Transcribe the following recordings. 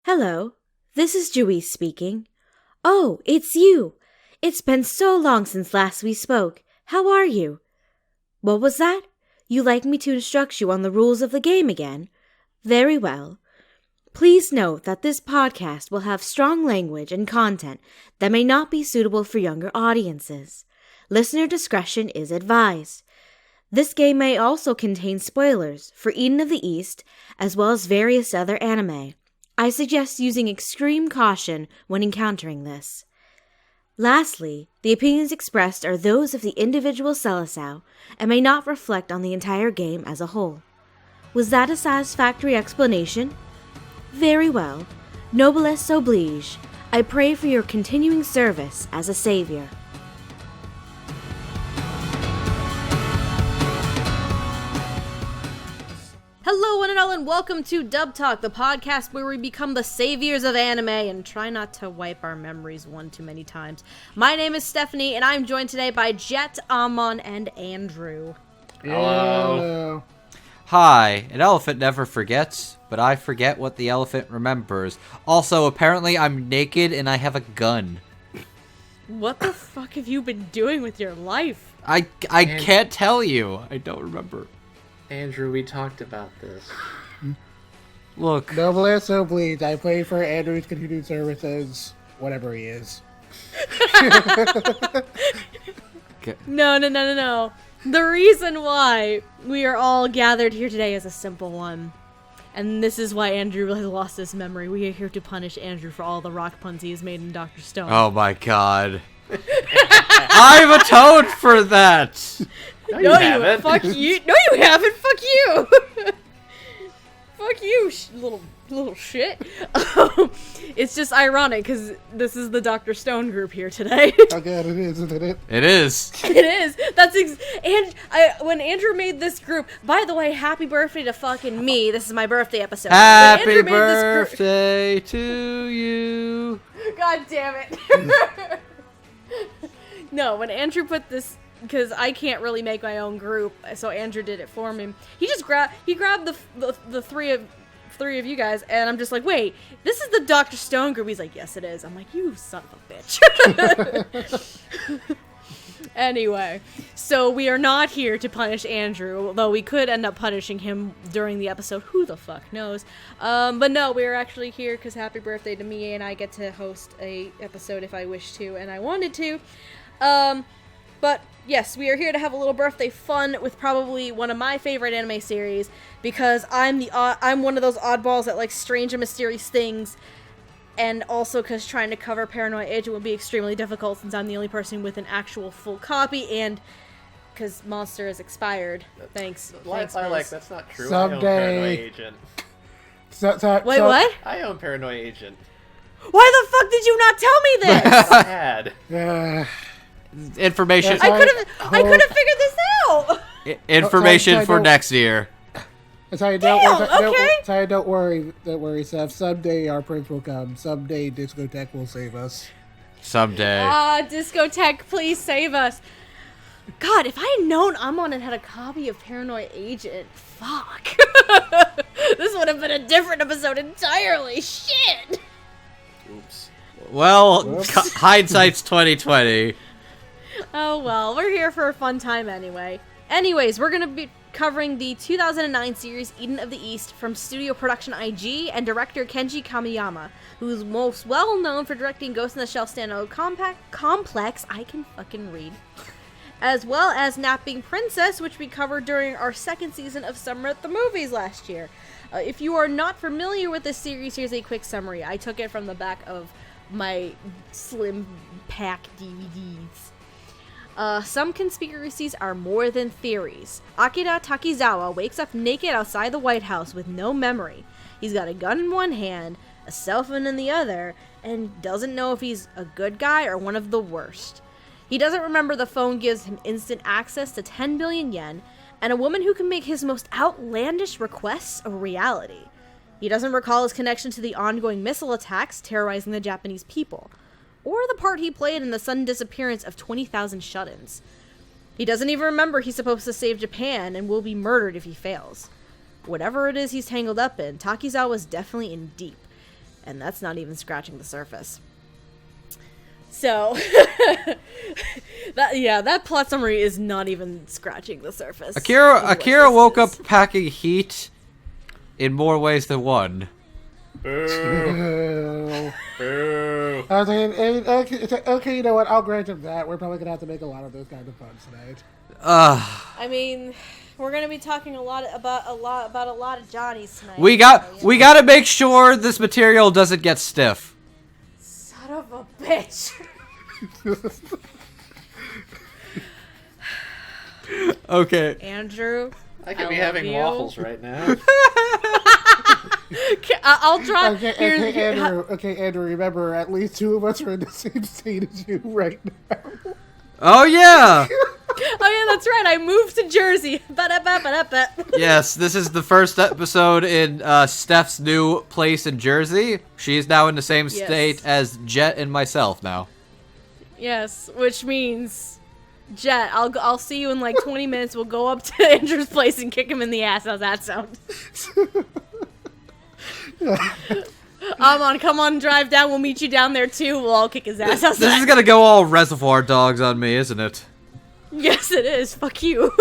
Hello, this is Juiz speaking. Oh, it's you! It's been so long since last we spoke. How are you? What was that? You'd like me to instruct you on the rules of the game again? Very well. Please note that this podcast will have strong language and content that may not be suitable for younger audiences. Listener discretion is advised. This game may also contain spoilers for Eden of the East, as well as various other anime. I suggest using extreme caution when encountering this. Lastly, the opinions expressed are those of the individual Selecao and may not reflect on the entire game as a whole. Was that a satisfactory explanation? Very well. Noblesse Oblige. I pray for your continuing service as a savior. Hello, one and all, and welcome to Dub Talk, the podcast where we become the saviors of anime and try not to wipe our memories one too many times. My name is Stephanie, and I'm joined today by Jet, Amon, and Andrew. Hello. Hi, an elephant never forgets, but I forget what the elephant remembers. Also, apparently I'm naked and I have a gun. What the fuck have you been doing with your life? I can't tell you. I don't remember. Andrew, we talked about this. Look. Noblesse Oblige. I pray for Andrew's continued services, whatever he is. No. The reason why we are all gathered here today is a simple one. And this is why Andrew has lost his memory. We are here to punish Andrew for all the rock puns he has made in Dr. Stone. Oh my god. I've atoned for that! No, you haven't. Fuck you. No, you haven't. Fuck you. Fuck you, little shit. It's just ironic because this is the Dr. Stone group here today. Oh god, it is, isn't it? It is. It is. When Andrew made this group, by the way, happy birthday to fucking me. This is my birthday episode. Happy birthday to you. God damn it. No, when Andrew put this, because I can't really make my own group, so Andrew did it for me. He just grabbed the three of you guys, and I'm just like, wait, this is the Dr. Stone group. He's like, yes, it is. I'm like, you son of a bitch. Anyway, so we are not here to punish Andrew, although we could end up punishing him during the episode. Who the fuck knows? But no, we are actually here because happy birthday to me, and I get to host a episode if I wish to, and I wanted to. But yes, we are here to have a little birthday fun with probably one of my favorite anime series, because I'm one of those oddballs that likes strange and mysterious things, and also because trying to cover Paranoia Agent would be extremely difficult since I'm the only person with an actual full copy, and because Monster is expired. Thanks. Lilac, that's not true. Someday. I own Paranoia Agent. Wait, what? I own Paranoia Agent. Why the fuck did you not tell me this? Sad. Information. I could have figured this out. Information for next year. Don't worry, Seth. Someday our prince will come. Someday Discotheque will save us. Someday. Discotheque, please save us. God, if I had known Amon had a copy of Paranoia Agent, fuck. This would have been a different episode entirely. Shit. Oops. Well, hindsight's 2020. Oh well, we're here for a fun time anyway. Anyways, we're gonna be covering the 2009 series Eden of the East from studio Production I.G and director Kenji Kamiyama, who is most well known for directing Ghost in the Shell standalone complex, I can fucking read, as well as Napping Princess, which we covered during our second season of Summer at the Movies last year. If you are not familiar with this series, here's a quick summary. I took it from the back of my slim pack DVDs. Some conspiracies are more than theories. Akira Takizawa wakes up naked outside the White House with no memory. He's got a gun in one hand, a cell phone in the other, and doesn't know if he's a good guy or one of the worst. He doesn't remember the phone gives him instant access to 10 billion yen, and a woman who can make his most outlandish requests a reality. He doesn't recall his connection to the ongoing missile attacks terrorizing the Japanese people, or the part he played in the sudden disappearance of 20,000 shut-ins. He doesn't even remember he's supposed to save Japan and will be murdered if he fails. Whatever it is he's tangled up in, Takizawa's definitely in deep. And that's not even scratching the surface. So, that plot summary is not even scratching the surface. Akira woke up packing heat in more ways than one. Boo. Boo. Okay, you know what? I'll grant him that. We're probably gonna have to make a lot of those kind of puns tonight. I mean, we're gonna be talking about a lot of Johnny's tonight. We gotta make sure this material doesn't get stiff. Son of a bitch. Okay. Andrew, I could be love having you. waffles right now. I'll drop. Okay, Andrew. Remember, at least 2 of us are in the same state as you right now. Oh yeah. Oh yeah, that's right. I moved to Jersey. Ba-da-ba-ba-da-ba. Yes, this is the first episode in Steph's new place in Jersey. She's now in the same state as Jet and myself now. Yes, which means, Jet, I'll see you in like 20 minutes. We'll go up to Andrew's place and kick him in the ass. How's that sound? Come on, drive down. We'll meet you down there too. We'll all kick his ass. How's This that? is gonna go all Reservoir Dogs on me, isn't it? Yes, it is. Fuck you.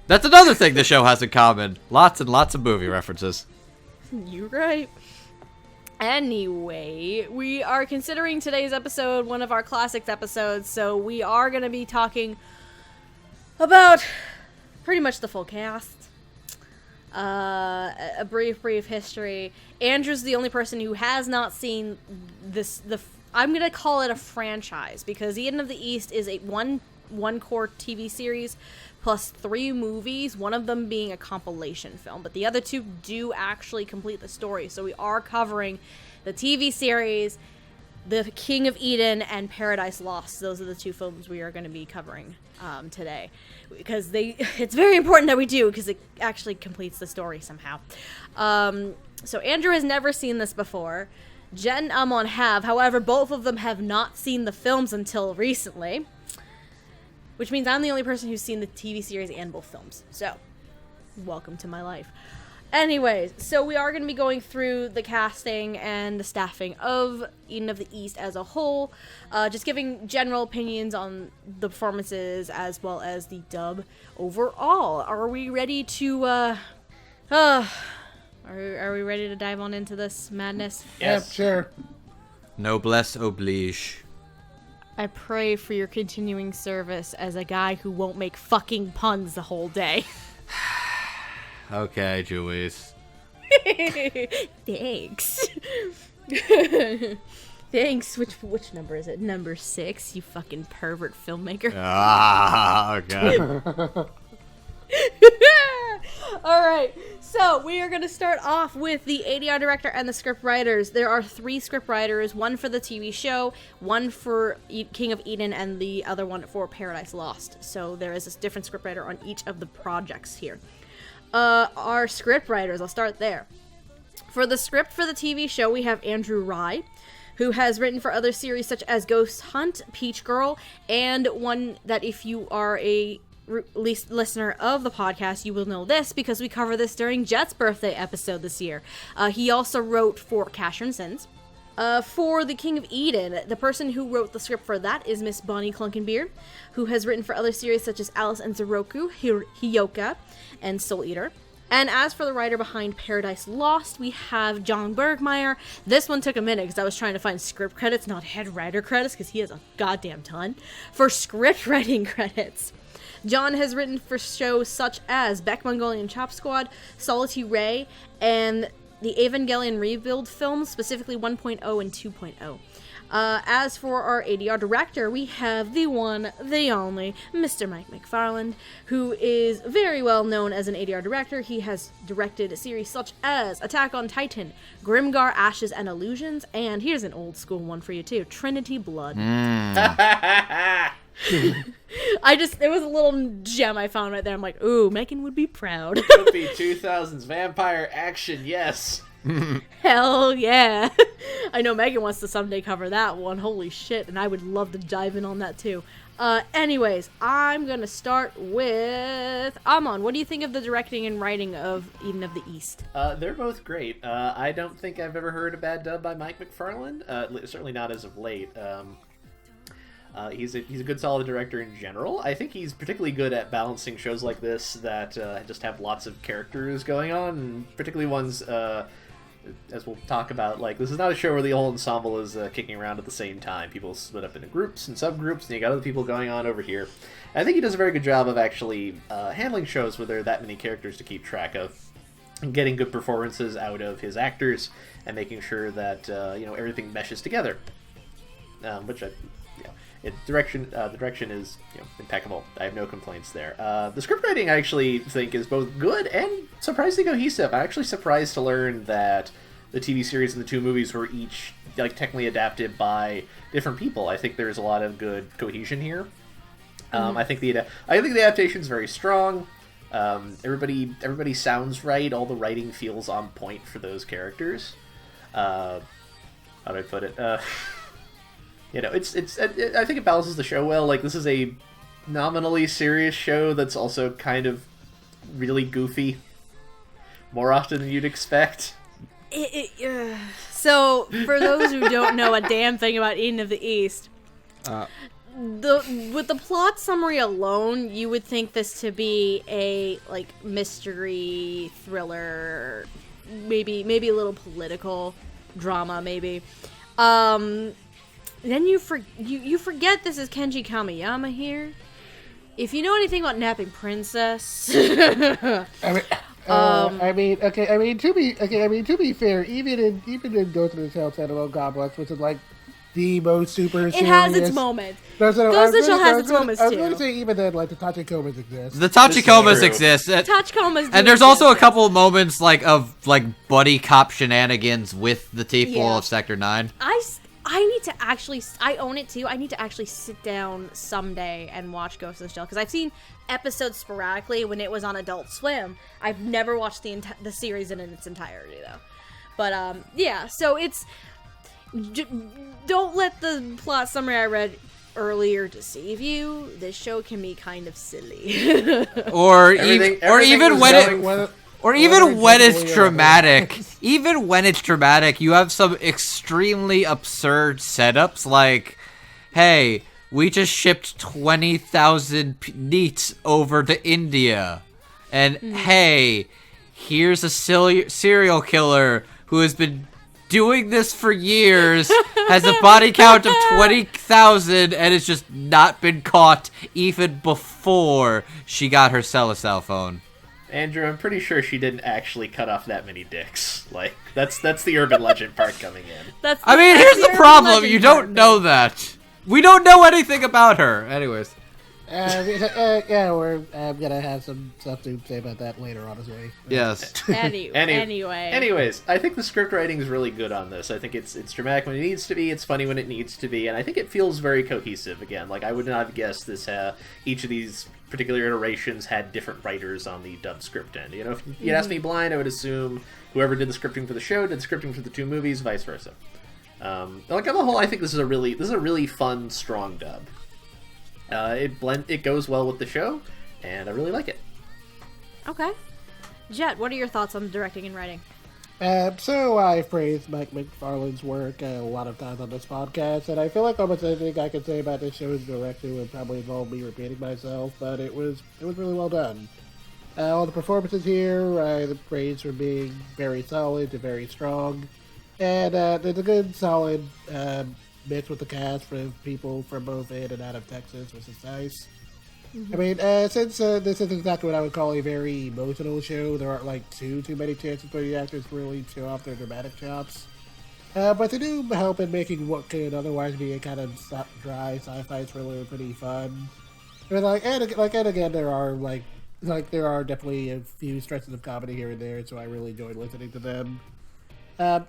That's another thing the show has in common. Lots and lots of movie references. You're right. Anyway, we are considering today's episode one of our classics episodes, so we are going to be talking about pretty much the full cast. A brief history. Andrew's the only person who has not seen this. I'm going to call it a franchise, because Eden of the East is a one core TV series plus 3 movies, one of them being a compilation film, but the other 2 do actually complete the story. So we are covering the TV series, The King of Eden, and Paradise Lost. Those are the 2 films we are going to be covering today, because it's very important that we do, because it actually completes the story somehow. So Andrew has never seen this before. Jen and Amon have, however, both of them have not seen the films until recently, which means I'm the only person who's seen the TV series and both films. So, welcome to my life. Anyways, so we are going to be going through the casting and the staffing of Eden of the East as a whole, just giving general opinions on the performances as well as the dub overall. Are we ready to, are we ready to dive on into this madness? Yes. Yep, sure. Noblesse Oblige. I pray for your continuing service as a guy who won't make fucking puns the whole day. Okay, Juiz. Thanks. Thanks. Which number is it? Number 6, you fucking pervert filmmaker. Ah, okay. Alright, so we are going to start off with the ADR director and the script writers. There are 3 script writers, one for the TV show, one for King of Eden, and the other one for Paradise Lost. So there is a different script writer on each of the projects here. Our script writers, I'll start there. For the script for the TV show, we have Andrew Rye, who has written for other series such as Ghost Hunt, Peach Girl, and one that, if you are a listener of the podcast, you will know this because we cover this during Jet's birthday episode this year. He also wrote for Casher and Sins. For The King of Eden, the person who wrote the script for that is Miss Bonnie Clunkenbeard, who has written for other series such as Alice and Zeroku, Hiyoka, and Soul Eater. And as for the writer behind Paradise Lost, we have John Bergmeyer. This one took a minute because I was trying to find script credits, not head writer credits, because he has a goddamn ton. For script writing credits, John has written for shows such as Beck Mongolian Chop Squad, Solitude Ray, and the Evangelion Rebuild films, specifically 1.0 and 2.0. As for our ADR director, we have the one, the only, Mr. Mike McFarland, who is very well known as an ADR director. He has directed series such as Attack on Titan, Grimgar, Ashes and Illusions, and here's an old school one for you too, Trinity Blood. It was a little gem I found right there. I'm like, ooh, Megan would be proud. Would be 2000s vampire action, yes. Hell yeah. I know Megan wants to someday cover that one. Holy shit. And I would love to dive in on that too. Anyways, I'm gonna start with Amon. What do you think of the directing and writing of Eden of the East? They're both great. I don't think I've ever heard a bad dub by Mike McFarlane. Certainly not as of late. He's a good solid director in general. I think he's particularly good at balancing shows like this that just have lots of characters going on, and particularly ones, as we'll talk about, like, this is not a show where the whole ensemble is kicking around at the same time. People split up into groups and subgroups, and you got other people going on over here. I think he does a very good job of actually handling shows where there are that many characters to keep track of, and getting good performances out of his actors, and making sure that everything meshes together. The direction is impeccable. I have no complaints there. The script writing I actually think is both good and surprisingly cohesive. I'm actually surprised to learn that the TV series and the two movies were each technically adapted by different people. I think there's a lot of good cohesion here. I think the adaptation is very strong. Everybody sounds right. All the writing feels on point for those characters. How do I put it? I think it balances the show well. Like, this is a nominally serious show that's also kind of really goofy, more often than you'd expect. So, for those who don't know a damn thing about Eden of the East, with the plot summary alone, you would think this to be a mystery thriller, maybe a little political drama, maybe. Then you forget this is Kenji Kamiyama here. If you know anything about Napping Princess, to be fair, even in Ghost in the Shell Standalone Complex, which is like the most super it serious, has its moments. Ghost in the Shell has its moments too. I was going to say even then, like the Tachikomas exist. The Tachikomas exist. And there's also a couple of moments of buddy cop shenanigans with the people of Sector 9. I need to actually, I own it too, I need to actually sit down someday and watch Ghost in the Shell, because I've seen episodes sporadically when it was on Adult Swim. I've never watched the series in its entirety, though. But, so it's, don't let the plot summary I read earlier deceive you. This show can be kind of silly. Or even when it's dramatic, you have some extremely absurd setups like, hey, we just shipped 20,000 neats over to India. And hey, here's a serial killer who has been doing this for years, has a body count of 20,000, and has just not been caught even before she got her cell phone. Andrew, I'm pretty sure she didn't actually cut off that many dicks. That's the urban legend part coming in. Here's the problem. You don't know that. We don't know anything about her. Anyways. I'm gonna have some stuff to say about that later, honestly. Yes. Anyways, I think the script writing is really good on this. I think it's dramatic when it needs to be, it's funny when it needs to be, and I think it feels very cohesive. Again, I would not have guessed this. Each of these particular iterations had different writers on the dub script end. If you'd asked me blind, I would assume whoever did the scripting for the show did the scripting for the two movies, vice versa. On the whole, I think this is a really fun, strong dub. It goes well with the show, and I really like it. Okay. Jet, what are your thoughts on the directing and writing? So I've praised Mike McFarlane's work a lot of times on this podcast, and I feel like almost anything I could say about this show's directing would probably involve me repeating myself, but it was really well done. All the performances here, the praise for being very solid to very strong, and there's a good solid mix with the cast for people from both in and out of Texas, which is nice. Since this is exactly what I would call a very emotional show, there aren't too many chances for the actors to really show off their dramatic chops. But they do help in making what could otherwise be a kind of dry sci-fi thriller pretty fun. And again, there are there are definitely a few stretches of comedy here and there, so I really enjoyed listening to them.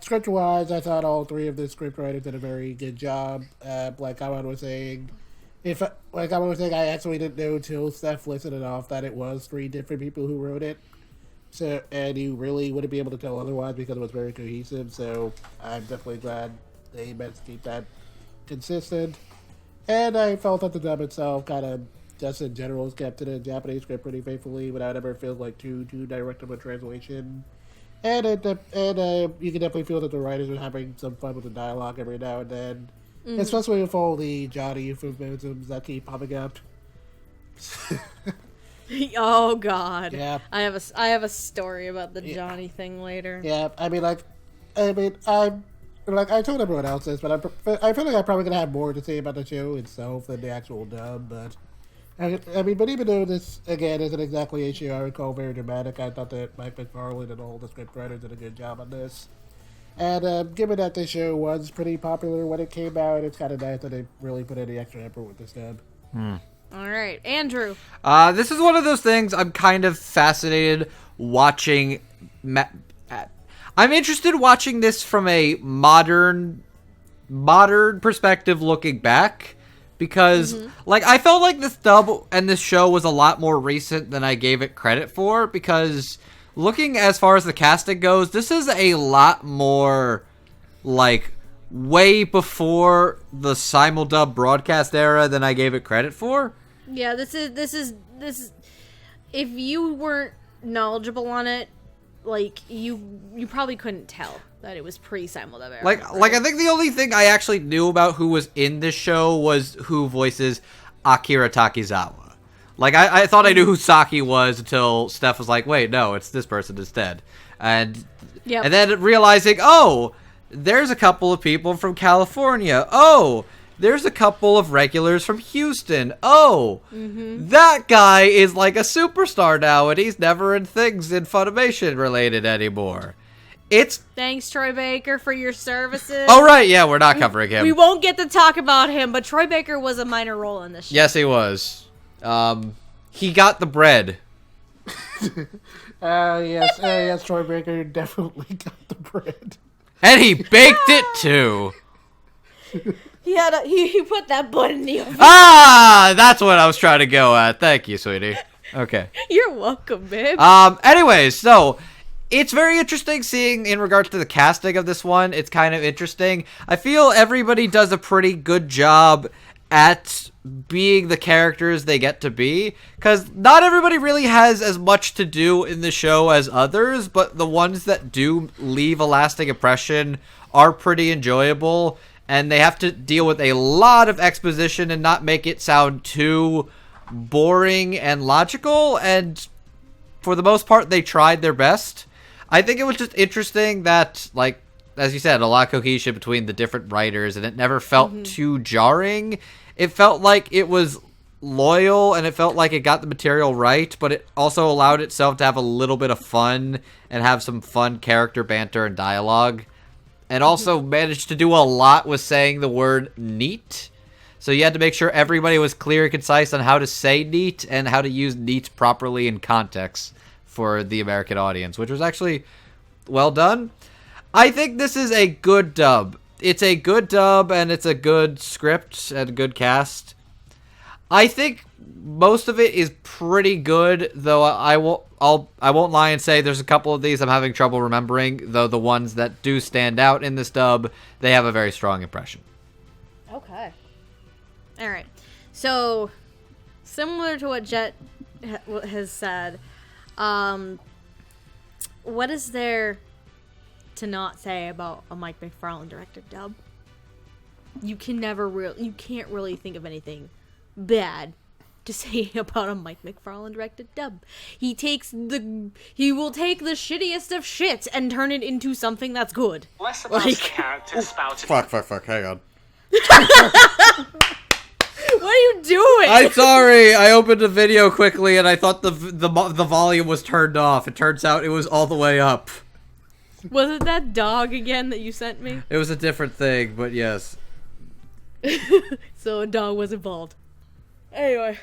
Script-wise, I thought all three of the script writers did a very good job. Like Kawai was saying, I actually didn't know till Steph listed it off that it was three different people who wrote it. So, and you really wouldn't be able to tell otherwise because it was very cohesive. So, I'm definitely glad they managed to keep that consistent. And I felt that the dub itself kind of, just in general, kept to the Japanese script pretty faithfully without ever feeling like too direct of a translation. And you can definitely feel that the writers are having some fun with the dialogue every now and then. Especially with all the Johnny euphemisms that keep popping up. Oh God! Yeah, I have a story about the Johnny thing later. Yeah, I told everyone else this, but I feel like I'm probably gonna have more to say about the show itself than the actual dub. But but even though this again isn't exactly a show I would call very dramatic, I thought that Mike McFarlane and all the scriptwriters did a good job on this. And given that this show was pretty popular when it came out, it's kind of nice that they really put any extra effort with this dub. All right, Andrew. This is one of those things I'm kind of fascinated watching. I'm interested watching this from a modern perspective looking back. Because, I felt like this dub and this show was a lot more recent than I gave it credit for. Because looking as far as the casting goes, this is a lot more, way before the simuldub broadcast era than I gave it credit for. Yeah, this is if you weren't knowledgeable on it, you probably couldn't tell that it was pre-simuldub era. Right? I think the only thing I actually knew about who was in this show was who voices Akira Takizawa. I thought I knew who Saki was until Steph was like, wait, no, it's this person instead. And then realizing, oh, there's a couple of people from California. Oh, there's a couple of regulars from Houston. Oh, that guy is like a superstar now, and he's never in things in Funimation related anymore. Thanks, Troy Baker, for your services. Oh, right, yeah, we're not covering him. We won't get to talk about him, but Troy Baker was a minor role in this show. Yes, he was. He got the bread. Yes, Troy Baker definitely got the bread. And he baked it, too. He put that bun in the oven. Ah, that's what I was trying to go at. Thank you, sweetie. Okay. You're welcome, babe. Anyways, so it's very interesting seeing in regards to the casting of this one. It's kind of interesting. I feel everybody does a pretty good job at being the characters they get to be, because not everybody really has as much to do in the show as others, but the ones that do leave a lasting impression are pretty enjoyable, and they have to deal with a lot of exposition and not make it sound too boring and logical, and for the most part they tried their best. I think it was just interesting that, as you said, a lot of cohesion between the different writers, and it never felt too jarring. It felt like it was loyal, and it felt like it got the material right, but it also allowed itself to have a little bit of fun and have some fun character banter and dialogue. And also managed to do a lot with saying the word neat. So you had to make sure everybody was clear and concise on how to say neat and how to use neat properly in context for the American audience, which was actually well done. I think this is a good dub. It's a good dub, and it's a good script and a good cast. I think most of it is pretty good, though I won't lie and say there's a couple of these I'm having trouble remembering, though the ones that do stand out in this dub, they have a very strong impression. Okay. All right. So, similar to what Jet has said, what is there to not say about a Mike McFarlane directed dub? You can't really think of anything bad to say about a Mike McFarlane directed dub. He will take the shittiest of shit and turn it into something that's good. Less about the characters spouting. Fuck, hang on. What are you doing? I'm sorry. I opened a video quickly and I thought the volume was turned off. It turns out it was all the way up. Was it that dog again that you sent me? It was a different thing, but yes. So a dog was involved. Anyway,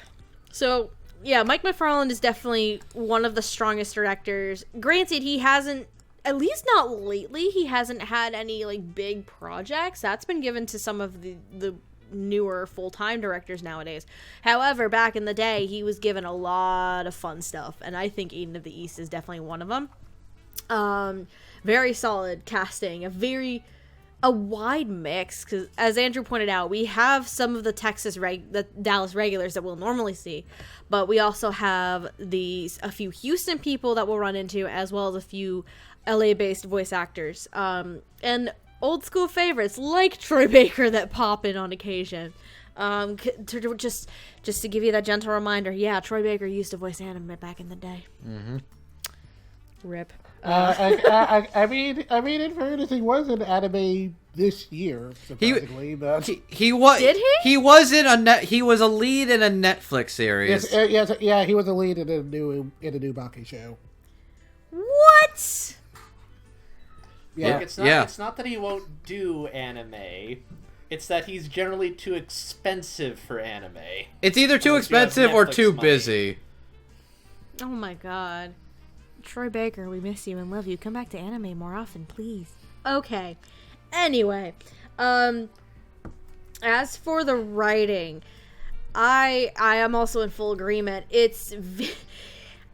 so yeah, Mike McFarlane is definitely one of the strongest directors. Granted, he hasn't, at least not lately, he hasn't had any big projects. That's been given to some of the newer full-time directors nowadays. However, back in the day, he was given a lot of fun stuff, and I think Eden of the East is definitely one of them. Very solid casting, a very a wide mix, because as Andrew pointed out, we have some of the the Dallas regulars that we'll normally see, but we also have a few Houston people that we'll run into, as well as a few LA-based voice actors, and old school favorites like Troy Baker that pop in on occasion. Just to give you that gentle reminder, yeah, Troy Baker used to voice anime back in the day. Mm-hmm. Rip. I mean, in fairness, he was in anime this year, surprisingly. He was. Did he? He was in He was a lead in a Netflix series. Yes, he was a lead in a new Baki show. What? Yeah. Look, it's not that he won't do anime. It's that he's generally too expensive for anime. It's either too expensive or too busy. Oh my god. Troy Baker, we miss you and love you. Come back to anime more often, please. Okay. Anyway, as for the writing, I am also in full agreement. I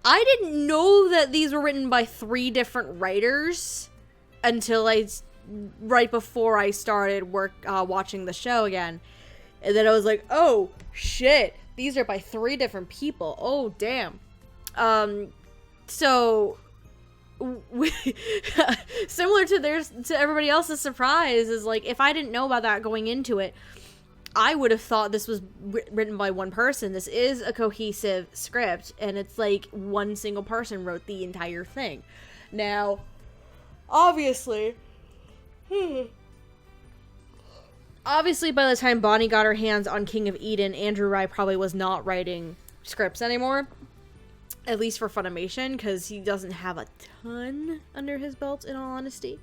didn't know that these were written by 3 different writers until right before I started watching the show again. And then I was like, oh, shit. These are by 3 different people. Oh, damn. So, similar to everybody else's surprise is like, if I didn't know about that going into it, I would have thought this was written by one person. This is a cohesive script, and it's like one single person wrote the entire thing. Now, obviously, by the time Bonnie got her hands on King of Eden, Andrew Rye probably was not writing scripts anymore. At least for Funimation, because he doesn't have a ton under his belt, in all honesty.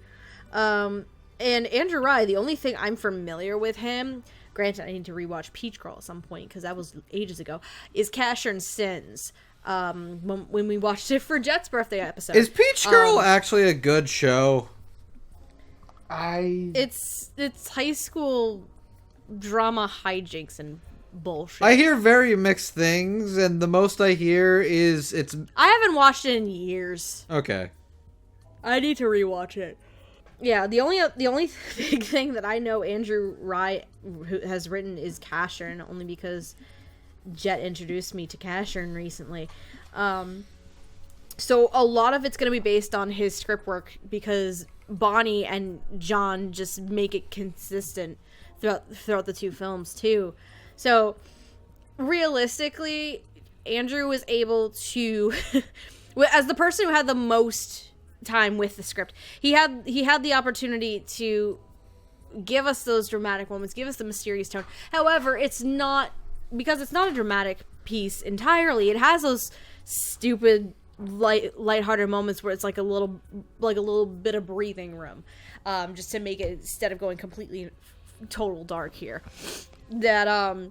And Andrew Rye, the only thing I'm familiar with him, granted I need to rewatch Peach Girl at some point, because that was ages ago, is Casher and Sins. When we watched it for Jet's birthday episode. Is Peach Girl actually a good show? It's high school drama hijinks and bullshit. I hear very mixed things, and the most I hear is I haven't watched it in years. Okay. I need to rewatch it. Yeah, the only big thing that I know Andrew Rye has written is Casshern, only because Jet introduced me to Casshern recently. So a lot of it's going to be based on his script work, because Bonnie and John just make it consistent throughout the 2 films too. So, realistically, Andrew was able to, as the person who had the most time with the script, he had the opportunity to give us those dramatic moments, give us the mysterious tone. However, because it's not a dramatic piece entirely. It has those stupid, lighthearted moments where it's like a little bit of breathing room, just to make it, instead of going completely total dark here. That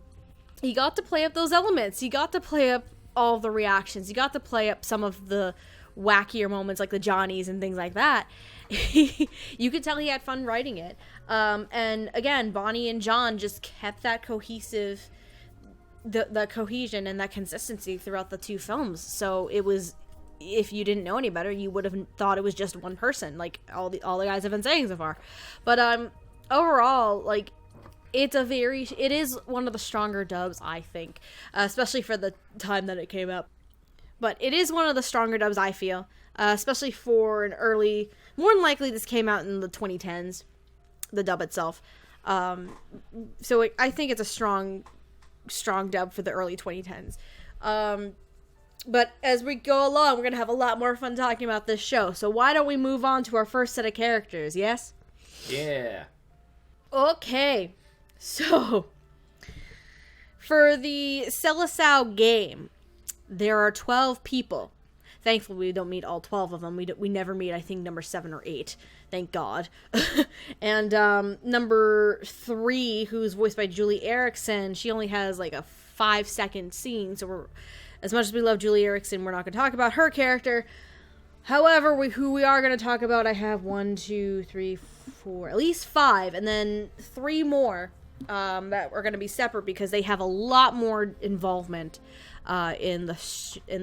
he got to play up those elements. He got to play up all the reactions. He got to play up some of the wackier moments, like the Johnnies and things like that. You could tell he had fun writing it. And again, Bonnie and John just kept that cohesive, the cohesion and that consistency throughout the 2 films. So it was, if you didn't know any better, you would have thought it was just one person, like all the guys have been saying so far. But overall, like, it is one of the stronger dubs, I think, especially for the time that it came out. But it is one of the stronger dubs, I feel, especially for an early, more than likely this came out in the 2010s, the dub itself. So I think it's a strong dub for the early 2010s. But as we go along, we're going to have a lot more fun talking about this show. So why don't we move on to our first set of characters, yes? Yeah. Okay. So, for the Selecao game, there are 12 people. Thankfully, we don't meet all 12 of them. We never meet, I think, number 7 or 8. Thank God. And number 3, who's voiced by Julie Erickson, she only has like a 5-second scene. So, as much as we love Julie Erickson, we're not going to talk about her character. However, who we are going to talk about, I have 1, 2, 3, 4, at least 5, and then 3 more that are going to be separate because they have a lot more involvement in the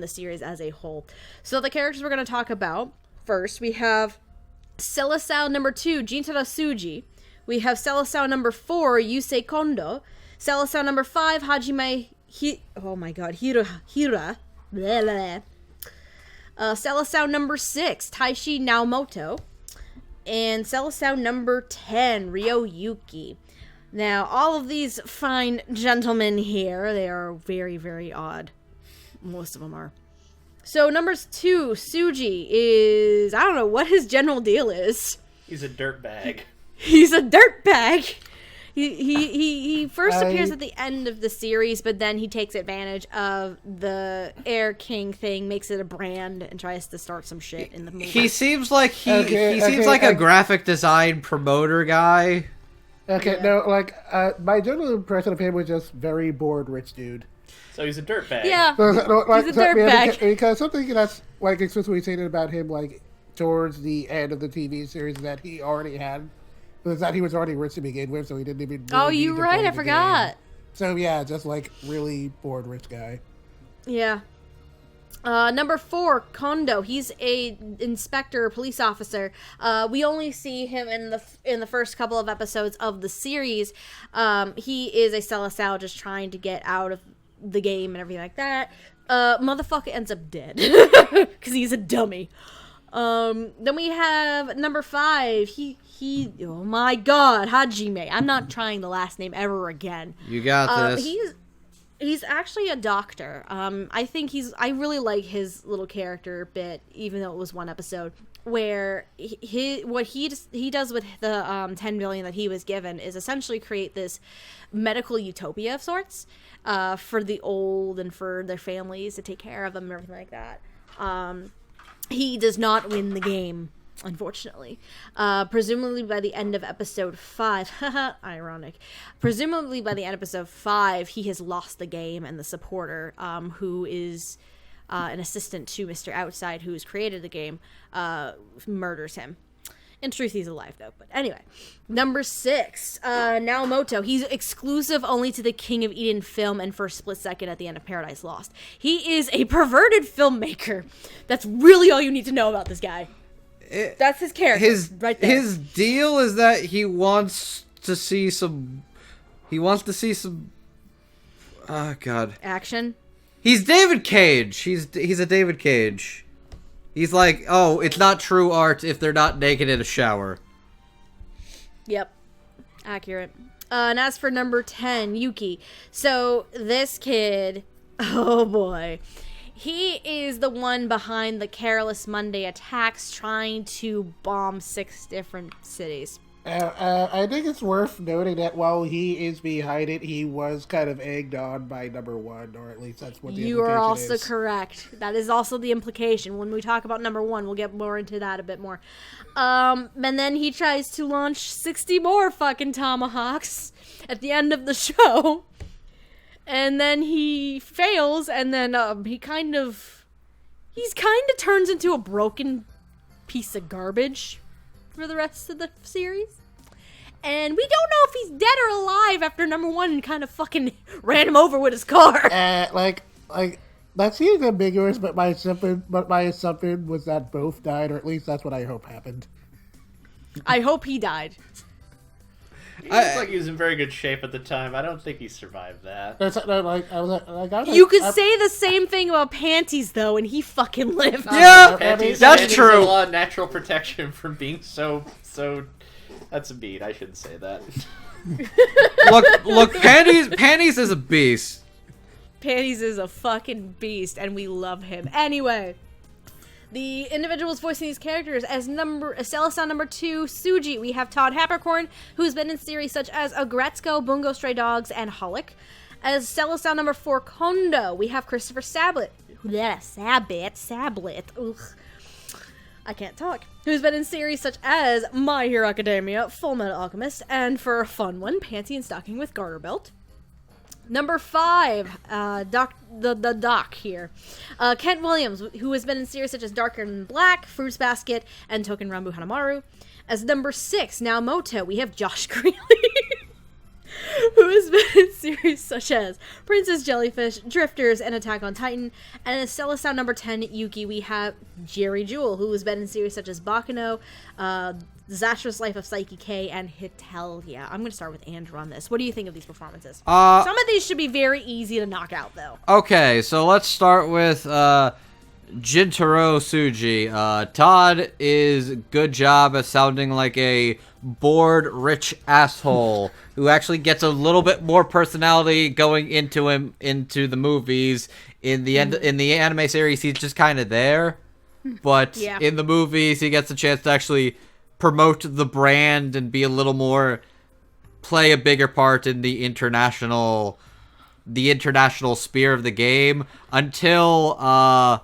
series as a whole. So the characters we're going to talk about first, we have Selecao number 2, Jintaro Tsuji, We have Selecao number 4, Yusei Kondo. Selecao number 5, Hajime Hira. Blah, blah. Selecao number 6, Taishi Naomoto. And Selecao number 10, Ryoyuki. Now, all of these fine gentlemen here, they are very, very odd. Most of them are. So, numbers 2, Suji is... I don't know what his general deal is. He's a dirtbag. He's a dirtbag. He first appears at the end of the series, but then he takes advantage of the Air King thing, makes it a brand, and tries to start some shit in the movie. He seems like he seems like a graphic design promoter guy. Okay, no, like my general impression of him was just very bored rich dude. So he's a dirtbag. Yeah, he's a dirtbag. Because something that's like explicitly stated about him, like towards the end of the TV series, that he already had. Was that he was already rich to begin with, so he didn't even. Really you're right. I forgot. So yeah, just like really bored rich guy. Yeah. Number 4, Kondo. He's a inspector, police officer. We only see him in the first couple of episodes of the series. He is a Selecao just trying to get out of the game and everything like that. Motherfucker ends up dead because he's a dummy. Then we have number 5. Oh my god, Hajime. I'm not trying the last name ever again. You got this. He's actually a doctor. I really like his little character bit, even though it was one episode, where what he does with the 10 billion that he was given is essentially create this medical utopia of sorts, for the old and for their families to take care of them and everything like that. He does not win the game, unfortunately. Presumably by the end of episode 5, ironic. Presumably by the end of episode 5, he has lost the game, and the supporter, who is an assistant to Mr. Outside, who has created the game, murders him. In truth, he's alive, though. But anyway, number 6, Naomoto. He's exclusive only to the King of Eden film and for a split second at the end of Paradise Lost. He is a perverted filmmaker. That's really all you need to know about this guy. That's his character, right there. His deal is that he wants to see some... Oh, God. Action? He's David Cage. He's a David Cage. He's like, oh, it's not true art if they're not naked in a shower. Yep. Accurate. And as for number 10, Yuki. So, this kid, oh boy. He is the one behind the Careless Monday attacks, trying to bomb 6 different cities. I think it's worth noting that while he is behind it, he was kind of egged on by number 1, or at least that's what the implication is. You are also correct. That is also the implication. When we talk about number 1, we'll get more into that a bit more. And then he tries to launch 60 more fucking tomahawks at the end of the show. And then he fails, and then he kind of turns into a broken piece of garbage for the rest of the series. And we don't know if he's dead or alive after number 1 and kind of fucking ran him over with his car. Like that seems ambiguous, but my assumption was that both died, or at least that's what I hope happened. I hope he died. He looks like he was in very good shape at the time. I don't think he survived that. You could say the same thing about Panties, though, and he fucking lived. Yeah, Panties, that's true. A lot of natural protection from being so. That's a beat. I shouldn't say that. Look, Panties is a beast. Panties is a fucking beast, and we love him. Anyway, the individuals voicing these characters as Selecao number 2, Suji. We have Todd Haberkorn, who's been in series such as Agretzko, Bungo Stray Dogs, and Holic. As Selecao number 4, Kondo, we have Christopher Sablett. Sablett. Ugh. I can't talk. Who's been in series such as My Hero Academia, Full Metal Alchemist, and for a fun one, Panty and Stocking with Garter Belt. Number 5, the Doc here. Kent Williams, who has been in series such as Darker Than Black, Fruits Basket, and Token Rambu Hanamaru. As number 6, Naomoto, we have Josh Greeley, who has been in series such as Princess Jellyfish, Drifters, and Attack on Titan. And as Selecao number 10, Yuki, we have Jerry Jewell, who has been in series such as Baccano, Disastrous Life of Psyche K, and Hitelia. I'm going to start with Andrew on this. What do you think of these performances? Some of these should be very easy to knock out, though. Okay, so let's start with Jintaro Tsuji. Todd is good job at sounding like a bored, rich asshole who actually gets a little bit more personality going into him into the movies. In the anime series, he's just kind of there, but in the movies, he gets a chance to actually promote the brand and be a little more, play a bigger part in the international sphere of the game until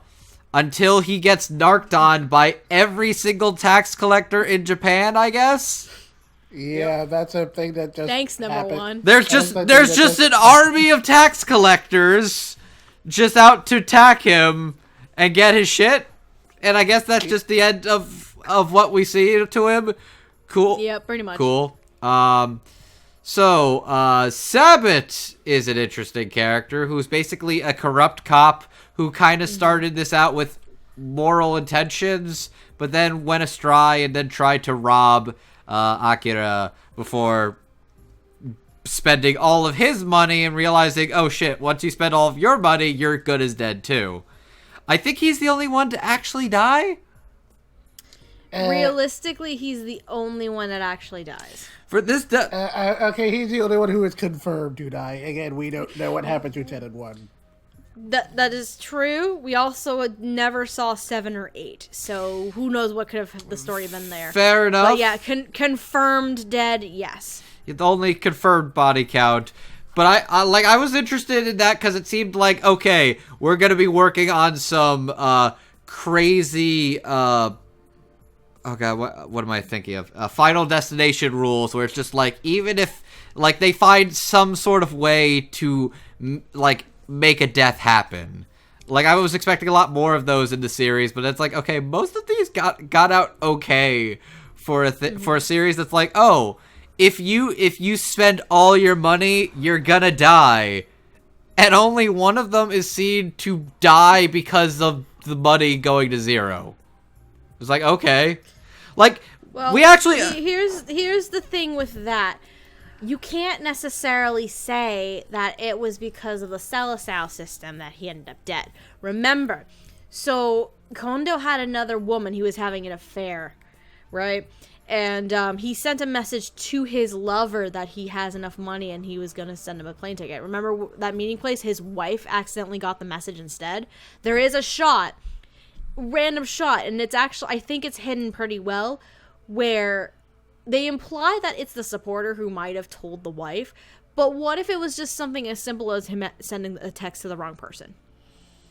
he gets narked on by every single tax collector in Japan, I guess. Yeah, that's a thing that just Thanks, number happened. one. There's just an army of tax collectors just out to attack him and get his shit. And I guess that's just the end of what we see to him. Cool. Yeah, pretty much. Cool. So Sabbat is an interesting character who's basically a corrupt cop who kind of started this out with moral intentions, but then went astray and then tried to rob Akira before spending all of his money and realizing, oh shit, once you spend all of your money, you're good as dead too. I think he's the only one to actually die. Realistically, he's the only one that actually dies. For this, okay, he's the only one who is confirmed to die. Again, we don't know what happened to 10 and 1. That is true. We also never saw 7 or 8, so who knows what could have the story been there. Fair enough. But yeah, confirmed dead, yes. The only confirmed body count. But I was interested in that because it seemed like, okay, we're going to be working on some crazy, oh god, what am I thinking of? Final Destination rules where it's just like, even if, like, they find some sort of way to, like, make a death happen. Like, I was expecting a lot more of those in the series, but it's like, okay, most of these got out okay for for a series that's like, oh, if you spend all your money, you're gonna die. And only one of them is seen to die because of the money going to zero. It's like, okay. Like, well, we actually... Here's the thing with that. You can't necessarily say that it was because of the Selecao system that he ended up dead. Remember, so Kondo had another woman he was having an affair, right? And he sent a message to his lover that he has enough money and he was going to send him a plane ticket. Remember that meeting place? His wife accidentally got the message instead. There is a shot, random shot, and it's actually, I think it's hidden pretty well, where they imply that it's the supporter who might have told the wife. But what if it was just something as simple as him sending a text to the wrong person?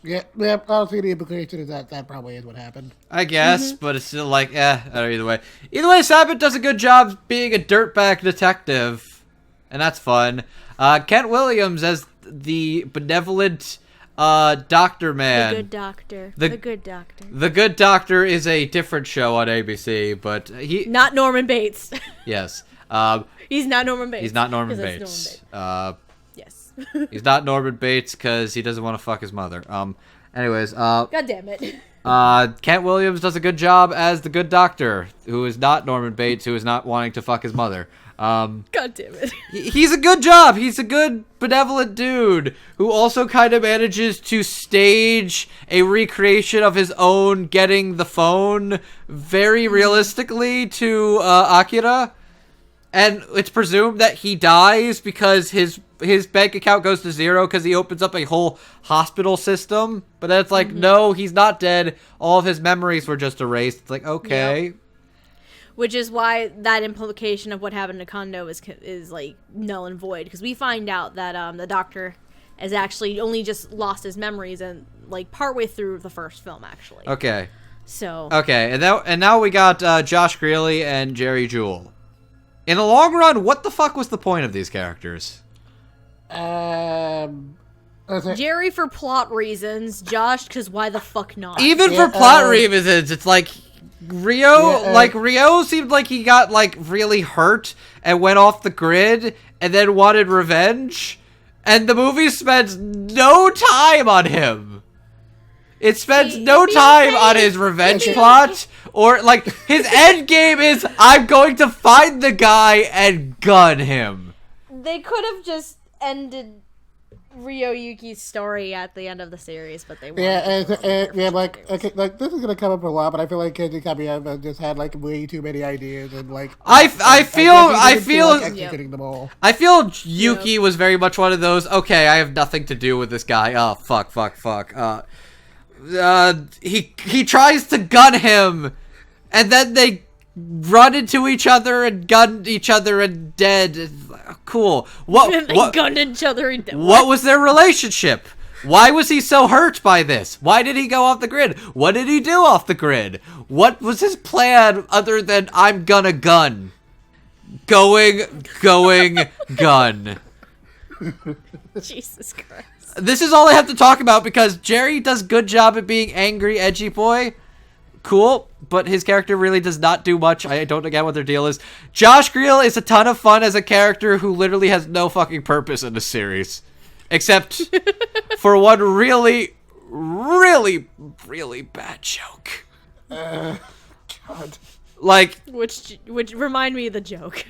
Yeah, honestly, the implication is that probably is what happened. I guess, but it's still like, either way. Either way, Sabbat does a good job being a dirtbag detective, and that's fun. Kent Williams as the benevolent doctor man. The good doctor. The good doctor. The Good Doctor is a different show on ABC, but he... Not Norman Bates. Yes. He's not Norman Bates. He's not Norman Bates. Yes. He's not Norman Bates because he doesn't want to fuck his mother. Anyways, God damn it. Kent Williams does a good job as the Good Doctor, who is not Norman Bates, who is not wanting to fuck his mother. God damn it. He's a good job. He's a good, benevolent dude who also kind of manages to stage a recreation of his own getting the phone very realistically to Akira. And it's presumed that he dies because his bank account goes to zero because he opens up a whole hospital system. But then it's like, no, he's not dead. All of his memories were just erased. It's like, okay. Yep. Which is why that implication of what happened to Kondo is like null and void. Because we find out that the doctor has actually only just lost his memories and like partway through the first film, actually. Okay. So. Okay, and now we got Josh Greeley and Jerry Jewell. In the long run, what the fuck was the point of these characters? Jerry for plot reasons, Josh because why the fuck not? Even for plot reasons, it's like Rio seemed like he got like really hurt and went off the grid and then wanted revenge, and the movie spends no time on him. It spends no time on his revenge plot, or, like, his end game is, I'm going to find the guy and gun him. They could have just ended Ryoyuki's story at the end of the series, but they won't. Like this is gonna come up a lot, but I feel like Kenji Kamiyama just had like way too many ideas and like I feel executing them all. I feel Yuki was very much one of those. Okay, I have nothing to do with this guy. Oh fuck. He tries to gun him, and then they run into each other and gun each other and dead. Cool. Gunned each other and dead. What was their relationship? Why was he so hurt by this? Why did he go off the grid? What did he do off the grid? What was his plan other than I'm gonna gun? Going, gun. Jesus Christ. This is all I have to talk about because Jerry does good job at being angry, edgy boy. Cool, but his character really does not do much. I don't get what their deal is. Josh Greel is a ton of fun as a character who literally has no fucking purpose in the series. Except for one really, really, really bad joke. God. Which remind me of the joke.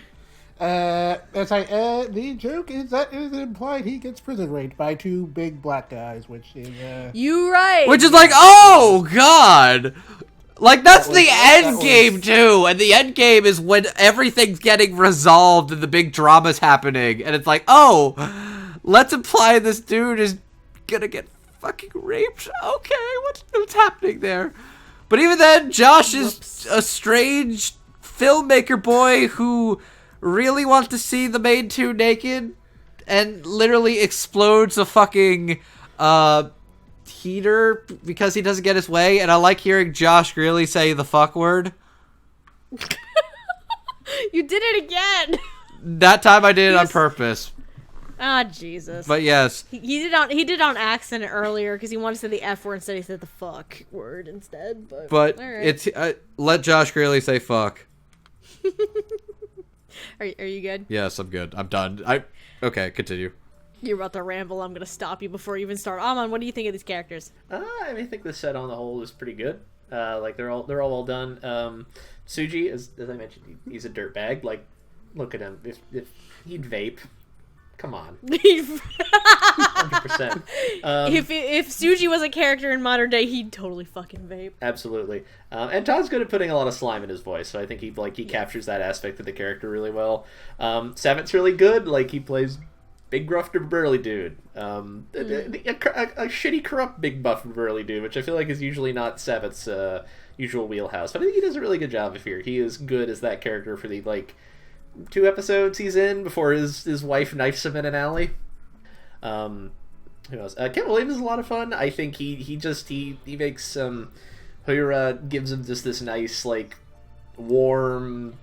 The joke is that it is implied he gets prison raped by two big black guys, which is You right. Which is like, oh god. Like, that's the end game, too. And the end game is when everything's getting resolved and the big drama's happening. And it's like, oh, let's imply this dude is gonna get fucking raped. Okay, what's happening there? But even then, Josh is a strange filmmaker boy who really wants to see the main two naked and literally explodes a fucking, heater because he doesn't get his way, and I like hearing Josh really say the fuck word. You did it again. That time I did it on purpose. Ah, Jesus. But yes, he did on accident earlier because he wanted to say the F word instead. He said the fuck word instead. But all right. It's let Josh Greeley say fuck. Are you good? Yes, I'm good. I'm done. Okay, continue. You're about to ramble. I'm gonna stop you before you even start. Amon, what do you think of these characters? I think the set on the whole is pretty good. Like they're all well done. Tsuji, as I mentioned, he's a dirtbag. Like, look at him. If he'd vape, come on. 100%. If Tsuji was a character in modern day, he'd totally fucking vape. Absolutely. And Todd's good at putting a lot of slime in his voice, so I think he captures that aspect of the character really well. Samet's really good. Like, he plays big gruff burly dude. A shitty corrupt big buff burly dude, which I feel like is usually not Samet's usual wheelhouse. But I think he does a really good job of here. He is good as that character for the 2 episodes he's in before his wife knifes him in an alley. Who else? Kent Williams is a lot of fun. I think he makes Hoyura gives him just this nice warm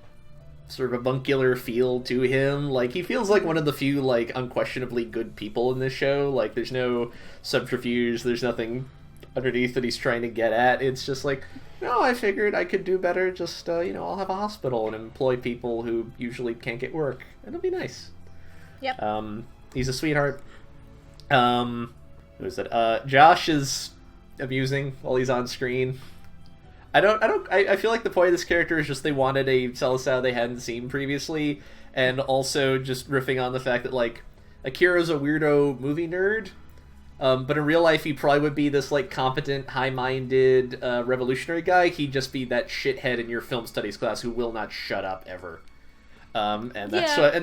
sort of avuncular feel to him. Like, he feels like one of the few unquestionably good people in this show. Like, there's no subterfuge, there's nothing underneath that he's trying to get at. It's just like, no, I figured I could do better. Just I'll have a hospital and employ people who usually can't get work. It'll be nice. Yep. He's a sweetheart. Who is it? Josh is amusing while he's on screen. I feel like the point of this character is just they wanted a Selecao they hadn't seen previously, and also just riffing on the fact that Akira's a weirdo movie nerd, but in real life he probably would be this competent, high-minded, revolutionary guy. He'd just be that shithead in your film studies class who will not shut up ever. And that's what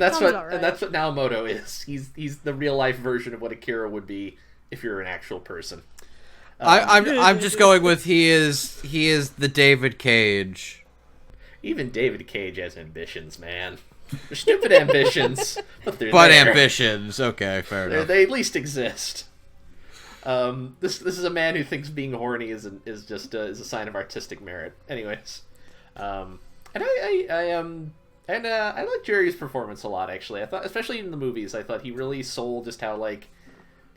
Naomoto is. He's the real life version of what Akira would be if you're an actual person. I'm just going with he is the David Cage. Even David Cage has ambitions, man. They're stupid ambitions, but they're there. Ambitions. Okay, fair enough. They at least exist. This is a man who thinks being horny is a sign of artistic merit. Anyways, and I like Jerry's performance a lot. Actually, I thought, especially in the movies, I thought he really sold just how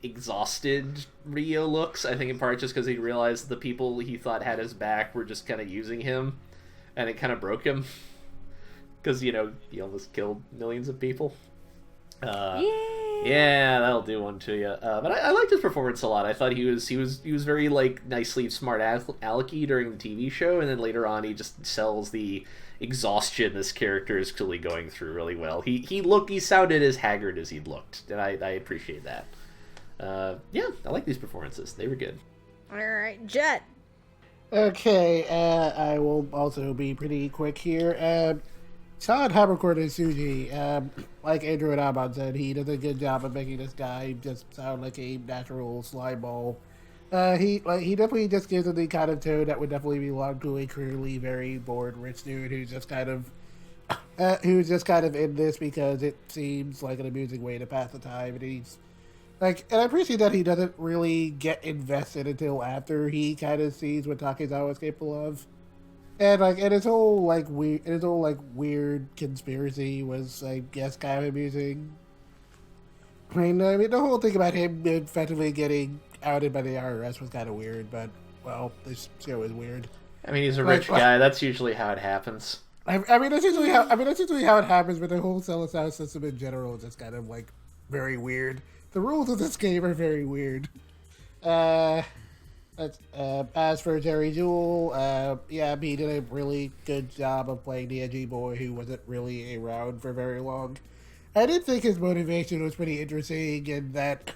exhausted Ryo looks. I think in part just because he realized the people he thought had his back were just kind of using him, and it kind of broke him because he almost killed millions of people. Yeah. Yeah, that'll do one to you. But I liked his performance a lot. I thought he was very like nicely smart alecky during the TV show, and then later on he just sells the exhaustion this character is clearly going through really well. He sounded as haggard as he'd looked, and I appreciate that. Yeah, I like these performances. They were good. All right, Jet. Okay, I will also be pretty quick here. Todd Habercourt and Suji, like Andrew and Ahmad said, he does a good job of making this guy just sound like a natural slime ball. He definitely just gives him the kind of tone that would definitely belong to a clearly very bored rich dude who's just kind of in this because it seems like an amusing way to pass the time, and and I appreciate that he doesn't really get invested until after he kind of sees what Takezawa is capable of. And his whole weird conspiracy was, I guess, kind of amusing. I mean, the whole thing about him effectively getting outed by the IRS was kind of weird, but well, this show is weird. I mean, he's a rich guy. That's usually how it happens. I mean, that's usually how it happens. But the whole Selecao system in general is just kind of like very weird. The rules of this game are very weird. As for Jerry Jewell, yeah, he did a really good job of playing the edgy boy who wasn't really around for very long. I did think his motivation was pretty interesting in that,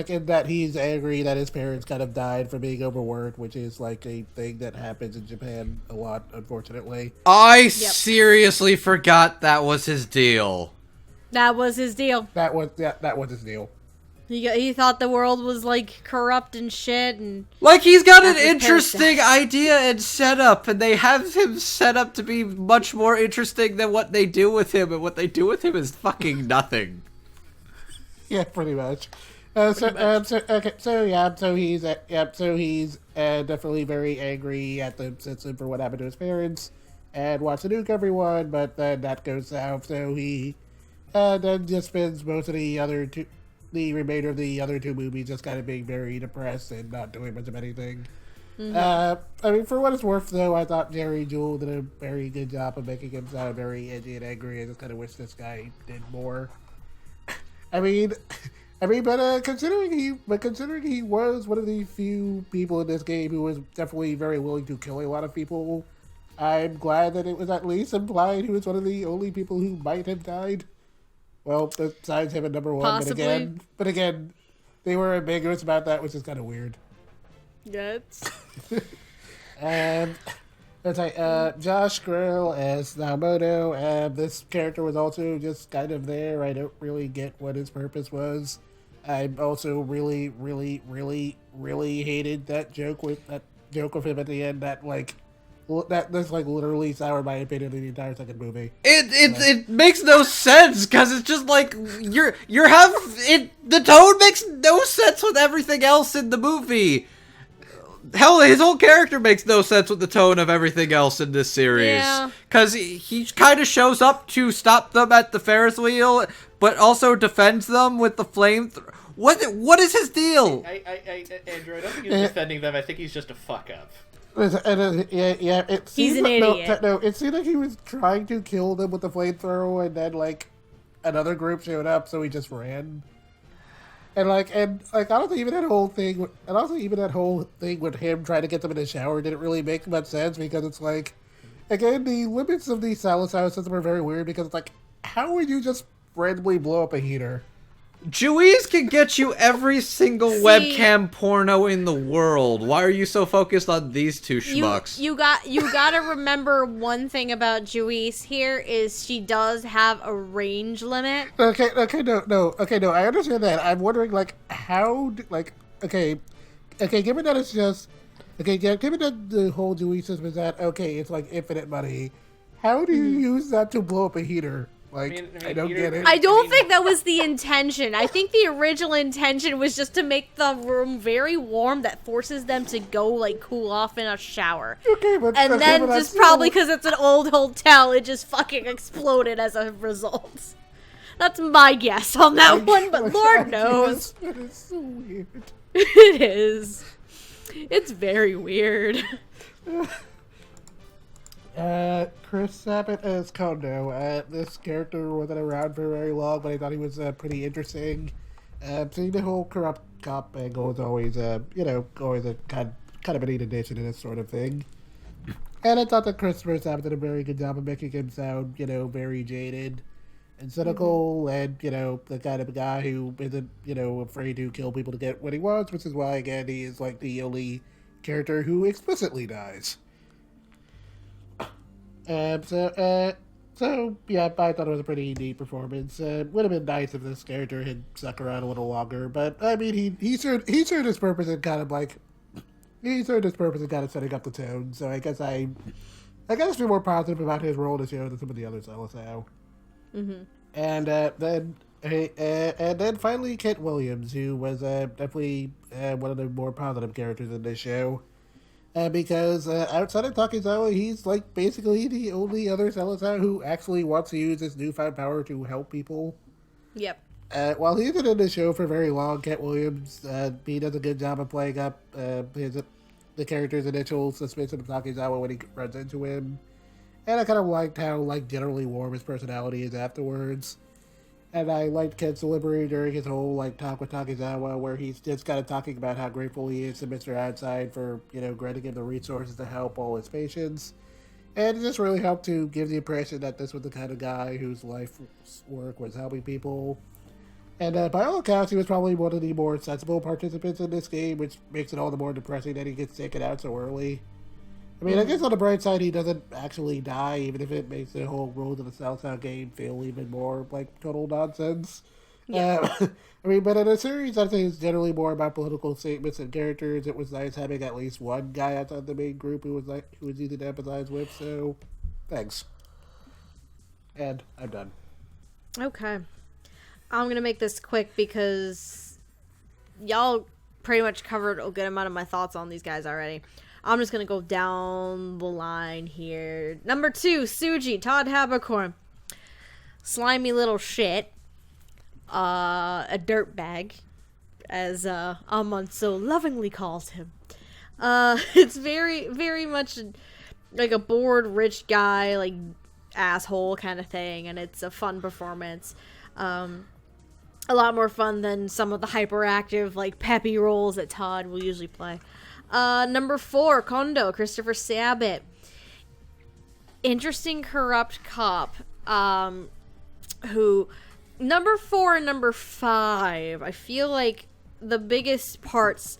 in that he's angry that his parents kind of died from being overworked, which is like a thing that happens in Japan a lot, unfortunately. I seriously forgot that was his deal. That was his deal. That was his deal. He thought the world was like corrupt and shit, and like he's got an interesting idea and setup, and they have him set up to be much more interesting than what they do with him, and what they do with him is fucking nothing. Yeah, pretty much. So he's definitely very angry at the system for what happened to his parents, and wants to nuke everyone, but then that goes south. So he then just spends most of the remainder of the other two movies just kind of being very depressed and not doing much of anything. Mm-hmm. I mean, for what it's worth, though, I thought Jerry Jewell did a very good job of making him sound very edgy and angry. I just kind of wish this guy did more. But considering he was one of the few people in this game who was definitely very willing to kill a lot of people, I'm glad that it was at least implied he was one of the only people who might have died. Well, besides him at number one, possibly. But again, they were ambiguous about that, which is kind of weird. Yes. And it's like Josh Grill as Naomoto. This character was also just kind of there. I don't really get what his purpose was. I also really, really, really, really hated that joke with him at the end. That's literally soured my opinion of the entire second movie. It makes no sense because it's just like the tone makes no sense with everything else in the movie. Hell, his whole character makes no sense with the tone of everything else in this series. Because he kind of shows up to stop them at the Ferris wheel, but also defends them with the flamethrower. What is his deal? Andrew, I don't think he's defending them. I think he's just a fuck up. He's an idiot. No, it seemed like he was trying to kill them with the flamethrower, and then another group showed up, so he just ran. And honestly, even that whole thing with him trying to get them in the shower didn't really make much sense, because it's like, again, the limits of the Selecao system are very weird, because it's like, how would you just randomly blow up a heater? Juiz can get you every single webcam porno in the world. Why are you so focused on these two schmucks? You gotta remember one thing about Juiz here is she does have a range limit. Okay, no, I understand that. I'm wondering, how, given that it's just, given that the whole Juiz system is that, it's like infinite money, how do you use that to blow up a heater? I don't get it. I don't think that was the intention. I think the original intention was just to make the room very warm that forces them to go, cool off in a shower. Probably because it's an old hotel, it just fucking exploded as a result. That's my guess on that one, but Lord knows. It is so weird. It is. It's very weird. Chris Sabat as Kondo. This character wasn't around for very long, but I thought he was pretty interesting. Seeing the whole corrupt cop angle is always, always a kind of a neat addition to this sort of thing. And I thought that Christopher Sabat did a very good job of making him sound, very jaded and cynical, and, the kind of guy who isn't, afraid to kill people to get what he wants, which is why, again, he is, like, the only character who explicitly dies. So, yeah, I thought it was a pretty neat performance. Would have been nice if this character had stuck around a little longer, but, I mean, he served his purpose in kind of, like, setting up the tone, so I guess I feel more positive about his role in the show than some of the others I was now. Mm-hmm. And then finally Kent Williams, who was definitely one of the more positive characters in this show. Because outside of Takizawa, he's like basically the only other Selecao who actually wants to use his newfound power to help people. Yep. While he isn't in the show for very long, Kent Williams, he does a good job of playing up the character's initial suspicion of Takizawa when he runs into him. And I kind of liked how, generally warm his personality is afterwards. And I liked Kent's delivery during his whole, talk with Takizawa, where he's just kind of talking about how grateful he is to Mr. Outside for, granting him the resources to help all his patients. And it just really helped to give the impression that this was the kind of guy whose life work was helping people. And by all accounts, he was probably one of the more sensible participants in this game, which makes it all the more depressing that he gets taken out so early. I mean, I guess on the bright side, he doesn't actually die, even if it makes the whole rules of the Selecao game feel even more like total nonsense. Yeah. I mean, but in a series I think it's generally more about political statements and characters, it was nice having at least one guy outside the main group who was easy to empathize with, so thanks. And I'm done. Okay. I'm going to make this quick because y'all pretty much covered a good amount of my thoughts on these guys already. I'm just going to go down the line here. Number 2, Suji, Todd Haberkorn. Slimy little shit. A dirtbag, as Amon so lovingly calls him. It's very, very much like a bored rich guy, like asshole kind of thing, and it's a fun performance. A lot more fun than some of the hyperactive, like peppy roles that Todd will usually play. Number 4, Kondo, Christopher Sabat. Interesting corrupt cop, who, number 4 and number 5, I feel like the biggest parts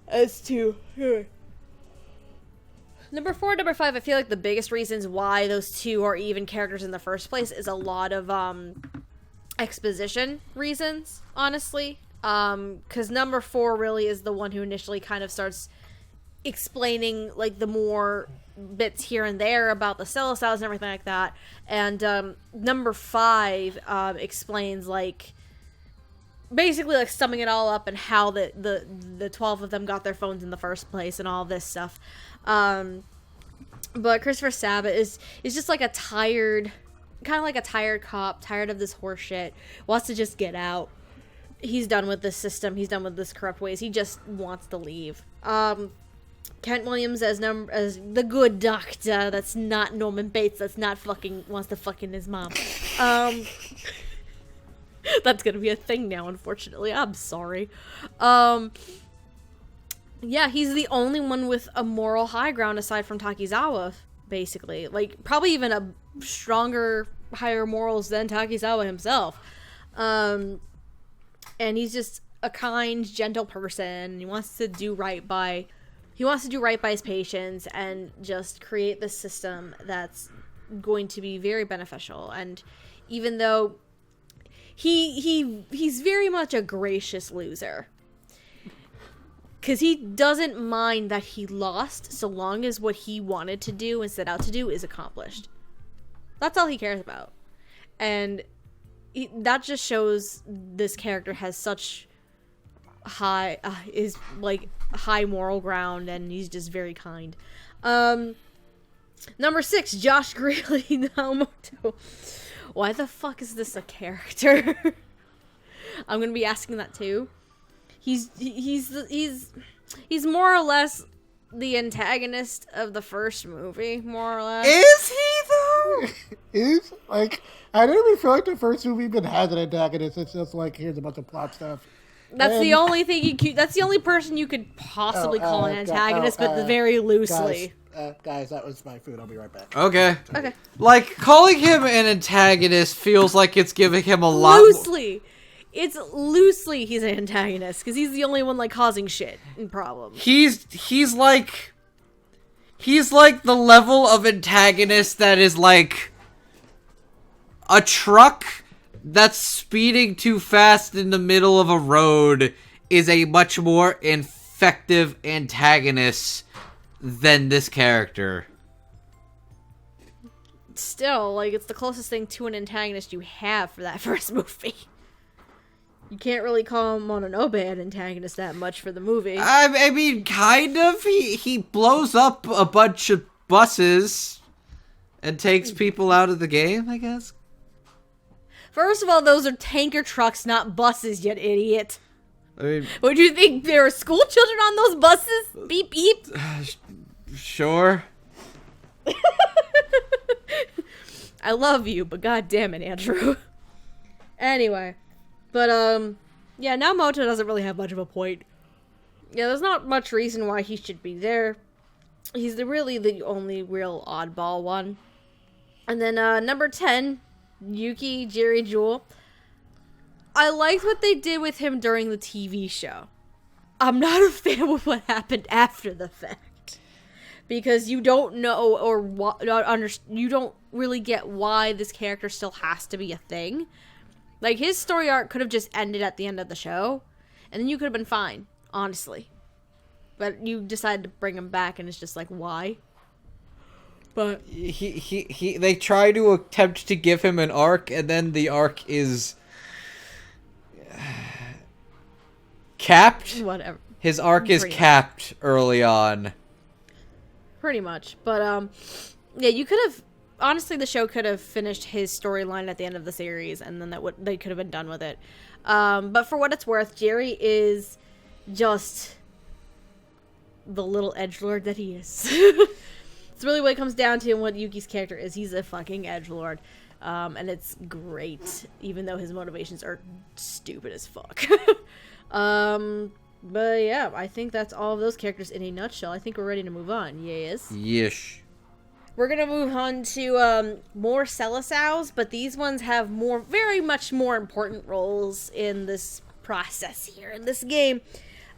as to, number 4 and number 5, I feel like the biggest reasons why those two are even characters in the first place is a lot of, exposition reasons, honestly. Because number 4 really is the one who initially kind of starts explaining, like, the more bits here and there about the Selecaos and everything like that. And, number 5, explains, like, basically, like, summing it all up and how the 12 of them got their phones in the first place and all this stuff. But Christopher Sabat is just, like, kind of like a tired cop, tired of this horse shit, wants to just get out. He's done with this system. He's done with this corrupt ways. He just wants to leave. Kent Williams as the good doctor. That's not Norman Bates. That's not wants to fucking his mom. That's gonna be a thing now, unfortunately. I'm sorry. Yeah, he's the only one with a moral high ground aside from Takizawa, basically. Like, probably even a stronger, higher morals than Takizawa himself. And he's just a kind, gentle person. He wants to do right by his patients and just create this system that's going to be very beneficial. And even though he's very much a gracious loser, because he doesn't mind that he lost so long as what he wanted to do and set out to do is accomplished. That's all he cares about. And that just shows this character has such high moral ground, and he's just very kind. Number 6, Josh Greeley Naomoto. Why the fuck is this a character? I'm gonna be asking that too. He's more or less the antagonist of the first movie, more or less. Is he though? Is like I don't even feel like the first movie even has an antagonist. It's just like here's a bunch of plot stuff. That's the only thing you could. That's the only person you could possibly call an antagonist, but very loosely. Guys, that was my food. I'll be right back. Okay. Okay. Like, calling him an antagonist feels like it's giving him a lot. Loosely. It's loosely he's an antagonist, because he's the only one, like, causing shit and problems. He's like the level of antagonist that is like a truck that's speeding too fast in the middle of a road is a much more effective antagonist than this character. Still, like, it's the closest thing to an antagonist you have for that first movie. You can't really call Mononobe an antagonist that much for the movie. I mean, kind of. He blows up a bunch of buses and takes people out of the game, I guess. First of all, those are tanker trucks, not buses, you idiot. I mean, Would you think there were school children on those buses? Beep, beep. Sure. I love you, but god damn it, Andrew. Anyway. But, yeah, now Moto doesn't really have much of a point. Yeah, there's not much reason why he should be there. He's really the only real oddball one. And then, number 10, Yuki Jerry Jewel. I liked what they did with him during the TV show. I'm not a fan with what happened after the fact. Because you don't know or you don't really get why this character still has to be a thing. Like, his story arc could have just ended at the end of the show, and then you could have been fine, honestly. But you decided to bring him back, and it's just like, why? But they try to attempt to give him an arc, and then the arc is capped. Whatever. His arc is capped early on. Pretty much. But, yeah, you could have... Honestly, the show could have finished his storyline at the end of the series, and then they could have been done with it. But for what it's worth, Jerry is just the little edgelord that he is. It's really what it comes down to and what Yuki's character is. He's a fucking edgelord. And it's great, even though his motivations are stupid as fuck. But yeah, I think that's all of those characters in a nutshell. I think we're ready to move on. Yes? Yesh. We're gonna move on to more Selecaos, but these ones have very much more important roles in this process here, in this game.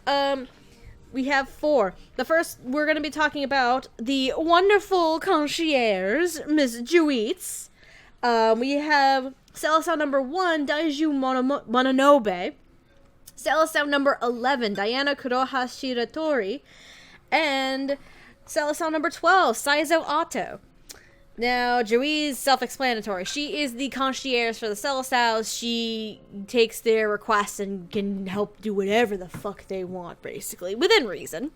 We have 4. The first, we're gonna be talking about the wonderful concierge, Miss Juiz. We have Selecao number 1, Daiju Mononobe. Selecao number 11, Diana Kuroha Shiratori. And Selecao number 12, Saizo Otto. Now, Juiz, self-explanatory. She is the concierge for the Selecaos. She takes their requests and can help do whatever the fuck they want, basically, within reason.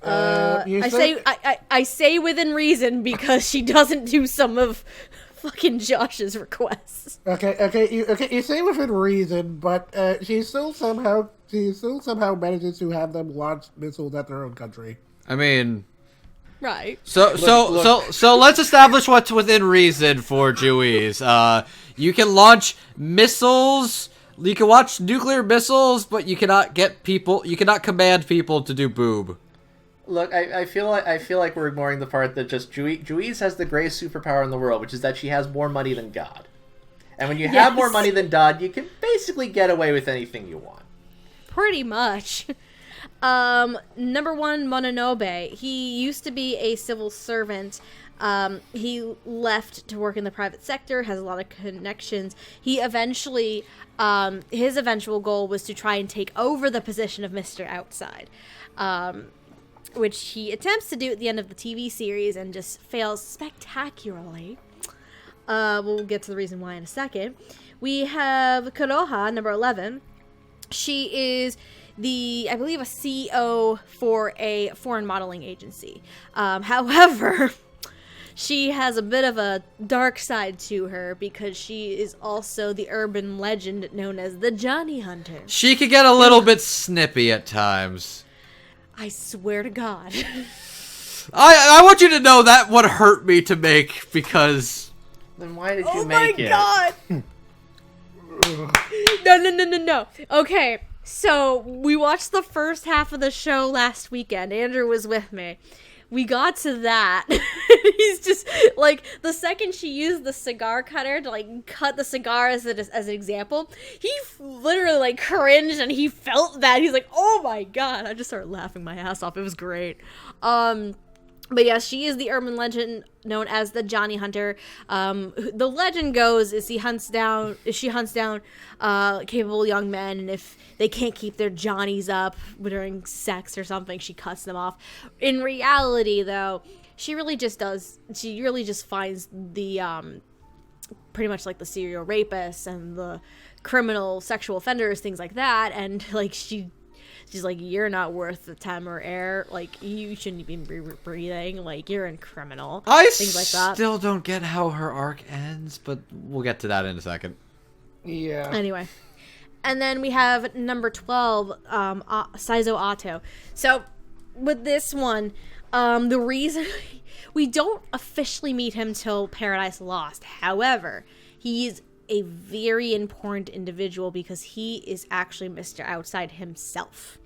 I say within reason because she doesn't do some of fucking Josh's requests. You say within reason, but she still somehow manages to have them launch missiles at their own country. I mean, right. So let's establish what's within reason for Juiz. You can launch missiles. You can launch nuclear missiles, but you cannot command people to do boob. Look, I feel like we're ignoring the part that just Juiz has the greatest superpower in the world, which is that she has more money than God. And when you have more money than God, you can basically get away with anything you want. Pretty much. Number 1, Mononobe. He used to be a civil servant. He left to work in the private sector, has a lot of connections. He eventually, his eventual goal was to try and take over the position of Mr. Outside. Which he attempts to do at the end of the TV series and just fails spectacularly. We'll get to the reason why in a second. We have Kuroha, number 11. She is I believe, a CEO for a foreign modeling agency. However, she has a bit of a dark side to her because she is also the urban legend known as the Johnny Hunter. She could get a little bit snippy at times. I swear to God. I want you to know that would hurt me to make because... Then why did you make it? Oh my God! No. Okay, so we watched the first half of the show last weekend. Andrew was with me. We got to that. He's just, like, the second she used the cigar cutter to, like, cut the cigar as an example, he literally, like, cringed and he felt that. He's like, oh my God. I just started laughing my ass off. It was great. But yes, she is the urban legend known as the Johnny Hunter. The legend goes is she hunts down capable young men, and if they can't keep their Johnnies up during sex or something, she cuts them off. In reality, though, she really just finds the pretty much like the serial rapists and the criminal sexual offenders, things like that, and like she's like, you're not worth the time or air. Like, you shouldn't even be breathing. Like, you're a criminal. Things like that. Still don't get how her arc ends, but we'll get to that in a second. Yeah. Anyway. And then we have number 12, Saizo Ato. So, with this one, the reason... we don't officially meet him till Paradise Lost. However, he's a very important individual because he is actually Mr. Outside himself.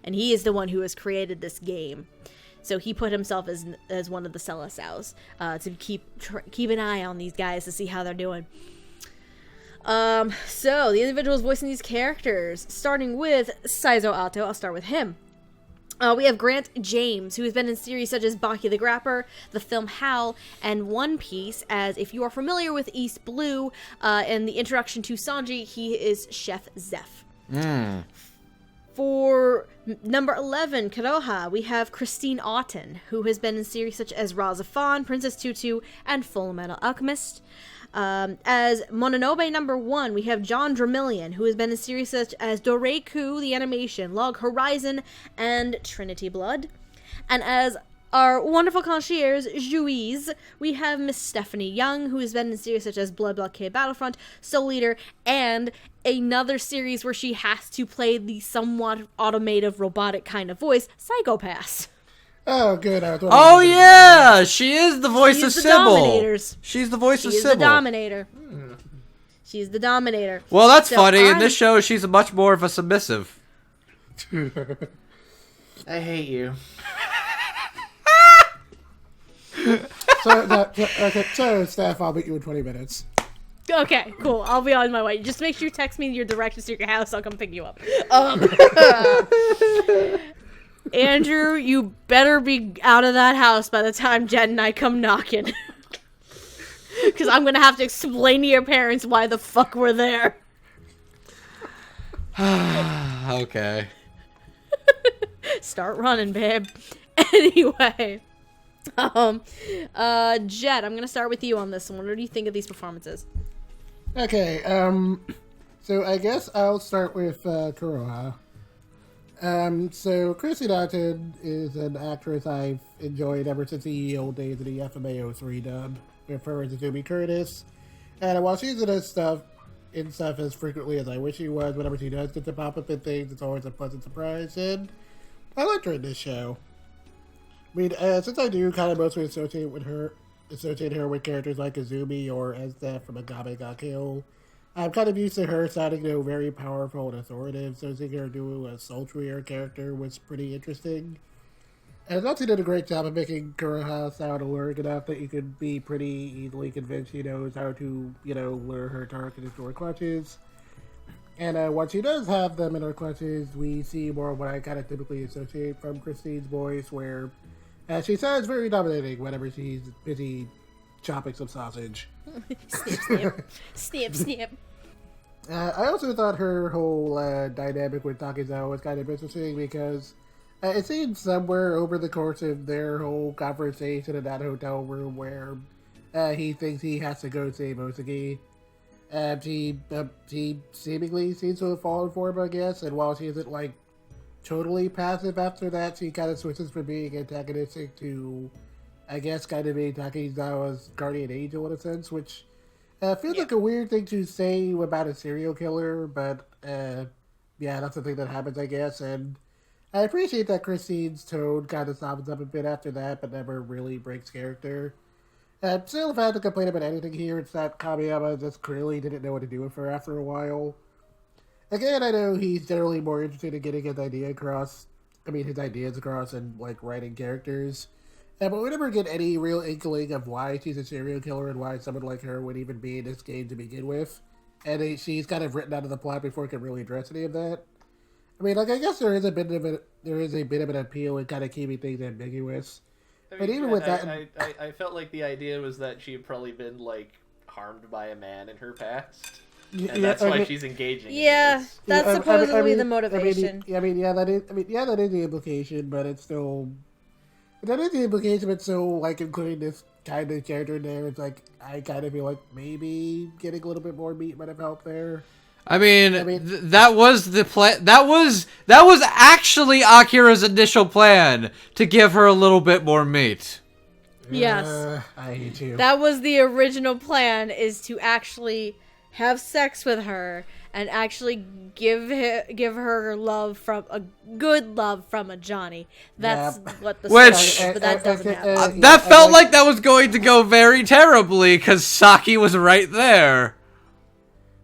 And he is the one who has created this game. So he put himself as one of the Selecao to keep an eye on these guys to see how they're doing. So the individuals voicing these characters, starting with Saizo Ato, I'll start with him. We have Grant James, who has been in series such as Baki the Grapper, the film Howl, and One Piece, as if you are familiar with East Blue, and the introduction to Sanji, he is Chef Zeph. For number 11, Kuroha, we have Christine Otten, who has been in series such as Razafon, Princess Tutu, and Full Metal Alchemist. As Mononobe number 1, we have John Dramillion, who has been in series such as Doreiku, the animation, Log Horizon, and Trinity Blood. And as our wonderful concierge, Juiz, we have Miss Stephanie Young, who has been in series such as Blood Blockade Battlefront, Soul Eater, and another series where she has to play the somewhat automated robotic kind of voice, Psychopaths. Oh, good. Oh, yeah! She is the voice of Sybil. She's the voice of Sybil. She's the Dominator. She's the Dominator. Well, that's funny. In this show, she's much more of a submissive. I hate you. So, Steph, I'll meet you in 20 minutes. Okay, cool. I'll be on my way. Just make sure you text me your directions to your house. I'll come pick you up. Andrew, you better be out of that house by the time Jen and I come knocking. Because I'm going to have to explain to your parents why the fuck we're there. Okay. Start running, babe. Anyway. Jet, I'm going to start with you on this one. What do you think of these performances? Okay, so I guess I'll start with Kuroha. So Chrissy Otten is an actress I've enjoyed ever since the old days of the FMAO 3 dub with her as Azumi Curtis. And while she's in stuff as frequently as I wish she was, whenever she does get to pop up in things, it's always a pleasant surprise, and I liked her in this show. I mean, since I do kind of mostly associate her with characters like Azumi or Esdeath from Agame Ga Kill, I'm kind of used to her sounding, very powerful and authoritative, so seeing her do a sultrier character was pretty interesting. And I thought she did a great job of making Kuroha sound alluring enough that you could be pretty easily convinced she knows how to, lure her target into her clutches. And once she does have them in her clutches, we see more of what I kind of typically associate from Christine's voice, where she sounds very dominating whenever she's busy chopping some sausage. Snip, snip. Snip, snip. I also thought her whole dynamic with Takizawa was kind of interesting because it seems somewhere over the course of their whole conversation in that hotel room where he thinks he has to go save Osagi. She seemingly seems to have fallen for him, I guess, and while she isn't, totally passive after that, she kind of switches from being antagonistic to, I guess, kind of being Takizawa's guardian angel in a sense, which feels like a weird thing to say about a serial killer, but, yeah, that's the thing that happens, I guess, and I appreciate that Christine's tone kind of softens up a bit after that, but never really breaks character. Still, if I had to complain about anything here, it's that Kamiyama just clearly didn't know what to do with her after a while. Again, I know he's generally more interested in getting his ideas across and, like, writing characters. But we never get any real inkling of why she's a serial killer and why someone like her would even be in this game to begin with. And she's kind of written out of the plot before it can really address any of that. I mean, like, I guess there is a bit of an appeal in kind of keeping things ambiguous. I mean, but even with that, I felt like the idea was that she had probably been, like, harmed by a man in her past. And that's why she's engaging. Yeah, that's supposedly the motivation. That is the implication, but it's still. That is the implication, but so, like, including this kind of character in there, it's like, I kind of feel like maybe getting a little bit more meat might have helped there. I mean that was the plan. That was actually Akira's initial plan, to give her a little bit more meat. Yes. I hate you. That was the original plan, is to actually have sex with her and actually give her love from a good love from a Johnny. That's what the story, but that doesn't happen. That felt like that was going to go very terribly because Saki was right there.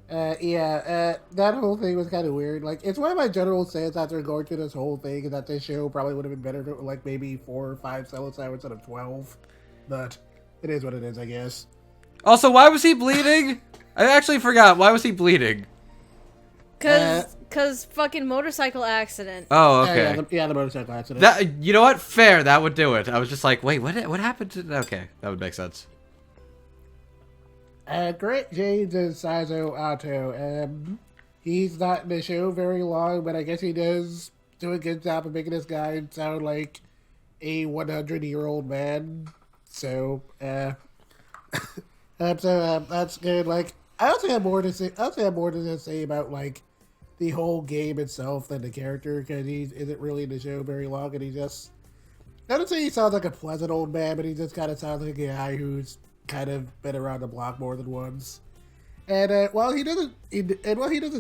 That whole thing was kind of weird. Like, it's one of my general stance after going through this whole thing is that this show probably would have been better if it were like maybe 4 or 5 Selecao instead of 12. But it is what it is, I guess. Also, why was he bleeding? I actually forgot. Why was he bleeding? Cause fucking motorcycle accident. Oh, okay. The motorcycle accident. That, you know what? Fair. That would do it. I was just like, wait, what happened to... Okay, that would make sense. Great James is Saizo Ato. He's not in the show very long, but I guess he does do a good job of making this guy sound like a 100-year-old man. So, that's good. Like, I also have more to say about, like, the whole game itself than the character, because he isn't really in the show very long, and he just... I don't say he sounds like a pleasant old man, but he just kind of sounds like a guy who's kind of been around the block more than once. And while he doesn't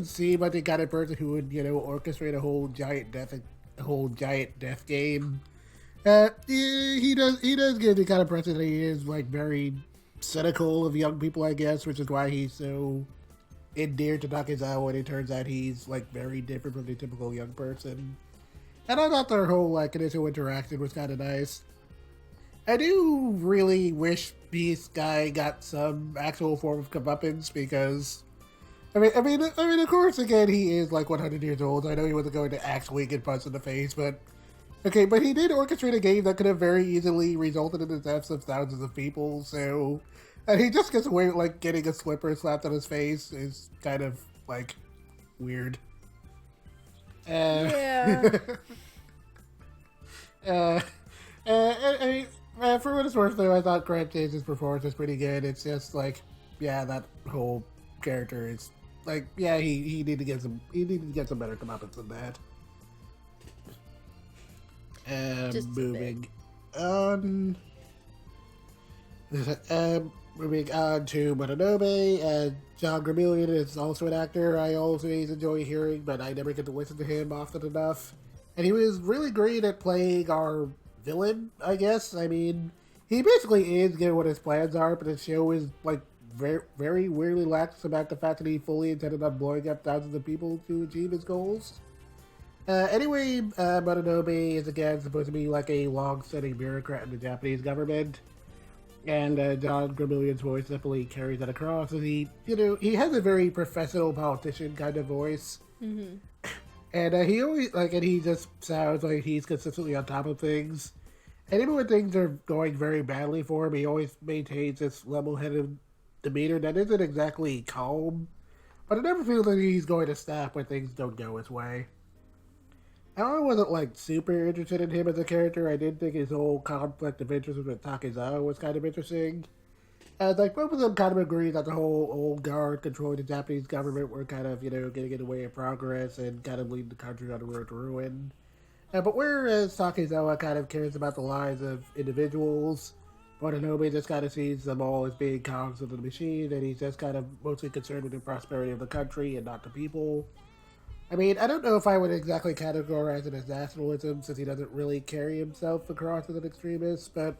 seem like the kind of person who would, orchestrate a whole giant death game, he does give the kind of person that he is, like, very cynical of young people, I guess, which is why he's so endeared to Takezawa, and it turns out he's, like, very different from the typical young person. And I thought their whole, like, initial interaction was kind of nice. I do really wish this guy got some actual form of comeuppance, because I mean, of course, again, he is like 100 years old. I know he wasn't going to actually get punched in the face, but he did orchestrate a game that could have very easily resulted in the deaths of thousands of people. So, and he just gets away with, like, getting a slipper slapped on his face is kind of, like, weird. Yeah. For what it's worth, though, I thought Grant James' performance was pretty good. It's just like, that whole character is like, he needed to get some better comeuppance than that. Moving on. Moving on to Mononobe. John Gramillion is also an actor I always enjoy hearing, but I never get to listen to him often enough. And he was really great at playing our villain, I guess. I mean, he basically is given what his plans are, but the show is, like, very, very weirdly lax about the fact that he fully intended on blowing up thousands of people to achieve his goals. Anyway, Mononobe is again supposed to be like a long-standing bureaucrat in the Japanese government. And John Gramillion's voice definitely carries that across. And he has a very professional politician kind of voice. Mm-hmm. And he always, and he just sounds like he's consistently on top of things. And even when things are going very badly for him, he always maintains this level-headed demeanor that isn't exactly calm. But I never feel that he's going to snap when things don't go his way. I wasn't, super interested in him as a character. I did think his whole conflict of interest with Takezawa was kind of interesting. As, both of them kind of agree that the whole old guard controlling the Japanese government were kind of, getting in the way of progress and kind of leading the country on the road to ruin. But whereas Takezawa kind of cares about the lives of individuals, Mononobe just kind of sees them all as being cogs of the machine, and he's just kind of mostly concerned with the prosperity of the country and not the people. I mean, I don't know if I would exactly categorize it as nationalism, since he doesn't really carry himself across as an extremist, but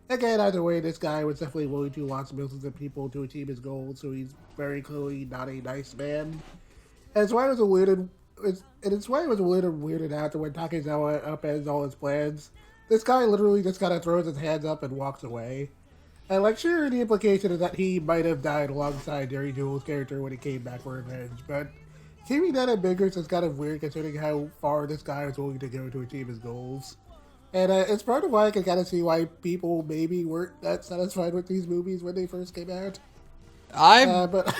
again, either way, this guy was definitely willing to launch millions of people to achieve his goals, so he's very clearly not a nice man. And it's why I was a little weirded out that when Takezawa upends all his plans, this guy literally just kind of throws his hands up and walks away. And, like, sure, the implication is that he might have died alongside Jerry Jewell's character when he came back for revenge, but seeming that ambiguous is kind of weird considering how far this guy was willing to go to achieve his goals. And it's part of why I can kind of see why people maybe weren't that satisfied with these movies when they first came out. But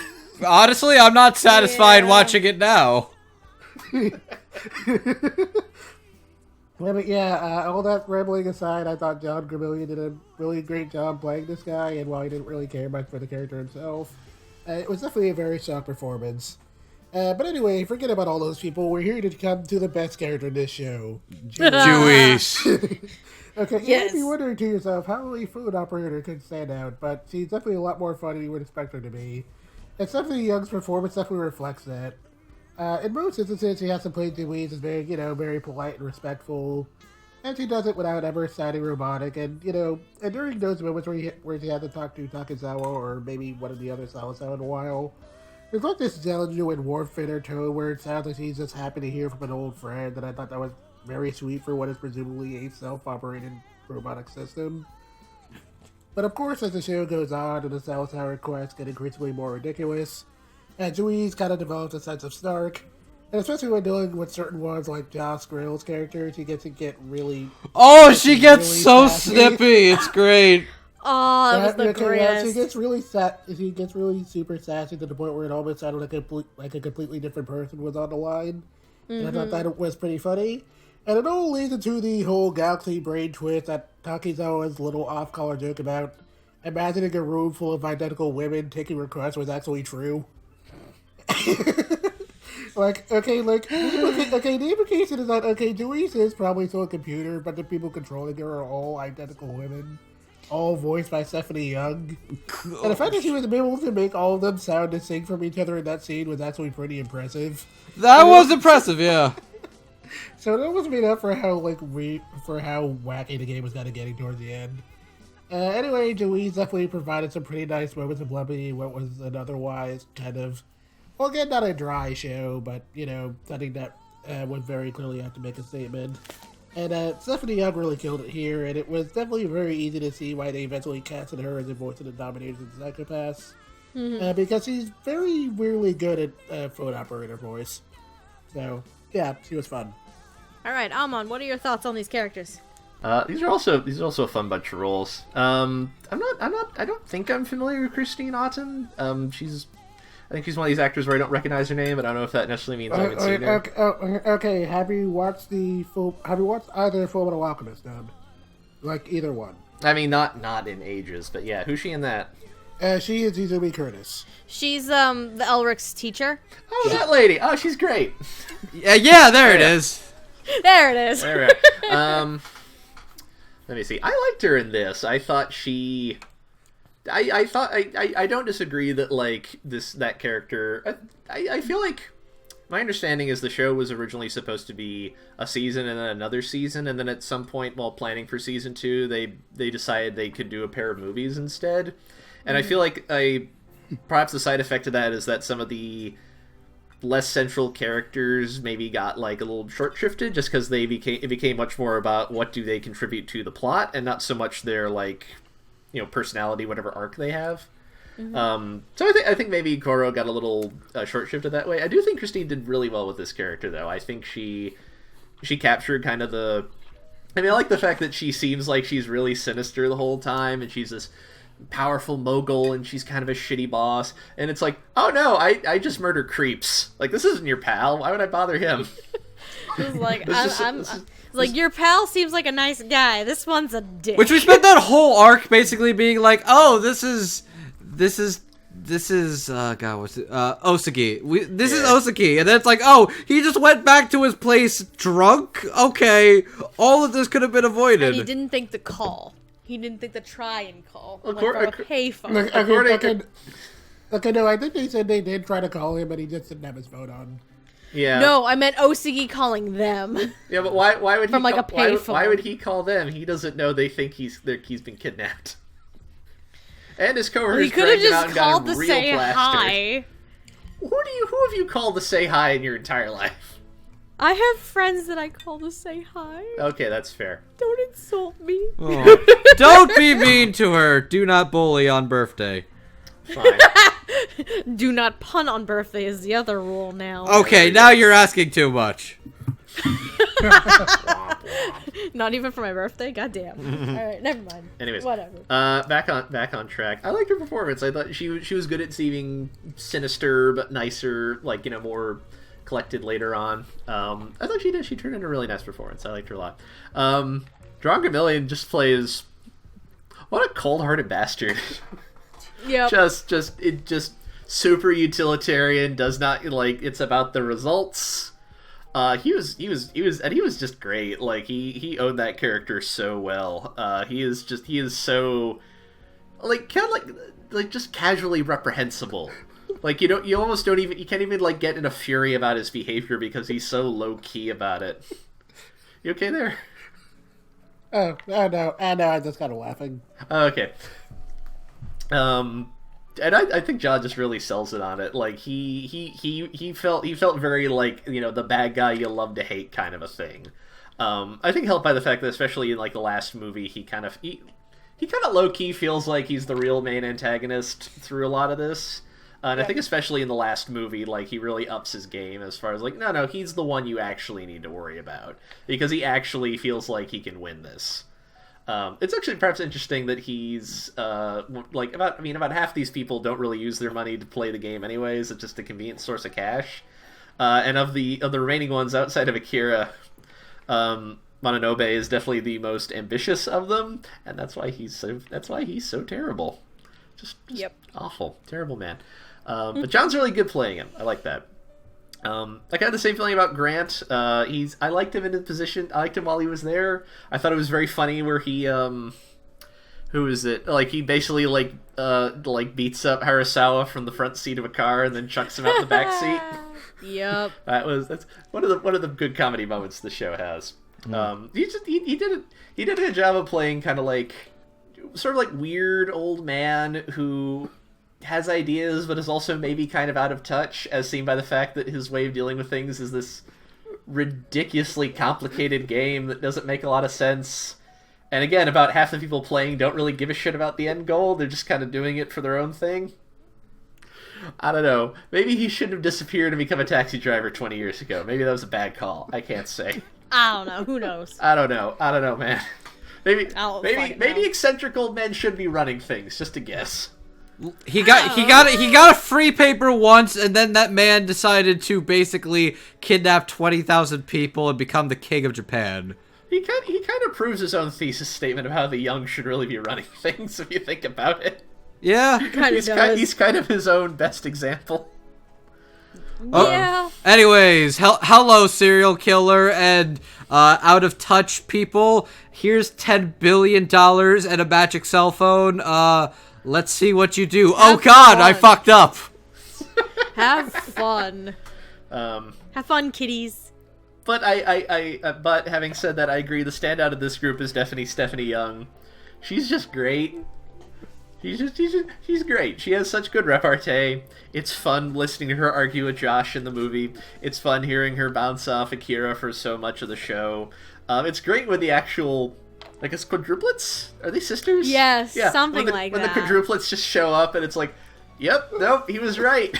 honestly, I'm not satisfied watching it now. But yeah, all that rambling aside, I thought John Gramillion did a really great job playing this guy, and while he didn't really care much for the character himself, it was definitely a very strong performance. But anyway, forget about all those people. We're here to come to the best character in this show. Juiz. Okay, you might be wondering to yourself how a food operator could stand out, but she's definitely a lot more fun than you would expect her to be. And Stephanie Young's performance definitely reflects that. In most instances, she has to play Juiz as very, very polite and respectful, and she does it without ever sounding robotic. And and during those moments where she had to talk to Takezawa or maybe one of the other Sawasawa in a while, there's like this genuine warmth in her tone where it sounds like she's just happy to hear from an old friend, and I thought that was very sweet for what is presumably a self-operated robotic system. But of course, as the show goes on and the Sawasawa requests get increasingly more ridiculous, and Juiz kind of develops a sense of snark, and especially when dealing with certain ones like Joss Grill's character, she gets to get really... Oh, she gets really so sassy. Snippy! It's great! Oh, that was the greatest. She gets really super sassy to the point where it almost sounded like a completely different person was on the line. And I thought that was pretty funny. And it all leads into the whole galaxy brain twist that Takezawa's little off-color joke about imagining a room full of identical women taking requests was actually true. The implication is that, Juiz is probably still a computer, but the people controlling her are all identical women. All voiced by Stephanie Young. And the fact that she was able to make all of them sound and sing from each other in that scene was actually pretty impressive. That was impressive, yeah. So it almost made up for how wacky the game was kind of getting towards the end. Anyway, Juiz definitely provided some pretty nice moments of levity in what was an otherwise kind of, well, again, not a dry show, but, something that would very clearly have to make a statement. And Stephanie Young really killed it here, and it was definitely very easy to see why they eventually casted her as a voice of the Dominators and Psychopaths. Because she's very weirdly good at phone operator voice. So, yeah, she was fun. All right, Amon, what are your thoughts on these characters? These are also a fun bunch of roles. I don't think I'm familiar with Christine Otten. I think she's one of these actors where I don't recognize her name, but I don't know if that necessarily means I haven't seen her. Okay, have you watched either Fullmetal Alchemist, Dub? Like, either one. I mean, not in ages, but yeah, who's she in that? She is Izumi Curtis. She's the Elric's teacher. Oh, that lady! Oh, she's great! Yeah, there it is. There it is. All right. Let me see. I liked her in this. I thought she... I don't disagree that, like, that character... I feel like... My understanding is the show was originally supposed to be a season and then another season, and then at some point while planning for season 2, they decided they could do a pair of movies instead. And I feel like perhaps the side effect of that is that some of the less central characters maybe got, like, a little short-shifted just because it became much more about what do they contribute to the plot and not so much their, like... personality, whatever arc they have. So I think maybe Koro got a little short-shifted that way. I do think Christine did really well with this character, though. I think she captured kind of the... I mean, I like the fact that she seems like she's really sinister the whole time, and she's this powerful mogul, and she's kind of a shitty boss. And it's like, oh no, I just murder creeps. Like, this isn't your pal. Why would I bother him? It's like, your pal seems like a nice guy. This one's a dick. Which we spent that whole arc basically being like, oh, this is God, what's it? Osaki. This is Osaki, and then it's like, oh, he just went back to his place drunk. Okay, all of this could have been avoided. And he didn't think to call. He didn't think to try and call. No, I think they said they did try to call him, but he just didn't have his phone on. Yeah. No, I meant Osigi calling them. Yeah, but why would from he like a payphone? Why would he call them? He doesn't know they think he's been kidnapped. And his coworkers He could have dragged him out just and got called him to real say plastered. hi. Who have you called to say hi in your entire life? I have friends that I call to say hi. Okay, that's fair. Don't insult me. Oh. Don't be mean to her. Do not bully on birthday. Fine. Do not pun on birthday is the other rule now. Okay, now you're asking too much. Not even for my birthday? Goddamn. Alright, never mind. Anyways, whatever. Back on track. I liked her performance. I thought she was good at seeming sinister but nicer, like, you know, more collected later on. I thought she turned in a really nice performance. I liked her a lot. Drongamillion just plays what a cold-hearted bastard. Yep. just super utilitarian, does not like it's about the results. He was just great. Like he owned that character so well. He is so like kind of like just casually reprehensible. Like you can't even like get in a fury about his behavior because he's so low key about it. You okay there? Oh no, I'm just kind of laughing. Okay. And I think John just really sells it on it. Like he felt very like, you know, the bad guy you love to hate kind of a thing. I think helped by the fact that especially in like the last movie he kind of low key feels like he's the real main antagonist through a lot of this. And I think especially in the last movie, like he really ups his game as far as like no, he's the one you actually need to worry about because he actually feels like he can win this. It's actually perhaps interesting that he's like about half these people don't really use their money to play the game anyways. It's just a convenient source of cash. And of the remaining ones outside of Akira, Mononobe is definitely the most ambitious of them, and that's why he's so terrible. Just Yep. awful, terrible man. But John's really good playing him. I like that. I got the same feeling about Grant. I liked him in his position. I liked him while he was there. I thought it was very funny where he, who is it? Like he basically like beats up Harasawa from the front seat of a car and then chucks him out the back seat. Yep. That's one of the good comedy moments the show has. He did a good job of playing kind of like sort of like weird old man who has ideas but is also maybe kind of out of touch, as seen by the fact that his way of dealing with things is this ridiculously complicated game that doesn't make a lot of sense. And again, about half the people playing don't really give a shit about the end goal. They're just kind of doing it for their own thing. I don't know. Maybe he shouldn't have disappeared and become a taxi driver 20 years ago. Maybe that was a bad call. I can't say. I don't know. Who knows? I don't know, man. Maybe Maybe eccentric old men should be running things. Just a guess. He got a free paper once, and then that man decided to basically kidnap 20,000 people and become the king of Japan. He kind of proves his own thesis statement of how the young should really be running things, if you think about it. Yeah, he's kind of his own best example. Yeah. Anyways, hello, serial killer and out of touch people. Here's $10 billion and a magic cell phone. Let's see what you do. Oh God, fun. I fucked up. Have fun. Have fun, kiddies. But but having said that, I agree. The standout of this group is definitely Stephanie Young. She's just great. She's great. She has such good repartee. It's fun listening to her argue with Josh in the movie. It's fun hearing her bounce off Akira for so much of the show. It's great with the actual, I guess, quadruplets? Are they sisters? Yes, yeah. something when like that. that. When the quadruplets just show up and it's like, yep, nope, he was right.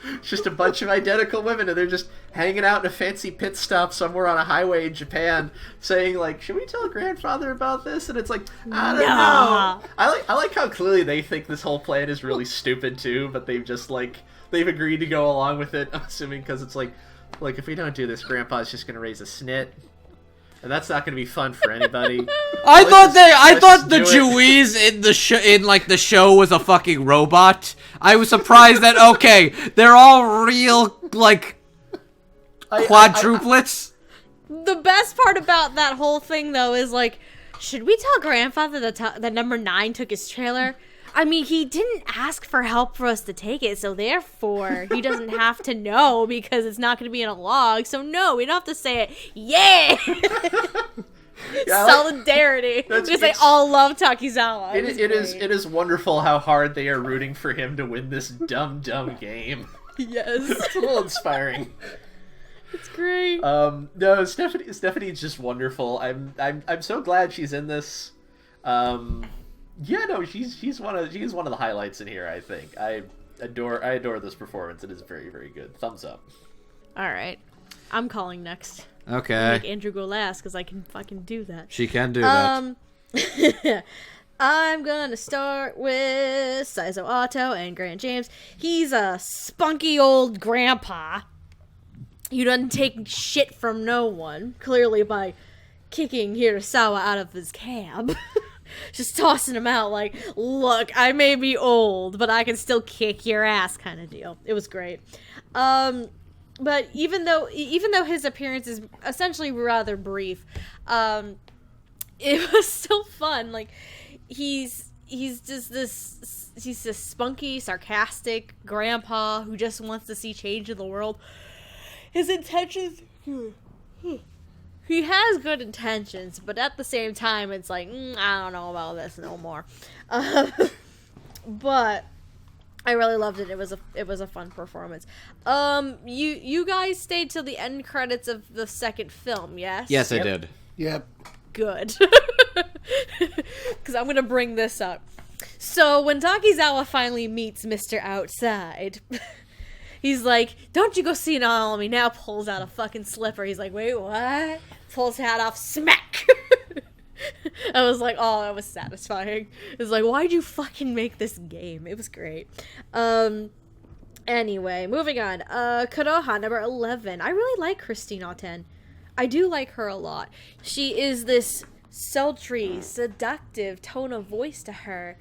It's just a bunch of identical women and they're just hanging out in a fancy pit stop somewhere on a highway in Japan saying like, should we tell grandfather about this? And it's like, I don't know. I like how clearly they think this whole plan is really stupid too, but they've just like, they've agreed to go along with it, I'm assuming because it's like, look, if we don't do this, grandpa's just going to raise a snit. And that's not going to be fun for anybody. I thought the Juiz in the show was a fucking robot. I was surprised that okay, they're all real like quadruplets. The best part about that whole thing though is like, should we tell grandfather that number 9 took his trailer? I mean, he didn't ask for help for us to take it, so therefore he doesn't have to know because it's not going to be in a log. So no, we don't have to say it. Yeah. Solidarity. Because they all love Takizawa. It is wonderful how hard they are rooting for him to win this dumb game. Yes. It's a little inspiring. It's great. No, Stephanie's just wonderful. I'm so glad she's in this. Yeah, no, she's one of the highlights in here, I think. I adore this performance. It is very, very good. Thumbs up. All right. I'm calling next. Okay. Make Andrew go last because I can fucking do that. She can do that. I'm gonna start with Saizo Otto and Grant James. He's a spunky old grandpa. He doesn't take shit from no one, clearly by kicking Hirasawa out of his cab. Just tossing him out like, look, I may be old, but I can still kick your ass kind of deal. It was great. But even though his appearance is essentially rather brief, it was still fun. Like, he's just this spunky, sarcastic grandpa who just wants to see change in the world. His intentions, he has good intentions, but at the same time, it's like, I don't know about this no more. But I really loved it. It was a fun performance. You guys stayed till the end credits of the second film, yes? Yes, I did. Yep. Good. Because I'm gonna bring this up. So when Takizawa finally meets Mr. Outside, he's like, "Don't you go senile on me now!" Pulls out a fucking slipper. He's like, "Wait, what?" Pulls his hat off. Smack. I was like, oh, that was satisfying. It was like, why'd you fucking make this game? It was great. Anyway, moving on. Konoha, number 11. I really like Christine Oten. I do like her a lot. She is this sultry, seductive tone of voice to her.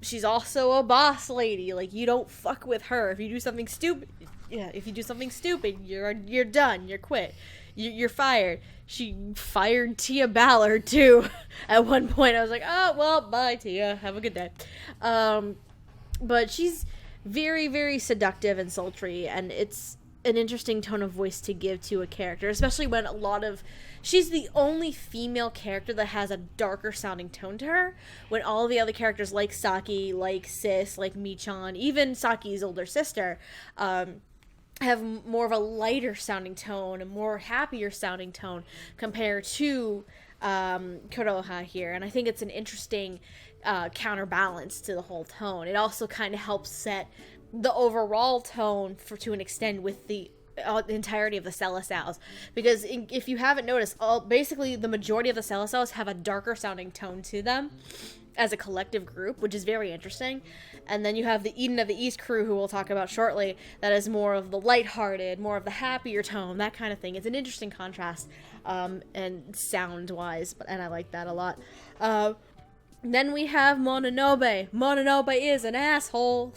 She's also a boss lady. Like, you don't fuck with her. If you do something stupid, you're done. You're quit. You're fired. She fired Tia Ballard, too. At one point, I was like, oh, well, bye, Tia. Have a good day. But she's very, very seductive and sultry, and it's an interesting tone of voice to give to a character, especially when she's the only female character that has a darker sounding tone to her, when all the other characters like Saki, like Sis, like Michan, even Saki's older sister, have more of a lighter sounding tone, a more happier sounding tone compared to Konoha here. And I think it's an interesting counterbalance to the whole tone. It also kind of helps set the overall tone to an extent with the entirety of the Selecao, because if you haven't noticed, basically the majority of the Selecao have a darker sounding tone to them as a collective group, which is very interesting. And then you have the Eden of the East crew, who we'll talk about shortly, that is more of the lighthearted, more of the happier tone, that kind of thing. It's an interesting contrast, and sound-wise, and I like that a lot. Then we have Mononobe. Mononobe is an asshole,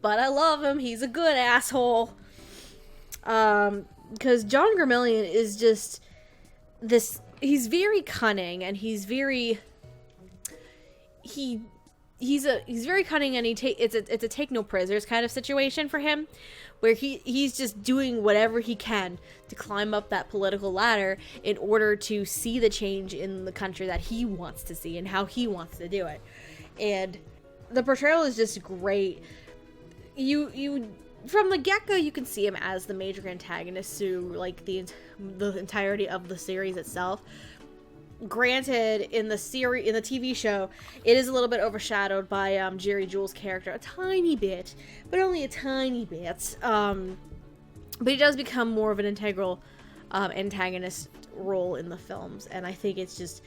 but I love him. He's a good asshole. Because John Gramillion is just this, he's very cunning, and he's very, he's very cunning, and it's a take no prisoners kind of situation for him, where he's just doing whatever he can to climb up that political ladder in order to see the change in the country that he wants to see and how he wants to do it. And the portrayal is just great. You from the get-go, you can see him as the major antagonist through like the entirety of the series itself. Granted, in the TV show, it is a little bit overshadowed by Jerry Jewell's character a tiny bit, but only a tiny bit. But he does become more of an integral antagonist role in the films, and I think it's just,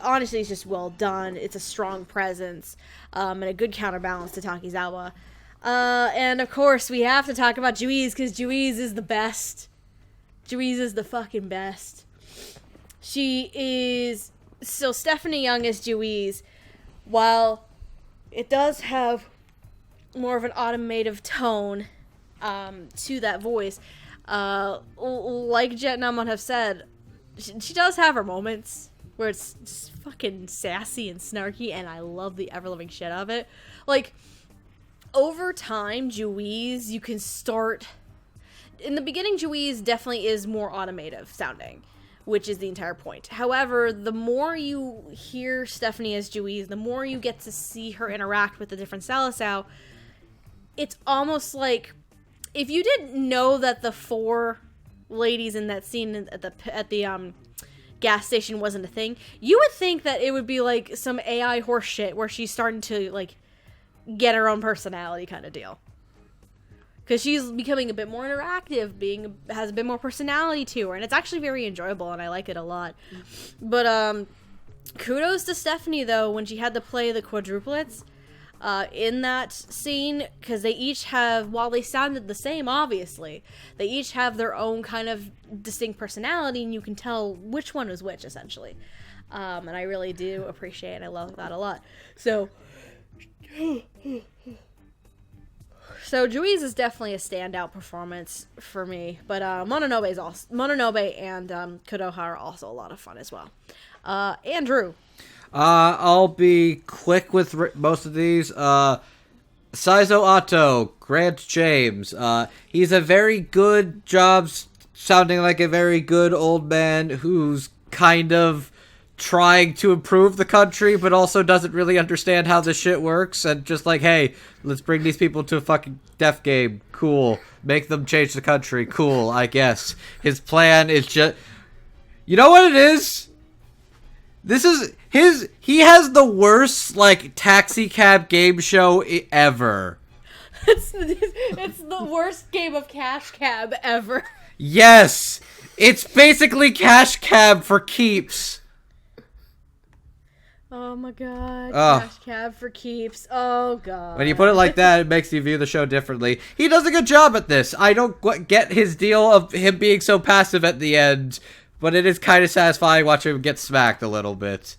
honestly, it's just well done. It's a strong presence, and a good counterbalance to Takizawa. And of course, we have to talk about Juiz, because Juiz is the best. Juiz is the fucking best. She is... So Stephanie Young is Juiz. While it does have more of an automative tone to that voice, like Jet Naman have said, she does have her moments. where it's just fucking sassy and snarky, and I love the ever-loving shit of it. Like, over time, Juiz, you can start... In the beginning, Juiz definitely is more automative sounding, which is the entire point. However, the more you hear Stephanie as Juiz, the more you get to see her interact with the different Selecao, it's almost like... If you didn't know that the 4 ladies in that scene at the gas station wasn't a thing, you would think that it would be like some AI horse shit where she's starting to like get her own personality kind of deal. Because she's becoming a bit more interactive, has a bit more personality to her, and it's actually very enjoyable, and I like it a lot. But kudos to Stephanie though when she had to play the quadruplets in that scene, because they each have, while they sounded the same, obviously, they each have their own kind of distinct personality, and you can tell which one was which, essentially. And I really do appreciate it. I love that a lot. So Juiz is definitely a standout performance for me, but Mononobe and Kuroha are also a lot of fun as well. Andrew. I'll be quick with most of these. Saizo Atto, Grant James. He's a very good job sounding like a very good old man who's kind of trying to improve the country, but also doesn't really understand how this shit works, and just like, hey, let's bring these people to a fucking death game. Cool. Make them change the country. Cool, I guess. His plan is just... You know what it is? He has the worst, like, taxi cab game show ever. It's the worst game of Cash Cab ever. Yes! It's basically Cash Cab for keeps. Oh my god, Cash Cab for keeps. Oh god. When you put it like that, it makes you view the show differently. He does a good job at this. I don't get his deal of him being so passive at the end, but it is kind of satisfying watching him get smacked a little bit.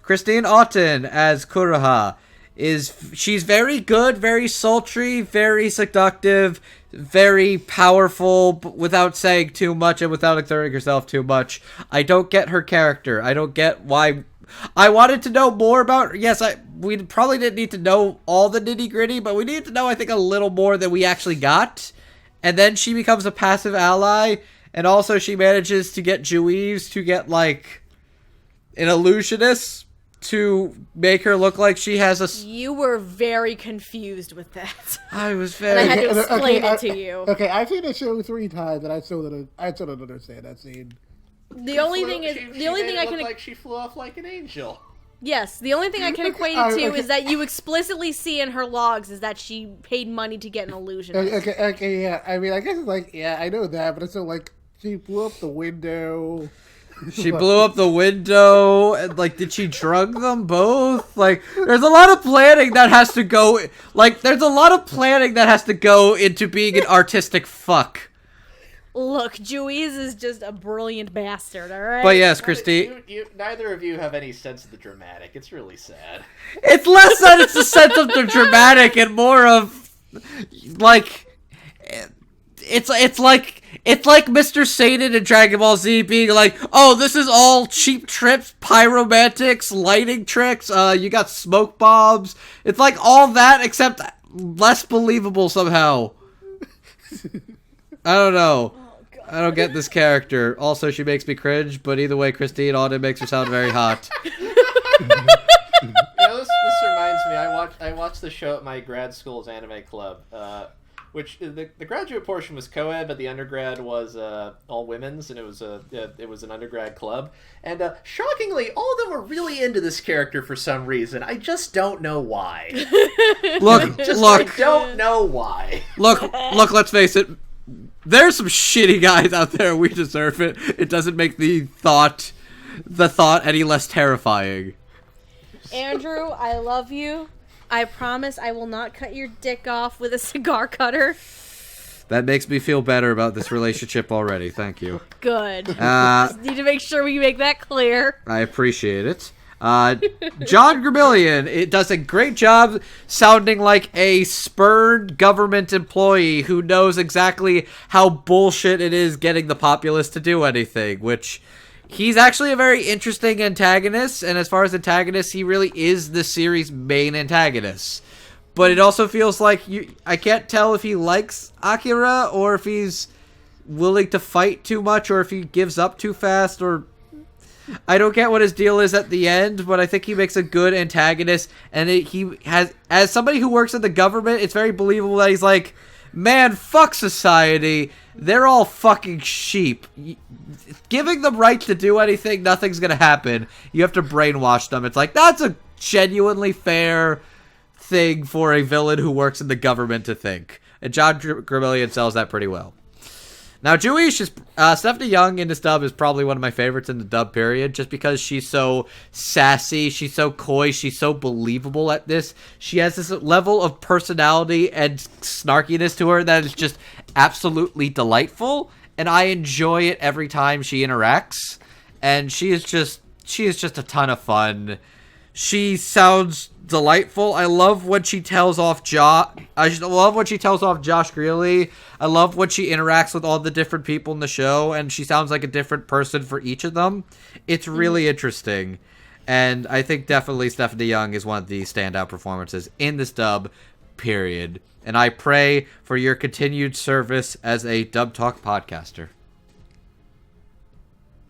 Christine Otten as Kuroha she's very good, very sultry, very seductive, very powerful, but without saying too much and without exerting herself too much. I don't get her character. I don't get why. I wanted to know more about her. Yes, we probably didn't need to know all the nitty gritty, but we need to know, I think, a little more than we actually got. And then she becomes a passive ally, and also she manages to get Juiz to get, like, an illusionist to make her look like she has a... You were very confused with that. I was very... And I had to explain it to you. Okay, I've seen the show 3 times, and I still don't understand that scene. The only thing I can... like she flew off like an angel. Yes, the only thing I can equate it to is that you explicitly see in her logs is that she paid money to get an illusion. Okay, yeah. I mean, I guess it's like, yeah, I know that, but it's still like, she blew up the window... She blew up the window, and, like, did she drug them both? Like, there's a lot of planning that has to go, into being an artistic fuck. Look, Juiz is just a brilliant bastard, alright? But yes, Christine... Neither of you have any sense of the dramatic. It's really sad. It's less that it's a sense of the dramatic and more of, like... It's like Mr. Satan in Dragon Ball Z being like, oh, this is all cheap trips, pyromantics, lighting tricks, you got smoke bombs. It's like all that except less believable somehow. I don't know. I don't get this character. Also, she makes me cringe, but either way, Christine Auden makes her sound very hot. This reminds me, I watched the show at my grad school's anime club, which the graduate portion was co-ed, but the undergrad was all women's, and it was an undergrad club. And shockingly, all of them were really into this character for some reason. I just don't know why. I don't know why. Look, let's face it. There's some shitty guys out there. We deserve it. It doesn't make the thought any less terrifying. Andrew, I love you. I promise I will not cut your dick off with a cigar cutter. That makes me feel better about this relationship already. Thank you. Good. Just need to make sure we make that clear. I appreciate it. John Gramillion, it does a great job sounding like a spurned government employee who knows exactly how bullshit it is getting the populace to do anything, which he's actually a very interesting antagonist, and as far as antagonists, he really is the series' main antagonist. But it also feels like I can't tell if he likes Akira or if he's willing to fight too much or if he gives up too fast, or I don't get what his deal is at the end, but I think he makes a good antagonist, and he has, as somebody who works in the government, it's very believable that he's like, man, fuck society, they're all fucking sheep. Giving them right to do anything, nothing's gonna happen. You have to brainwash them. It's like, that's a genuinely fair thing for a villain who works in the government to think. And John Gramillion sells that pretty well. Now, Juiz is Stephanie Young in this dub is probably one of my favorites in the dub period, just because she's so sassy, she's so coy, she's so believable at this. She has this level of personality and snarkiness to her that is just absolutely delightful, and I enjoy it every time she interacts. And she is just a ton of fun. She sounds delightful. I love when she tells off Josh Greeley. I love when she interacts with all the different people in the show, and she sounds like a different person for each of them. It's really interesting, and I think definitely Stephanie Young is one of the standout performances in this dub, period. And I pray for your continued service as a Dub Talk podcaster.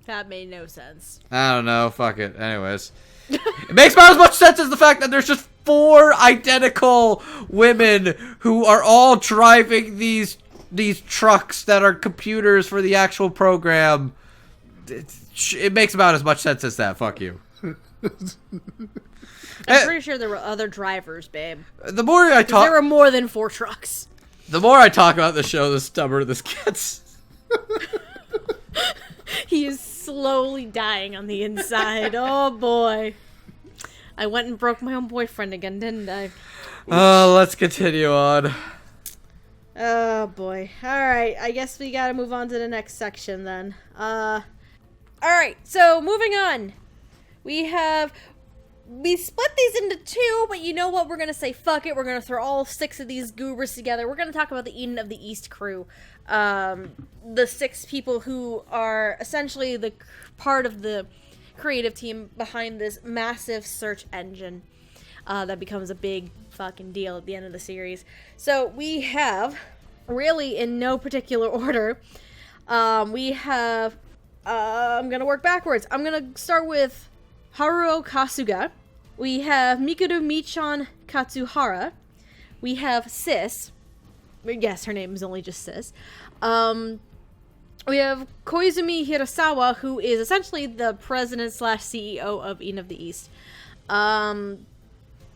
That made no sense. I don't know. Fuck it. Anyways. It makes about as much sense as the fact that there's just 4 identical women who are all driving these trucks that are computers for the actual program. It makes about as much sense as that. Fuck you. I'm pretty sure there were other drivers, babe. The more I talk, there were more than 4 trucks. The more I talk about the show, the stubborner this gets. He is slowly dying on the inside. Oh boy. I went and broke my own boyfriend again, didn't I? Let's continue on. Oh boy. Alright, I guess we gotta move on to the next section then. Alright, so moving on. We split these into 2, but you know what? We're gonna say fuck it. We're gonna throw all 6 of these goobers together. We're gonna talk about the Eden of the East crew. The 6 people who are essentially the part of the creative team behind this massive search engine that becomes a big fucking deal at the end of the series. So we have, really in no particular order, we have, I'm gonna work backwards. I'm gonna start with Haruo Kasuga. We have Mikuru Michan Katsuhara. We have Sis. Yes, her name is only just Sis. We have Koizumi Hirasawa, who is essentially the president / CEO of Eden of the East.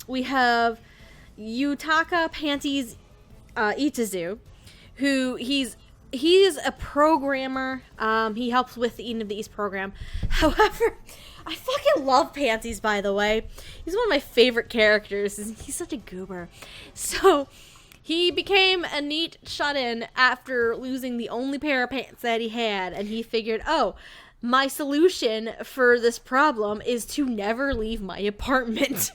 We have Yutaka Panties Itazu, who he's a programmer. He helps with the Eden of the East program. However, I fucking love Panties, by the way. He's one of my favorite characters. He's such a goober. So he became a neat shut-in after losing the only pair of pants that he had, and he figured, oh, my solution for this problem is to never leave my apartment.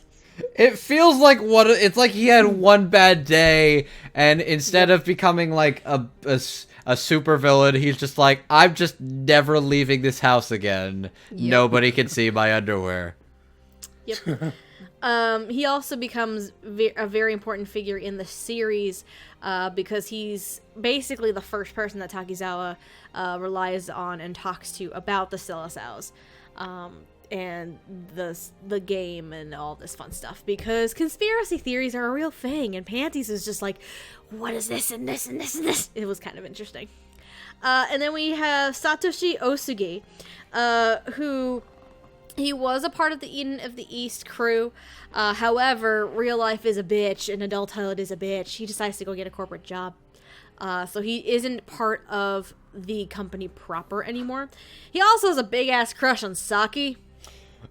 It feels like it's like he had one bad day, and instead of becoming like a super villain, he's just like, I'm just never leaving this house again. Yep. Nobody can see my underwear. Yep. He also becomes a very important figure in the series because he's basically the first person that Takizawa relies on and talks to about the Selecao and the game and all this fun stuff, because conspiracy theories are a real thing, and Panties is just like, what is this and this and this and this? It was kind of interesting. And then we have Satoshi Osugi, who... he was a part of the Eden of the East crew. However, real life is a bitch and adulthood is a bitch. He decides to go get a corporate job. So he isn't part of the company proper anymore. He also has a big-ass crush on Saki.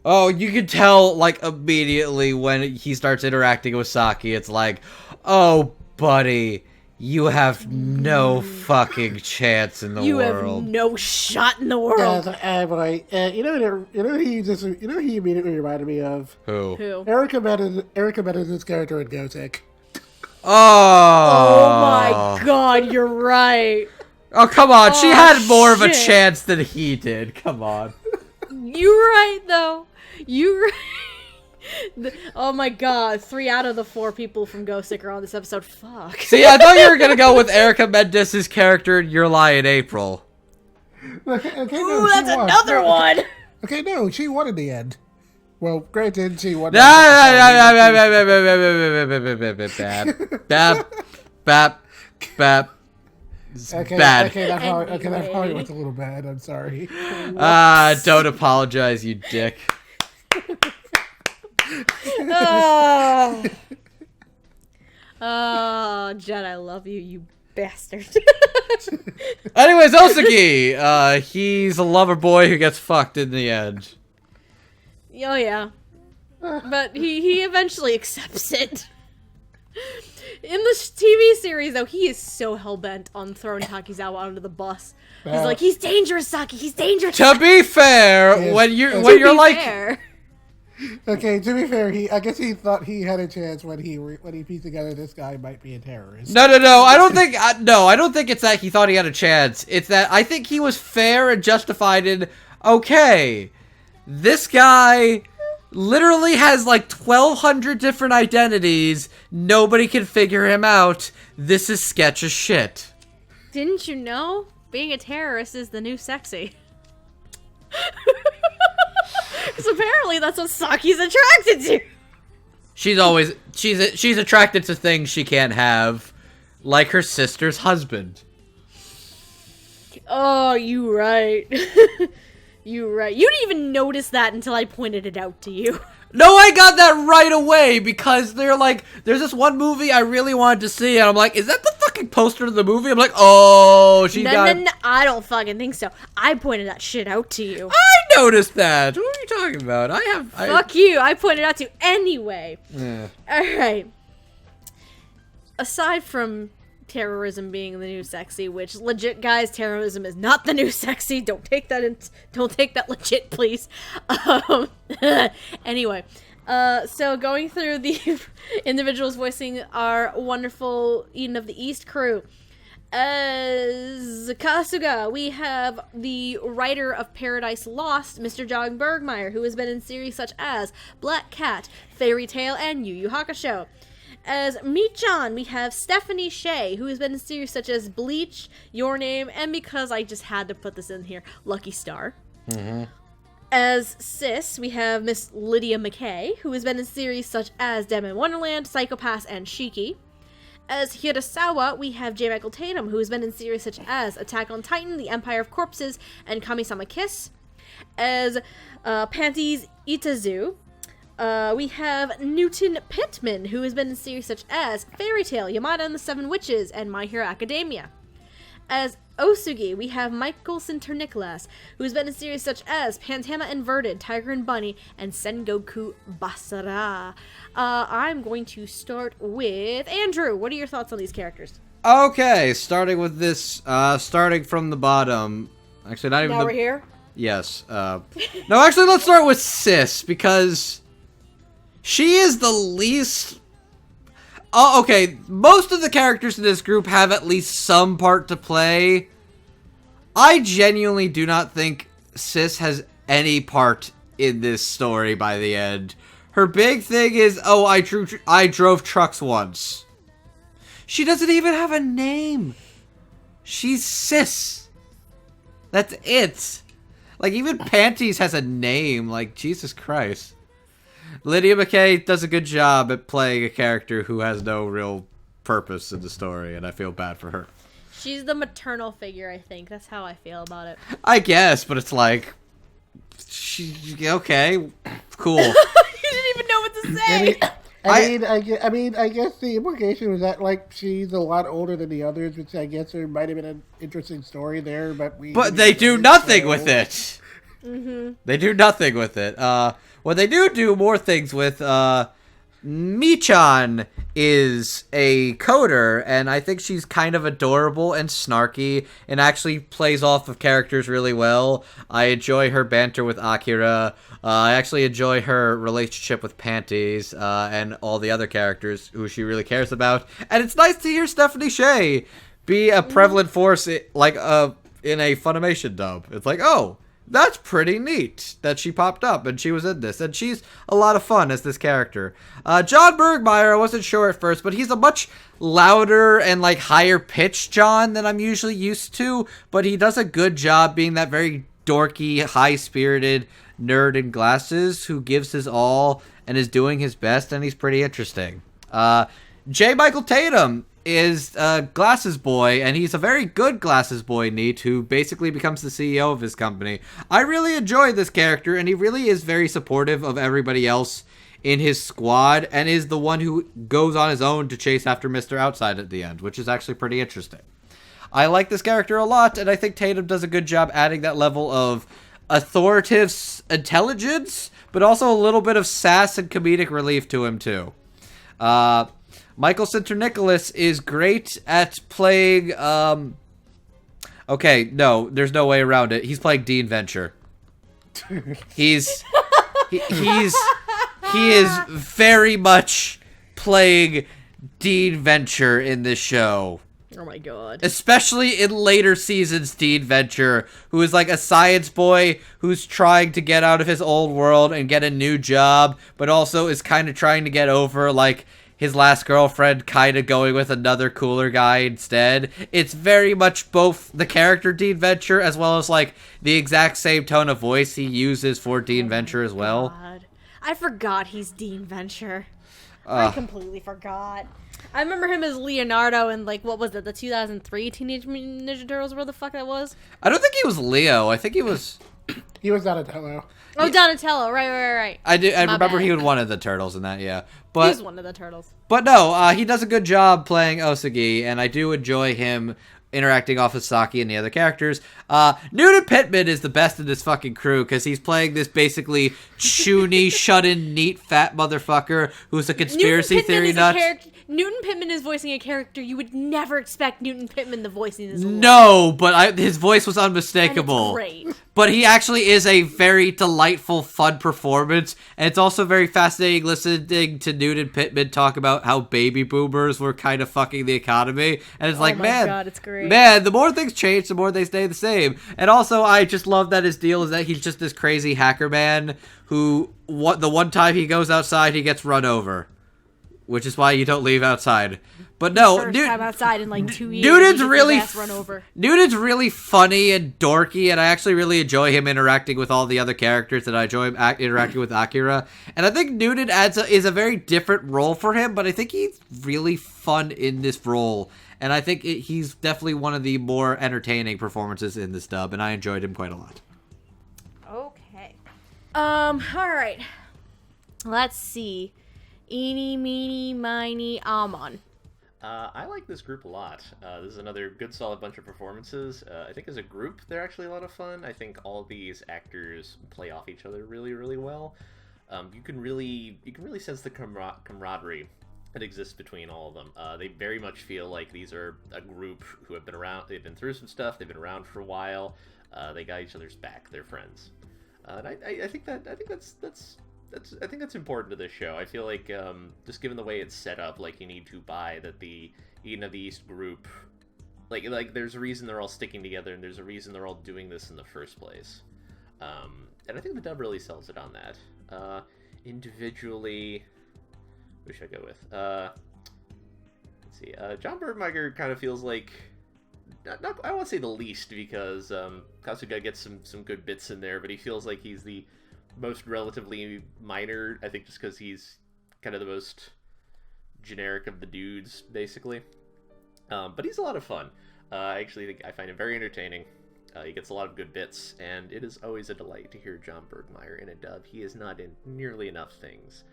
Oh, you can tell, like, immediately when he starts interacting with Saki. It's like, oh, buddy, you have no fucking chance in the world. You have no shot in the world. Boy, you know who he immediately reminded me of? Who? Erica Menez's character in Gotek. Oh my god, you're right. Oh, come on. She had more of a chance than he did. Come on. You're right, though. You're right. Oh my god, 3 out of the 4 people from Ghost Sick are on this episode. Fuck. See, I thought you were gonna go with Erica Mendes' character in Your Lie in April. Okay, Ooh, no, that's another one! Okay, no, she won in the end. Well, granted, she won. Bap. Okay, bad. Okay, that probably was a little bad. I'm sorry. Don't apologize, you dick. Oh, Jen, I love you, you bastard. Anyways, Osugi, he's a lover boy who gets fucked in the end. Oh yeah, but he eventually accepts it. In the TV series, though, he is so hell-bent on throwing Takizawa under the bus. He's like, he's dangerous, Saki, he's dangerous. To be fair, when you're like... Fair. Okay, to be fair, I guess he thought he had a chance when he pieced together this guy might be a terrorist. No. I don't think it's that he thought he had a chance. It's that I think he was fair and justified in, okay, this guy literally has like 1,200 different identities. Nobody can figure him out. This is sketch as shit. Didn't you know? Being a terrorist is the new sexy. Because apparently that's what Saki's attracted to. She's attracted to things she can't have, like her sister's husband. Oh, you right. You right. You didn't even notice that until I pointed it out to you. No, I got that right away because they're like, there's this one movie I really wanted to see, and I'm like, is that the fucking poster of the movie? I'm like, oh, she's got... No, I don't fucking think so. I pointed that shit out to you. I noticed that. What are you talking about? Fuck you. I pointed it out to you anyway. Yeah. Alright. Aside from terrorism being the new sexy, which legit, guys, terrorism is not the new sexy. Don't take that legit, please. Anyway, so going through the individuals voicing our wonderful Eden of the East crew. As Kasuga, we have the writer of Paradise Lost, Mr. John Bergmeyer, who has been in series such as Black Cat, Fairy Tail, and Yu Yu Hakusho. As Michan, we have Stephanie Shea, who has been in series such as Bleach, Your Name, and because I just had to put this in here, Lucky Star. Mm-hmm. As Sis, we have Miss Lydia McKay, who has been in series such as Demon Wonderland, Psychopaths, and Shiki. As Hirasawa, we have J. Michael Tatum, who has been in series such as Attack on Titan, The Empire of Corpses, and Kami-sama Kiss. As Panties Itazu, we have Newton Pittman, who has been in series such as Fairy Tail, Yamada and the Seven Witches, and My Hero Academia. As Osugi, we have Michael Sinter-Nicholas, who has been in series such as Pantama Inverted, Tiger and Bunny, and Sengoku Basara. I'm going to start with Andrew. What are your thoughts on these characters? Okay, starting with this, starting from the bottom. Actually, not even now we're here? Yes. No, actually, let's start with Sis, because she is the least... Oh, okay, most of the characters in this group have at least some part to play. I genuinely do not think Sis has any part in this story by the end. Her big thing is, oh, I drove trucks once. She doesn't even have a name. She's Sis. That's it. Like, even Panties has a name. Like, Jesus Christ. Lydia McKay does a good job at playing a character who has no real purpose in the story, and I feel bad for her. She's the maternal figure, I think. That's how I feel about it. I guess, but it's like... okay, cool. You didn't even know what to say! I guess the implication was that, like, she's a lot older than the others, which I guess there might have been an interesting story there, but they do nothing with it! Mm-hmm. They do nothing with it. What they do more things with, Michan is a coder, and I think she's kind of adorable and snarky, and actually plays off of characters really well. I enjoy her banter with Akira. I actually enjoy her relationship with Panties, and all the other characters who she really cares about. And it's nice to hear Stephanie Shea be a prevalent force, like, in a Funimation dub. It's like, oh, that's pretty neat that she popped up and she was in this. And she's a lot of fun as this character. John Bergmeyer, I wasn't sure at first, but he's a much louder and like higher pitched John than I'm usually used to. But he does a good job being that very dorky, high-spirited nerd in glasses who gives his all and is doing his best, and he's pretty interesting. J. Michael Tatum is Glasses Boy, and he's a very good Glasses Boy NEET who basically becomes the CEO of his company. I really enjoy this character, and he really is very supportive of everybody else in his squad, and is the one who goes on his own to chase after Mr. Outside at the end, which is actually pretty interesting. I like this character a lot, and I think Tatum does a good job adding that level of authoritative intelligence, but also a little bit of sass and comedic relief to him, too. Michael Sinter-Nicholas is great at playing, okay, no, there's no way around it. He's playing Dean Venture. He is very much playing Dean Venture in this show. Oh my god. Especially in later seasons, Dean Venture, who is like a science boy who's trying to get out of his old world and get a new job, but also is kind of trying to get over, like, his last girlfriend kind of going with another cooler guy instead. It's very much both the character Dean Venture as well as, like, the exact same tone of voice he uses for Dean Venture as well. God. I forgot he's Dean Venture. I completely forgot. I remember him as Leonardo in, like, what was it, the 2003 Teenage Mutant Ninja Turtles, where the fuck that was? I don't think he was Leo. I think he was... He was Donatello. Oh, Donatello, right. I remember he was one of the turtles in that, yeah. But, he's one of the turtles. But no, he does a good job playing Osagi, and I do enjoy him interacting off of Saki and the other characters. Newton Pittman is the best in this fucking crew, because he's playing this basically chuny, shut-in, neat, fat motherfucker who's a conspiracy theory nut. Newton Pittman is voicing a character you would never expect Newton Pittman to voice in his life. No, but his voice was unmistakable. And it's great. But he actually is a very delightful, fun performance, and it's also very fascinating listening to Newton Pittman talk about how baby boomers were kind of fucking the economy, and it's like, man, God, it's great. Man, the more things change, the more they stay the same. And also, I just love that his deal is that he's just this crazy hacker man who, the one time he goes outside, he gets run over. Which is why you don't leave outside. But no, first time outside in like 2 years. Newton's really run over. Newton's really funny and dorky, and I actually really enjoy him interacting with all the other characters, and I enjoy him interacting with Akira. And I think Newton is a very different role for him, but I think he's really fun in this role. And I think he's definitely one of the more entertaining performances in this dub, and I enjoyed him quite a lot. Okay. All right. Let's see. Eeny, meeny, miny, Amon. I like this group a lot. This is another good, solid bunch of performances. I think as a group, they're actually a lot of fun. I think all of these actors play off each other really, really well. You can really sense the camaraderie that exists between all of them. They very much feel like these are a group who have been around. They've been through some stuff. They've been around for a while. They got each other's back. They're friends. And I think that's important to this show. I feel like, just given the way it's set up, like, you need to buy that the Eden of the East group, like there's a reason they're all sticking together, and there's a reason they're all doing this in the first place. And I think the dub really sells it on that. Individually, who should I go with? Let's see. John Bergmeyer kind of feels like, not I won't say the least, because Kasuga gets some good bits in there, but he feels like he's the most relatively minor, I think, just because he's kind of the most generic of the dudes, basically. But he's a lot of fun. I actually think I find him very entertaining. He gets a lot of good bits, and it is always a delight to hear John Bergmeyer in a dub. He is not in nearly enough things.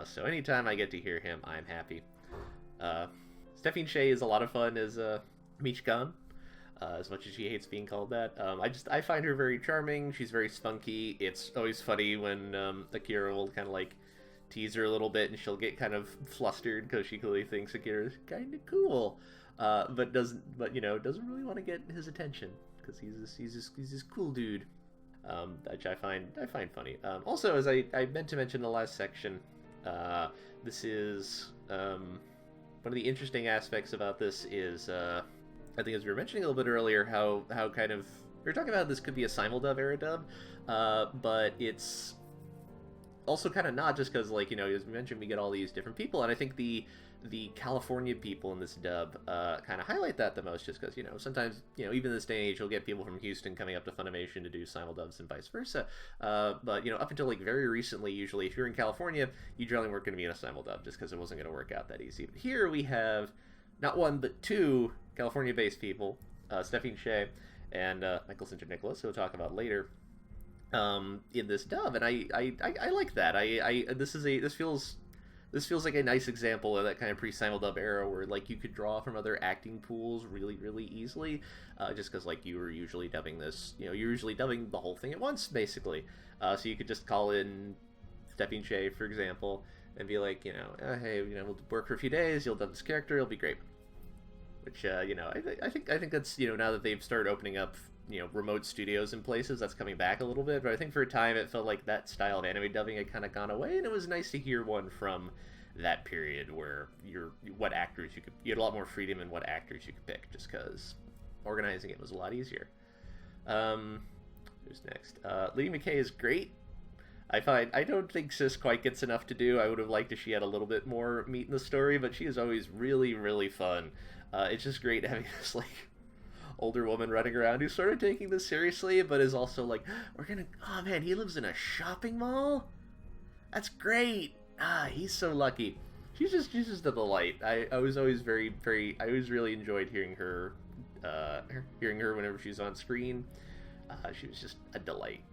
So anytime I get to hear him, I'm happy. Stephanie Shea is a lot of fun as Michigan. As much as she hates being called that. I find her very charming. She's very spunky. It's always funny when Akira will kind of like tease her a little bit, and she'll get kind of flustered because she clearly thinks Akira's kind of cool, but doesn't really want to get his attention because he's this cool dude, which I find funny. Also, as I meant to mention in the last section, this is one of the interesting aspects about this is. I think as we were mentioning a little bit earlier, how kind of were talking about this could be a simuldub era dub, but it's also kind of not, just because, like, as we mentioned, we get all these different people, and I think the California people in this dub kind of highlight that the most, just because, sometimes, even this day and age, you'll get people from Houston coming up to Funimation to do simuldubs and vice versa. But, up until, like, very recently, usually, if you're in California, you generally weren't going to be in a simuldub, just because it wasn't going to work out that easy. But here we have not one, but two California-based people, Stephanie Shea and Michael St. Nicholas, who we'll talk about later, in this dub, and I like that. This feels like a nice example of that kind of pre-simuldub era where, like, you could draw from other acting pools really, really easily, just because, like, you were usually dubbing this, you're usually dubbing the whole thing at once, basically. So you could just call in Stephanie Shea, for example, and be like, hey, we'll work for a few days, you'll dub this character, it'll be great. Which, I think that's, now that they've started opening up, remote studios in places, that's coming back a little bit, but I think for a time it felt like that style of anime dubbing had kind of gone away, and it was nice to hear one from that period where you had a lot more freedom in what actors you could pick, just because organizing it was a lot easier. Who's next? Lee McKay is great. I don't think Sis quite gets enough to do. I would have liked if she had a little bit more meat in the story, but she is always really, really fun. It's just great having this, like, older woman running around who's sort of taking this seriously, but is also like, oh man, he lives in a shopping mall? That's great! He's so lucky. She's just a delight. I was always I always really enjoyed hearing her whenever she's on screen. She was just a delight.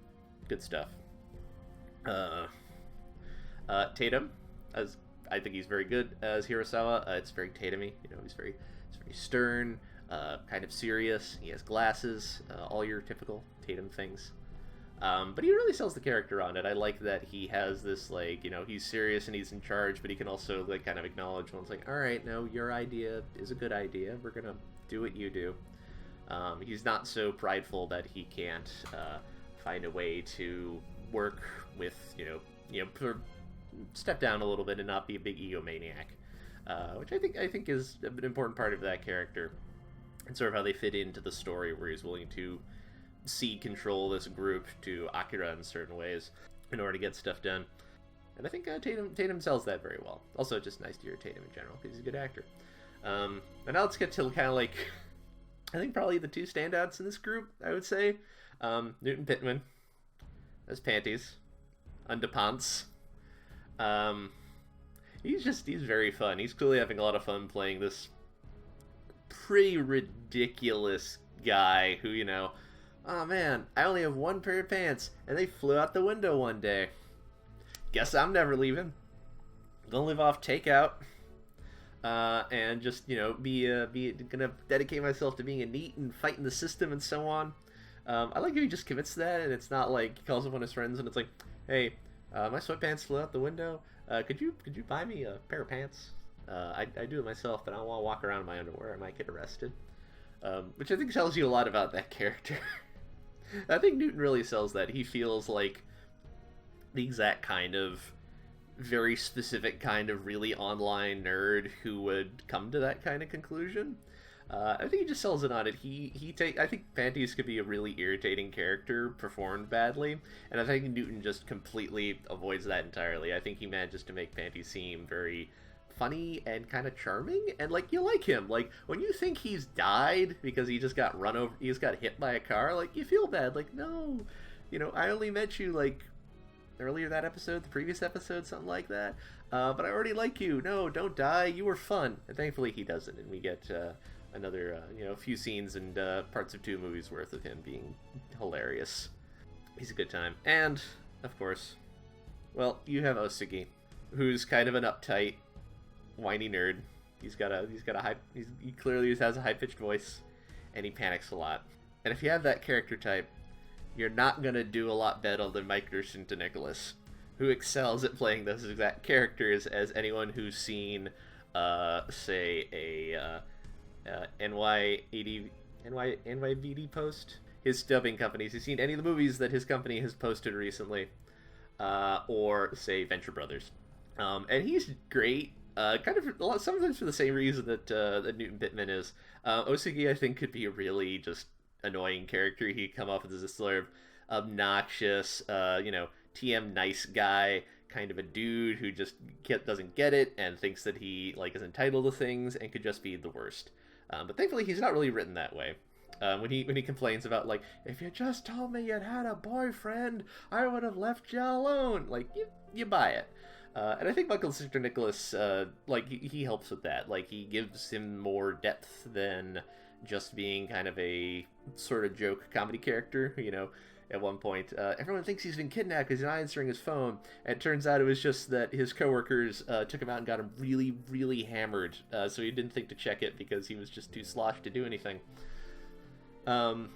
Good stuff. Tatum, as I think he's very good as Hirasawa. It's very Tatum-y, he's very stern, kind of serious. He has glasses, all your typical Tatum things. But he really sells the character on it. I like that he has this, like, he's serious and he's in charge, but he can also, like, kind of acknowledge when it's like, all right, no, your idea is a good idea. We're gonna do what you do. He's not so prideful that he can't find a way to work with, step down a little bit and not be a big egomaniac, which I think is an important part of that character, and sort of how they fit into the story, where he's willing to control this group to Akira in certain ways in order to get stuff done. And I think Tatum sells that very well. Also, just nice to hear Tatum in general, because he's a good actor. And now let's get to kind of like, I think probably the two standouts in this group, I would say. Newton Pittman as Panties, Underpants. He's very fun. He's clearly having a lot of fun playing this pretty ridiculous guy who, oh man, I only have one pair of pants, and they flew out the window one day. Guess I'm never leaving. Gonna live off takeout. And just, gonna dedicate myself to being a NEET and fighting the system and so on. I like how he just commits to that, and it's not like he calls up one of his friends and it's like, hey, my sweatpants flew out the window. Could you buy me a pair of pants? I do it myself, but I don't want to walk around in my underwear. I might get arrested. Which I think tells you a lot about that character. I think Newton really sells that. He feels like the exact kind of very specific kind of really online nerd who would come to that kind of conclusion. I think he just sells it on it. I think Panties could be a really irritating character performed badly, and I think Newton just completely avoids that entirely. I think he manages to make Panties seem very funny and kind of charming, and like you like him. Like when you think he's died because he just got run over, he just got hit by a car, like you feel bad. Like, no, I only met you like earlier that episode, the previous episode, something like that. But I already like you. No, don't die. You were fun. And thankfully he doesn't, and we get another, a few scenes and parts of 2 movies worth of him being hilarious. He's a good time. And, of course, well, you have Osugi, who's kind of an uptight, whiny nerd. He clearly has a high-pitched voice, and he panics a lot. And if you have that character type, you're not going to do a lot better than Mike Gerson to Nicholas, who excels at playing those exact characters, as anyone who's seen, say, a NYVD post, his dubbing companies. He's seen any of the movies that his company has posted recently, or, say, Venture Brothers. And he's great, sometimes for the same reason that Newton Pittman is. Osugi, I think, could be a really just annoying character. He'd come off as this sort of obnoxious, TM nice guy, kind of a dude who just doesn't get it and thinks that he is entitled to things and could just be the worst. But thankfully, he's not really written that way. When he complains about if you just told me you'd had a boyfriend, I would have left you alone. You buy it. And I think Michael's sister Nicholas, he helps with that. He gives him more depth than just being kind of a sort of joke comedy character, At one point, everyone thinks he's been kidnapped because he's not answering his phone. And it turns out it was just that his coworkers took him out and got him really, really hammered. So he didn't think to check it because he was just too sloshed to do anything. But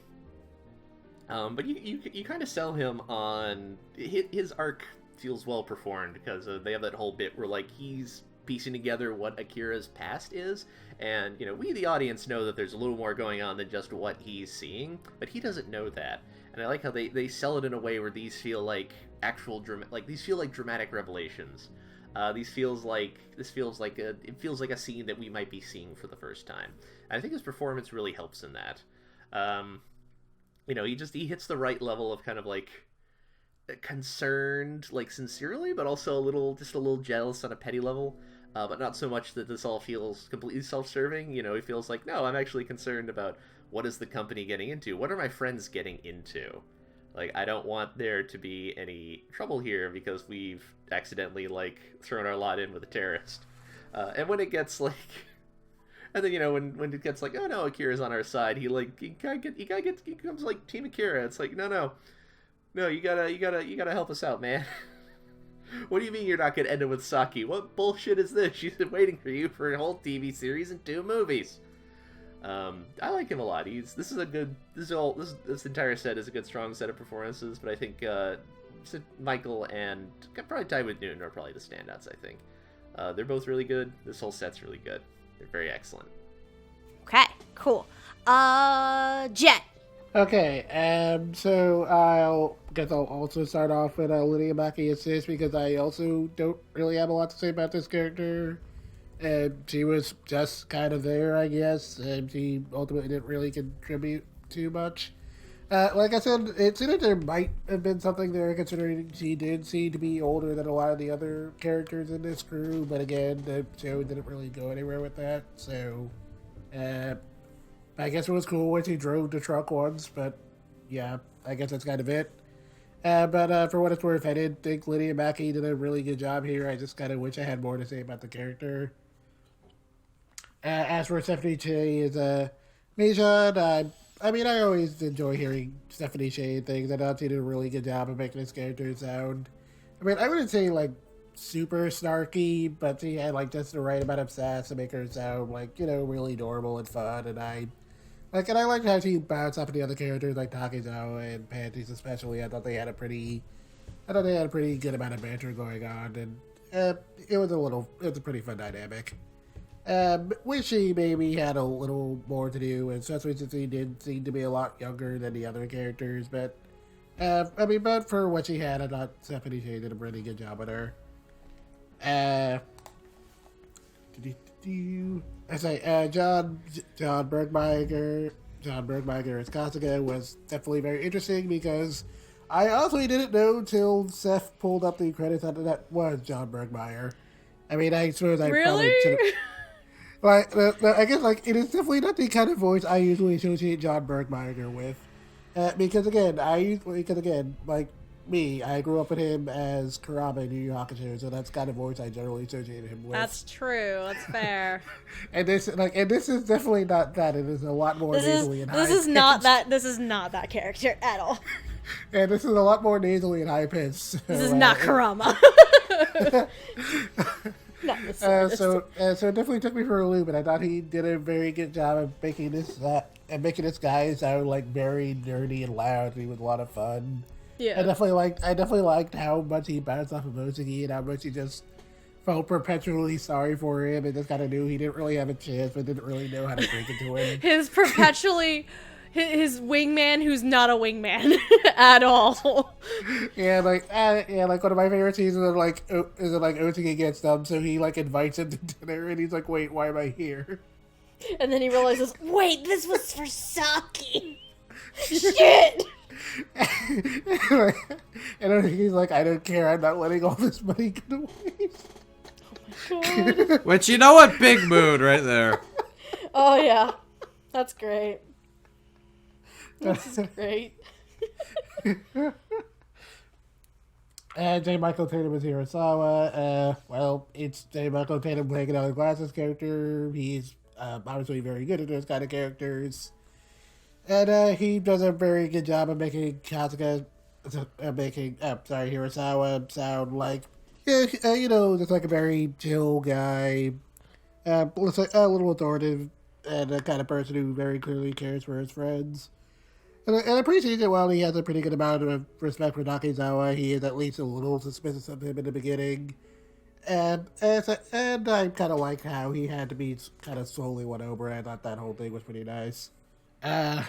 you kind of sell him on his arc feels well performed because they have that whole bit where he's piecing together what Akira's past is, and we the audience know that there's a little more going on than just what he's seeing, but he doesn't know that. And I like how they sell it in a way where these feel like actual these feel like dramatic revelations. It feels like a scene that we might be seeing for the first time. And I think his performance really helps in that. He hits the right level of kind of concerned, sincerely, but also a little jealous on a petty level, but not so much that this all feels completely self-serving. He feels no, I'm actually concerned about what is the company getting into? What are my friends getting into? I don't want there to be any trouble here because we've accidentally thrown our lot in with a terrorist. And when it gets and then when it gets oh no, Akira's on our side, he becomes Team Akira. It's no, you gotta help us out, man. What do you mean you're not gonna end it with Saki? What bullshit is this? She's been waiting for you for a whole TV series and 2 movies. I like him a lot. This entire set is a good, strong set of performances, but I think Michael and probably tied with Newton are probably the standouts. I think they're both really good. This whole set's really good. They're very excellent. Okay, cool. Jet. Okay, so I'll also start off with Lydia Maki Assist because I also don't really have a lot to say about this character. She was just kind of there, I guess, and she ultimately didn't really contribute too much. Like I said, it seemed like there might have been something there, considering she did seem to be older than a lot of the other characters in this crew, but again, the show didn't really go anywhere with that, so I guess it was cool when she drove the truck once, but yeah, I guess that's kind of it. But for what it's worth, I did think Lydia Maki did a really good job here. I just kind of wish I had more to say about the character. As for Stephanie Sheh as Mei-chan, I always enjoy hearing Stephanie Sheh things. I thought she did a really good job of making this character sound. I wouldn't say super snarky, but she had just the right amount of sass to make her sound really normal and fun. And I liked how she bounced off of the other characters like Takezawa and Panties especially. I thought they had a pretty good amount of banter going on, and it was a pretty fun dynamic. Wish she maybe had a little more to do, and especially since he did seem to be a lot younger than the other characters. But but for what she had, I thought Stephanie Sheh did a pretty good job with her. John Bergmeier as Kasuga was definitely very interesting because I honestly didn't know till Seth pulled up the credits that was John Bergmeier. I suppose I probably should have. I guess it is definitely not the kind of voice I usually associate John Bergmeier with, because again, I grew up with him as Kurama in Yu Yu Hakusho, so that's kind of voice I generally associate him with. That's true. That's fair. and this is definitely not that. It is a lot more nasally and high. This is not that character at all. And this is a lot more nasally and high pitched. So, this is not Kurama. So it definitely took me for a loop, but I thought he did a very good job of making this guy sound very nerdy and loud. He was a lot of fun. Yeah, I definitely liked how much he bounced off of Motoki and how much he just felt perpetually sorry for him and just kind of knew he didn't really have a chance, but didn't really know how to break into him. His wingman who's not a wingman at all. Yeah, one of my favorite scenes is Otsuki gets them, so he invites him to dinner, and he's like, "Wait, why am I here?" And then he realizes, "Wait, this was for Saki." Shit! And he's like, I don't care, I'm not letting all this money go to waste. Oh my god. Which, you know what? Big mood right there. Oh yeah. That's great. This is great. J. Michael Tatum is Hirasawa. Well, it's J. Michael Tatum playing another Glasses character. He's obviously very good at those kind of characters. And he does a very good job of making Hirasawa sound like, just like a very chill guy. Looks like a little authoritative and a kind of person who very clearly cares for his friends. And I appreciate it while he has a pretty good amount of respect for Takizawa, he is at least a little suspicious of him in the beginning. And I kind of like how he had to be kind of slowly won over. I thought that whole thing was pretty nice. Michael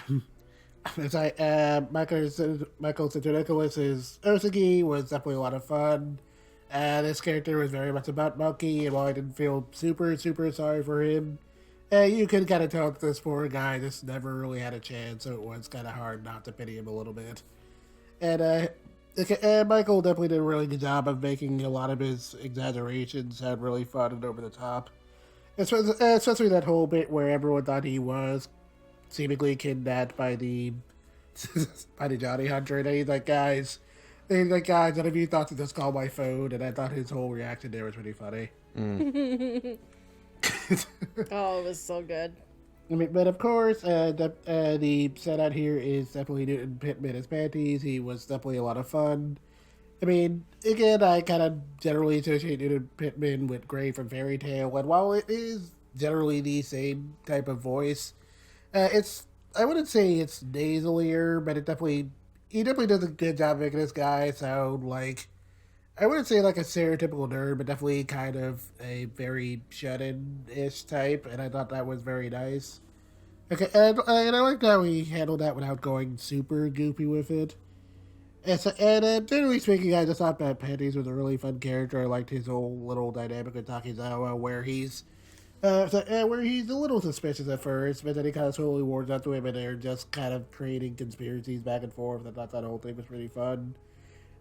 Sinternicholas' Osagi was definitely a lot of fun. This character was very much about Monkey, and while I didn't feel super, super sorry for him, you can kind of tell that this poor guy just never really had a chance, so it was kind of hard not to pity him a little bit. And Michael definitely did a really good job of making a lot of his exaggerations sound really fun and over the top. Especially that whole bit where everyone thought he was seemingly kidnapped by the Johnny Hunter, and he's like, guys, none of you thought to just call my phone, and I thought his whole reaction there was pretty funny. Oh, it was so good. I mean, but of course, the set out here is definitely Newton Pittman as Panties. He was definitely a lot of fun. I mean, again, I kind of generally associate Newton Pittman with Gray from Fairy Tail, and while it is generally the same type of voice, I wouldn't say it's nasalier, but he definitely does a good job making this guy sound like, I wouldn't say like a stereotypical nerd, but definitely kind of a very shut-in-ish type, and I thought that was very nice. Okay, and I liked how he handled that without going super goofy with it. And generally speaking, I just thought that Panties was a really fun character. I liked his whole little dynamic with Takizawa, where he's a little suspicious at first, but then he kind of slowly warms up to him, and they're just kind of creating conspiracies back and forth. I thought that whole thing was pretty fun.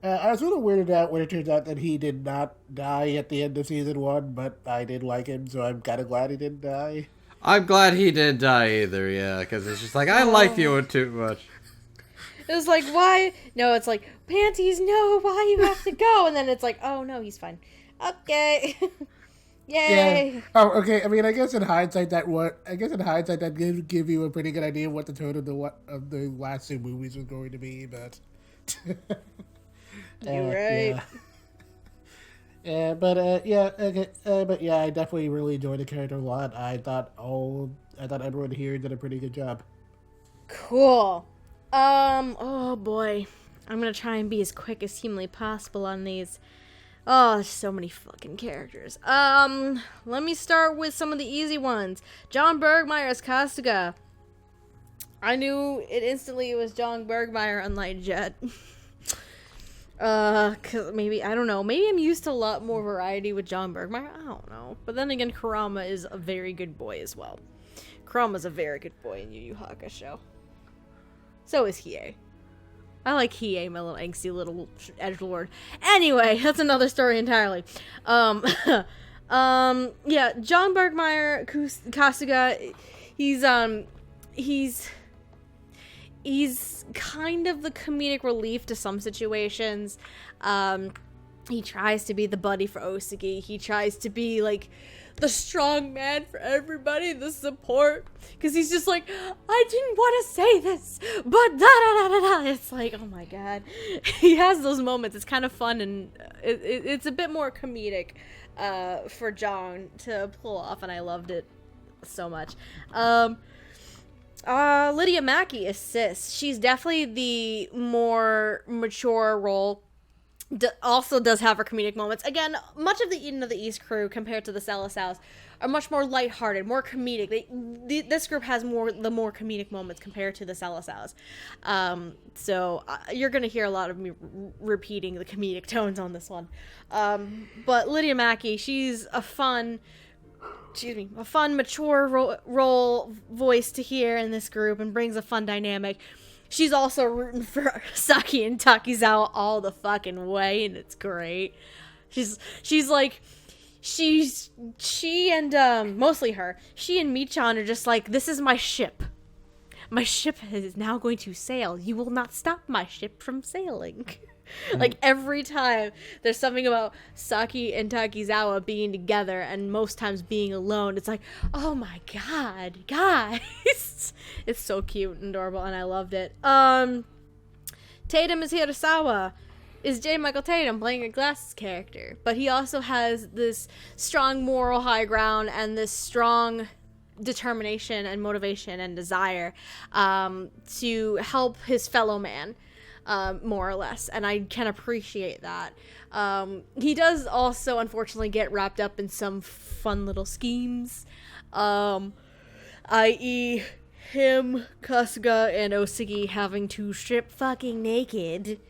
I was a little weirded out when it turns out that he did not die at the end of season 1, but I did like him, so I'm kind of glad he didn't die. I'm glad he didn't die either, yeah, because it's just like, I liked you too much. It was like, why? No, it's like, Panties, no, why you have to go? And then it's like, oh, no, he's fine. Okay. Yay. Yeah. Oh, okay. I mean, I guess in hindsight that did give you a pretty good idea of what the tone of the last two movies was going to be, but... You're right. Yeah. But I definitely really enjoyed the character a lot. I thought everyone here did a pretty good job. Cool. Oh boy, I'm gonna try and be as quick as humanly possible on these. Oh, there's so many fucking characters. Let me start with some of the easy ones. John Bergmeyer as Kasuga. I knew it instantly. It was John Bergmeyer on Light Jet. Cause maybe, I don't know, maybe I'm used to a lot more variety with John Bergmeyer, I don't know. But then again, Kurama is a very good boy as well. Kurama's a very good boy in Yu Yu Hakusho. So is Hiei. I like Hiei, my little angsty little edgelord. Anyway, that's another story entirely. Yeah, John Bergmeyer, Kasuga, he's kind of the comedic relief to some situations. He tries to be the buddy for Osagi. He tries to be like the strong man for everybody, the support. Because he's just like, I didn't want to say this, but da-da-da-da-da. It's like, oh my god. He has those moments. It's kind of fun, and it's a bit more comedic for John to pull off, and I loved it so much. Lydia Mackey is Sis. She's definitely the more mature role. Also does have her comedic moments. Again, much of the Eden of the East crew compared to the Selecao are much more lighthearted, more comedic. This group has the more comedic moments compared to the Selecao. So you're gonna hear a lot of me repeating the comedic tones on this one. But Lydia Mackey, she's a fun, mature role voice to hear in this group and brings a fun dynamic. she's also rooting for Saki and Takizawa all the fucking way, and it's great. She's like, she and mostly her, she and Michan are just like, this is my ship. My ship is now going to sail. You will not stop my ship from sailing. Like, every time there's something about Saki and Takizawa being together and most times being alone, it's like, oh my god, guys. It's so cute and adorable, and I loved it. Tatum is Hirasawa, is J. Michael Tatum playing a Glasses character, but he also has this strong moral high ground and this strong determination and motivation and desire to help his fellow man. More or less, and I can appreciate that. He does also, unfortunately, get wrapped up in some fun little schemes, i.e. him, Kasuga, and Osugi having to strip fucking naked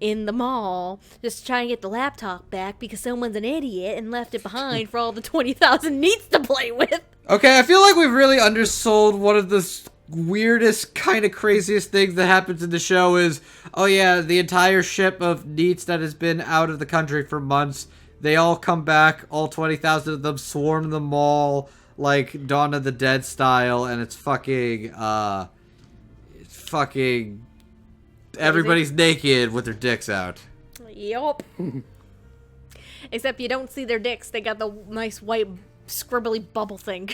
in the mall just to try and get the laptop back because someone's an idiot and left it behind for all the 20,000 neats to play with. Okay, I feel like we've really undersold one of the weirdest, kind of craziest things that happens in the show is, oh yeah, the entire ship of neats that has been out of the country for months, they all come back, all 20,000 of them swarm the mall like Dawn of the Dead style, and it's fucking everybody's naked with their dicks out. Yup. Except you don't see their dicks, they got the nice white scribbly bubble thing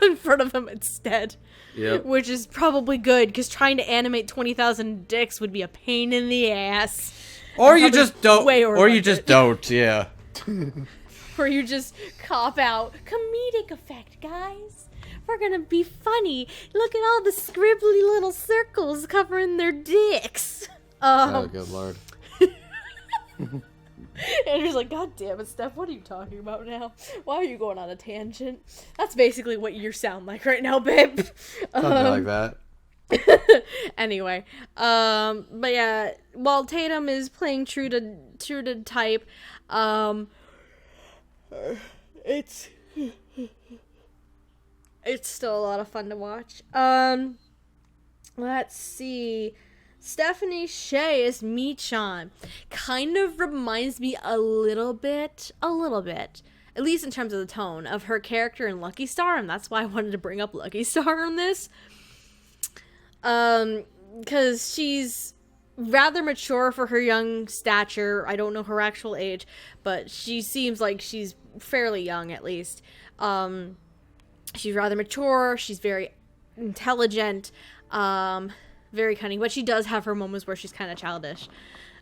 in front of them instead. Yep. Which is probably good, because trying to animate 20,000 dicks would be a pain in the ass. Or you just don't. Or you just it. don't, yeah. Or you just cop out. Comedic effect, guys. We're gonna be funny. Look at all the scribbly little circles covering their dicks. Oh, good lord. Andrew's like, God damn it, Steph, what are you talking about now? Why are you going on a tangent? That's basically what you sound like right now, babe. Something like that. Anyway, but yeah, while Tatum is playing true to type, it's still a lot of fun to watch. Let's see. Stephanie Shea is Michan. Kind of reminds me a little bit, at least in terms of the tone, of her character in Lucky Star, and that's why I wanted to bring up Lucky Star on this. Because she's rather mature for her young stature. I don't know her actual age, but she seems like she's fairly young, at least. She's rather mature, she's very intelligent, very cunning, but she does have her moments where she's kind of childish.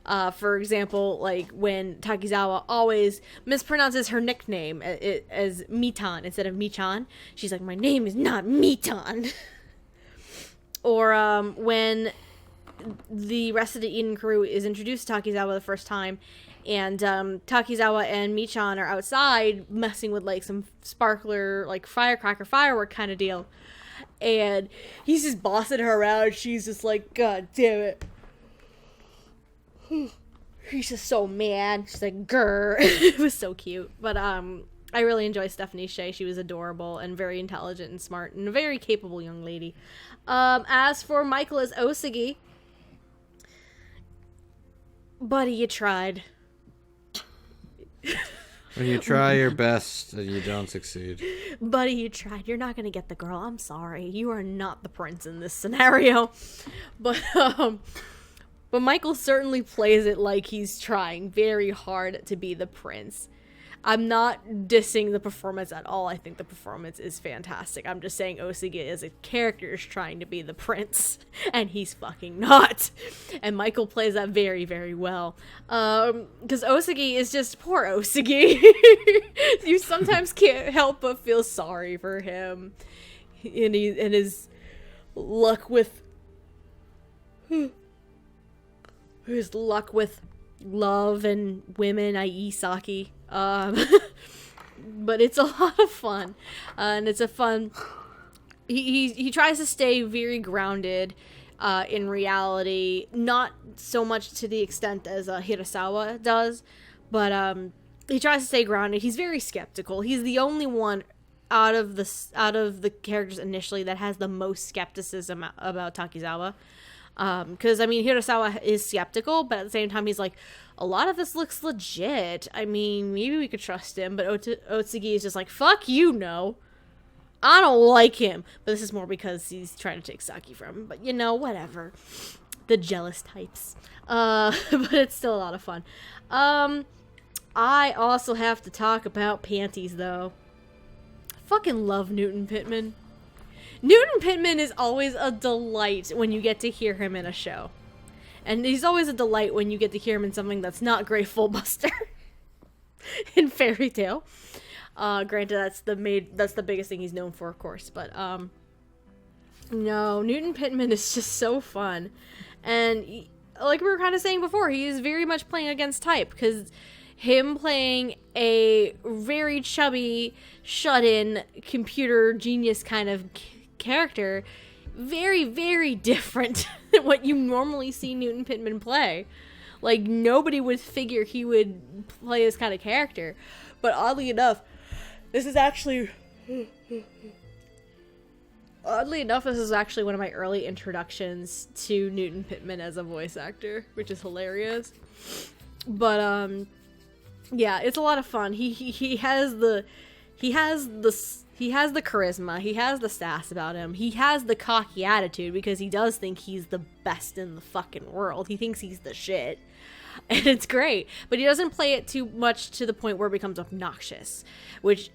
For example, like when Takizawa always mispronounces her nickname as Mitan instead of Michan. She's like, my name is not Mitan. Or when the rest of the Eden crew is introduced to Takizawa the first time, and Takizawa and Michan are outside messing with like some sparkler, like firework kind of deal. And he's just bossing her around. She's just like, God damn it. He's just so mad. She's like, grr. It was so cute. But I really enjoy Stephanie Shea. She was adorable and very intelligent and smart and a very capable young lady. As for Michael as Osugi, buddy, you tried. When you try your best and you don't succeed. Buddy, you tried. You're not going to get the girl. I'm sorry. You are not the prince in this scenario. But Michael certainly plays it like he's trying very hard to be the prince. I'm not dissing the performance at all. I think the performance is fantastic. I'm just saying Osugi as a character is trying to be the prince, and he's fucking not. And Michael plays that very, very well. Because Osugi is just poor Osugi. You sometimes can't help but feel sorry for him. And his luck with... his luck with love and women, i.e. Saki. But it's a lot of fun, and it's a fun. He tries to stay very grounded in reality, not so much to the extent as Hirasawa does, but he tries to stay grounded. He's very skeptical. He's the only one out of the characters initially that has the most skepticism about Takizawa. Because, I mean, Hirasawa is skeptical, but at the same time, he's like, a lot of this looks legit. I mean, maybe we could trust him. But Otsugi is just like, fuck you, no. I don't like him. But this is more because he's trying to take Saki from him. But, you know, whatever. The jealous types. But it's still a lot of fun. I also have to talk about panties, though. I fucking love Newton Pittman. Newton Pittman is always a delight when you get to hear him in a show. And he's always a delight when you get to hear him in something that's not Grateful Buster. In Fairy Tail. Granted, that's the biggest thing he's known for, of course. But, no, Newton Pittman is just so fun. And, like we were kind of saying before, he is very much playing against type. Because him playing a very chubby, shut-in, computer genius kind of character, very, very different than what you normally see Newton Pittman play. Like, nobody would figure he would play this kind of character. But oddly enough, this is actually one of my early introductions to Newton Pittman as a voice actor, which is hilarious. But, yeah, it's a lot of fun. He has the charisma, he has the sass about him, he has the cocky attitude because he does think he's the best in the fucking world. He thinks he's the shit. And it's great, but he doesn't play it too much to the point where it becomes obnoxious, which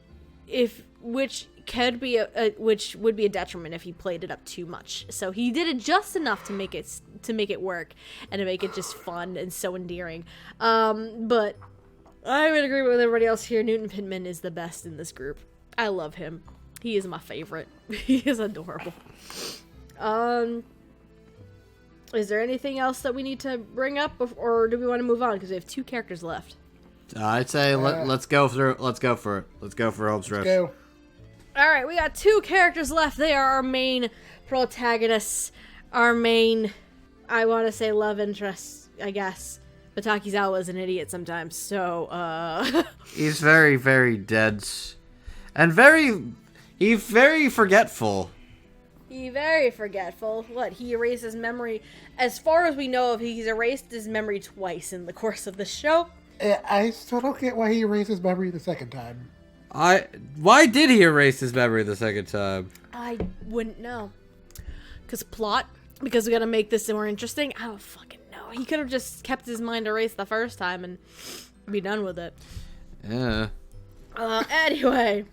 would be a detriment if he played it up too much. So he did it just enough to make it work and to make it just fun and so endearing. But I would agree with everybody else here. Newton Pittman is the best in this group. I love him. He is my favorite. He is adorable. Is there anything else that we need to bring up, or do we want to move on? Because we have 2 characters left. I'd say let's go for it. Let's go for Hope's Rift. Go. All right, we got 2 characters left. They are our main protagonists. Our main, I want to say, love interests, I guess. But Takizawa is an idiot sometimes, so, He's very, very dense. And he's very forgetful. He's very forgetful. What, he erased his memory? As far as we know, he's erased his memory twice in the course of the show. I still don't get why he erased his memory the second time. Why did he erase his memory the second time? I wouldn't know. Plot? Because we gotta make this more interesting? I don't fucking know. He could have just kept his mind erased the first time and be done with it. Yeah. Anyway.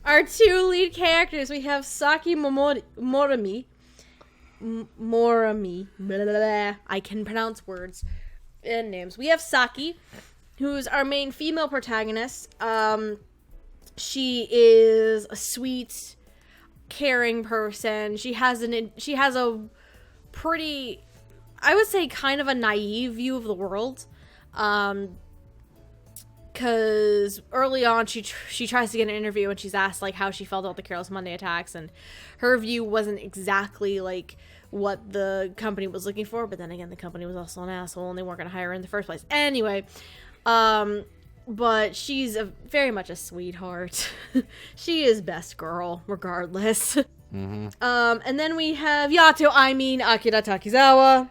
Our 2 lead characters, we have Saki Morami. Blah, blah, blah. I can pronounce words and names. We have Saki, who's our main female protagonist. She is a sweet, caring person. She has a pretty, I would say, kind of a naive view of the world. Because early on, she tries to get an interview and she's asked, like, how she felt about the Careless Monday attacks, and her view wasn't exactly, like, what the company was looking for, but then again, the company was also an asshole and they weren't going to hire her in the first place. Anyway, but she's very much a sweetheart. She is best girl, regardless. Mm-hmm. And then we have Akira Takizawa.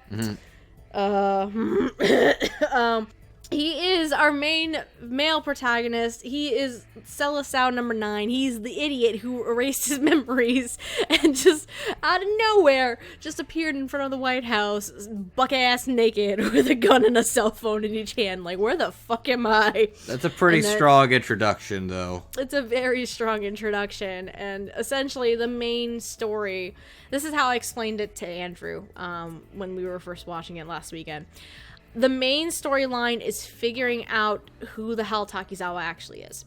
Mm-hmm. He is our main male protagonist. He is Selecao number 9. He's the idiot who erased his memories and just out of nowhere just appeared in front of the White House buck-ass naked with a gun and a cell phone in each hand. Like, where the fuck am I? That's a pretty strong introduction, though. It's a very strong introduction, and essentially the main story, this is how I explained it to Andrew when we were first watching it last weekend. The main storyline is figuring out who the hell Takizawa actually is.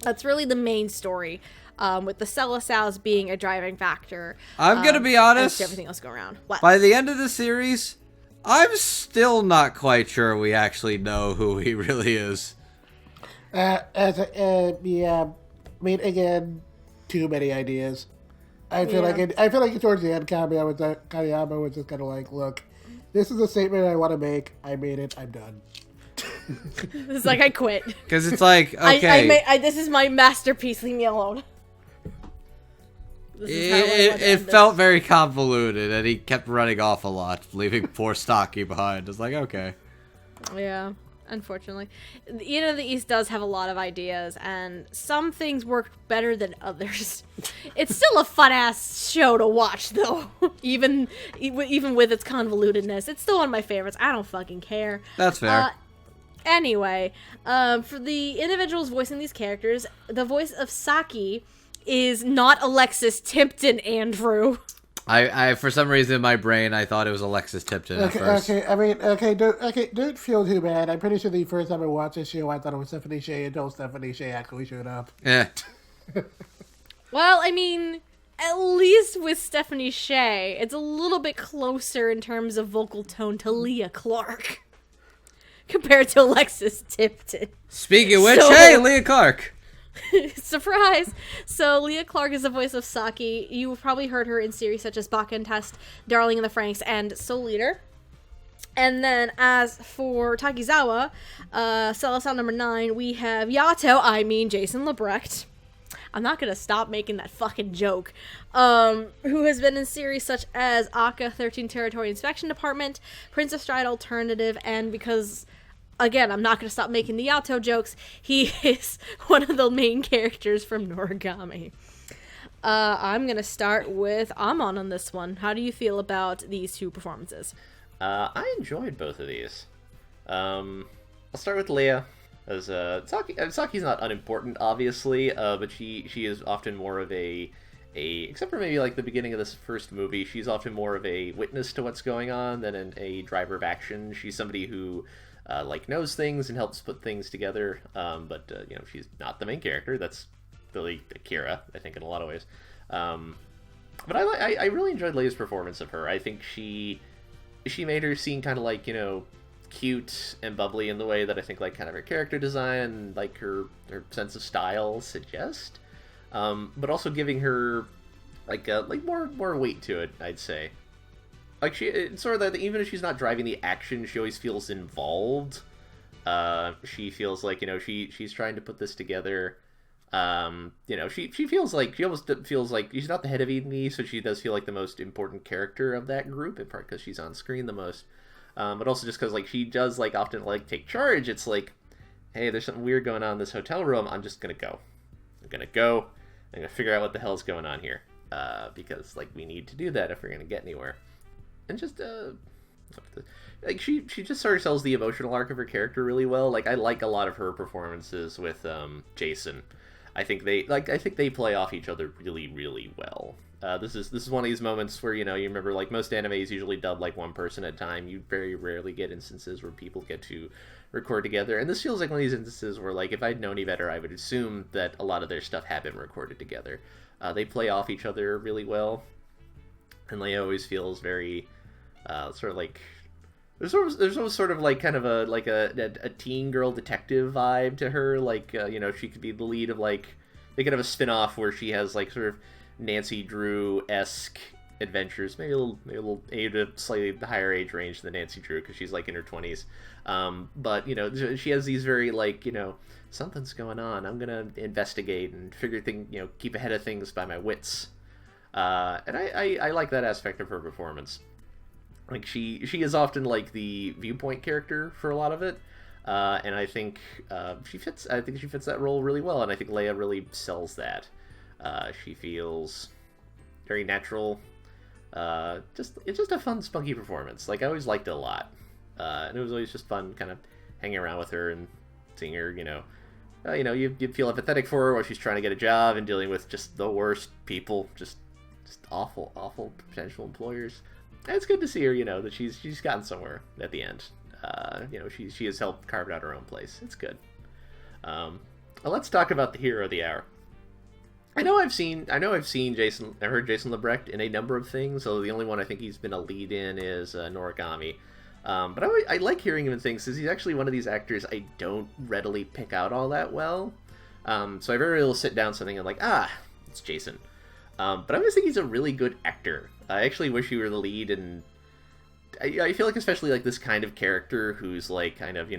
That's really the main story, with the Selecaos being a driving factor. I'm gonna be honest. Everything else go around. What? By the end of the series, I'm still not quite sure we actually know who he really is. Yeah. I mean, again, too many ideas. I feel like towards the end, Kamiyama was just kind of like, look. This is a statement I want to make. I made it. I'm done. It's like, I quit. Because it's like, okay. This is my masterpiece. Leave me alone. It felt very convoluted, and he kept running off a lot, leaving poor Stocky behind. It's like, okay. Yeah, unfortunately. Eden of the East does have a lot of ideas, and some things work better than others. It's still a fun-ass show to watch, though. even with its convolutedness. It's still one of my favorites. I don't fucking care. That's fair. Anyway, for the individuals voicing these characters, the voice of Saki is not Alexis Tipton, Andrew. I for some reason in my brain I thought it was Alexis Tipton at first. Don't feel too bad. I'm pretty sure the first time I watched this show I thought it was Stephanie Sheh until Stephanie Sheh actually showed up. Yeah. Well, I mean, at least with Stephanie Sheh, it's a little bit closer in terms of vocal tone to LEAH Clark compared to Alexis Tipton. Speaking of which, hey, LEAH Clark! Surprise! So LEAH Clark is the voice of Saki. You've probably heard her in series such as Baka and Test, Darling in the Franxx, and Soul Eater. And then as for Takizawa, Selecao number 9, we have Jason Lebrecht. I'm not gonna stop making that fucking joke. Who has been in series such as Aka, 13 Territory Inspection Department, Prince of Stride Alternative, and because... Again, I'm not going to stop making the Yato jokes. He is one of the main characters from Noragami. I'm going to start with Amon on this one. How do you feel about these two performances? I enjoyed both of these. I'll start with LEAH. As Saki's not unimportant, obviously, but she is often more of a except for maybe like the beginning of this first movie, she's often more of a witness to what's going on than a driver of action. She's somebody who knows things and helps put things together, but she's not the main character. That's really Akira, I think, in a lot of ways. But I really enjoyed LEAH's performance of her. I think she made her seem kind of cute and bubbly in the way that I think kind of her character design, her sense of style suggest, but also giving her more weight to it, I'd say. It's sort of that even if she's not driving the action, she always feels involved. She feels she's trying to put this together. She feels she almost feels like she's not the head of Eden East, so she does feel like the most important character of that group, in part because she's on screen the most. But also just because she does often take charge. It's hey, there's something weird going on in this hotel room. I'm just gonna go. I'm gonna figure out what the hell's going on here. Because we need to do that if we're gonna get anywhere. And just she just sort of sells the emotional arc of her character really well. I like a lot of her performances with Jason. I think they play off each other really, really well. This is one of these moments where you remember most animes usually dub one person at a time. You very rarely get instances where people get to record together, and this feels like one of these instances where if I'd known any better, I would assume that a lot of their stuff had been recorded together. They play off each other really well, and LEAH always feels very there's almost sort of kind of a teen girl detective vibe to her. She could be the lead of they could have a spin-off where she has sort of Nancy Drew-esque adventures, maybe a little age, a slightly higher age range than Nancy Drew because she's in her 20s. But she has these very something's going on. I'm gonna investigate and figure things, keep ahead of things by my wits. And I like that aspect of her performance. She is often the viewpoint character for a lot of it, and I think she fits that role really well, and I think LEAH really sells that. She feels very natural. It's just a fun, spunky performance. I always liked it a lot, and it was always just fun, kind of hanging around with her and seeing her. You feel empathetic for her while she's trying to get a job and dealing with just the worst people, just awful potential employers. And it's good to see her, that she's gotten somewhere at the end. She has helped carve out her own place. It's good. Let's talk about the hero of the hour. I know I've seen Jason. I heard Jason Lebrecht in a number of things. So the only one I think he's been a lead in is Noragami. But I like hearing him in things because he's actually one of these actors I don't readily pick out all that well. So I very rarely sit down something and it's Jason. But I always think he's a really good actor. I actually wish he were the lead, and I feel especially this kind of character who's kind of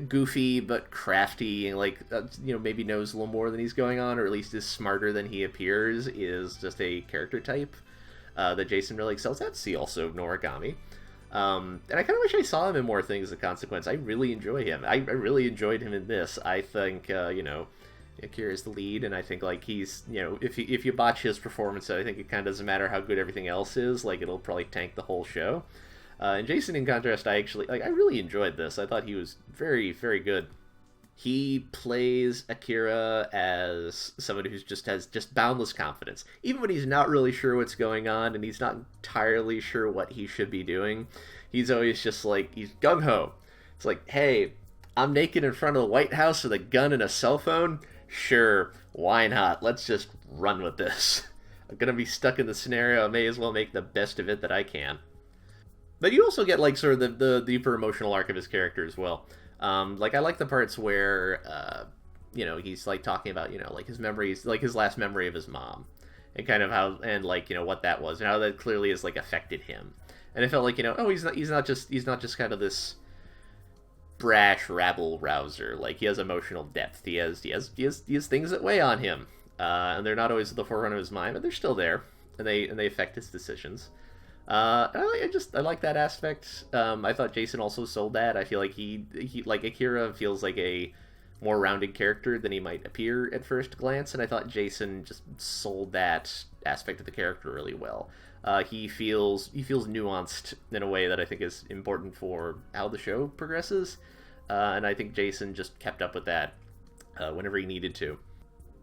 goofy but crafty, and like maybe knows a little more than he's going on, or at least is smarter than he appears, is just a character type that Jason really excels at. See also Noragami. And I kind of wish I saw him in more things as a consequence. I really enjoy him. I really enjoyed him in this. I think, Akira's the lead, and I think, like, he's, if you botch his performance, I think it kind of doesn't matter how good everything else is. Like, it'll probably tank the whole show. And Jason, in contrast, I really enjoyed this. I thought he was very, very good. He plays Akira as someone who has boundless confidence. Even when he's not really sure what's going on and he's not entirely sure what he should be doing, he's always just like, he's gung-ho. It's like, hey, I'm naked in front of the White House with a gun and a cell phone? Sure, why not? Let's just run with this. I'm gonna be stuck in the scenario, I may as well make the best of it that I can. But you also get, like, sort of the deeper emotional arc of his character as well. Like, I like the parts where, he's, like, talking about, like, his memories, like, his last memory of his mom. And kind of how, and, like, what that was, and how that clearly has, like, affected him. And I felt like, he's not just kind of this brash rabble-rouser. Like, he has emotional depth. He has things that weigh on him. And they're not always at the forefront of his mind, but they're still there. And they affect his decisions. I like that aspect. I thought Jason also sold that. I feel like he like Akira feels like a more rounded character than he might appear at first glance, and I thought Jason just sold that aspect of the character really well. He feels nuanced in a way that I think is important for how the show progresses, and I think Jason just kept up with that whenever he needed to.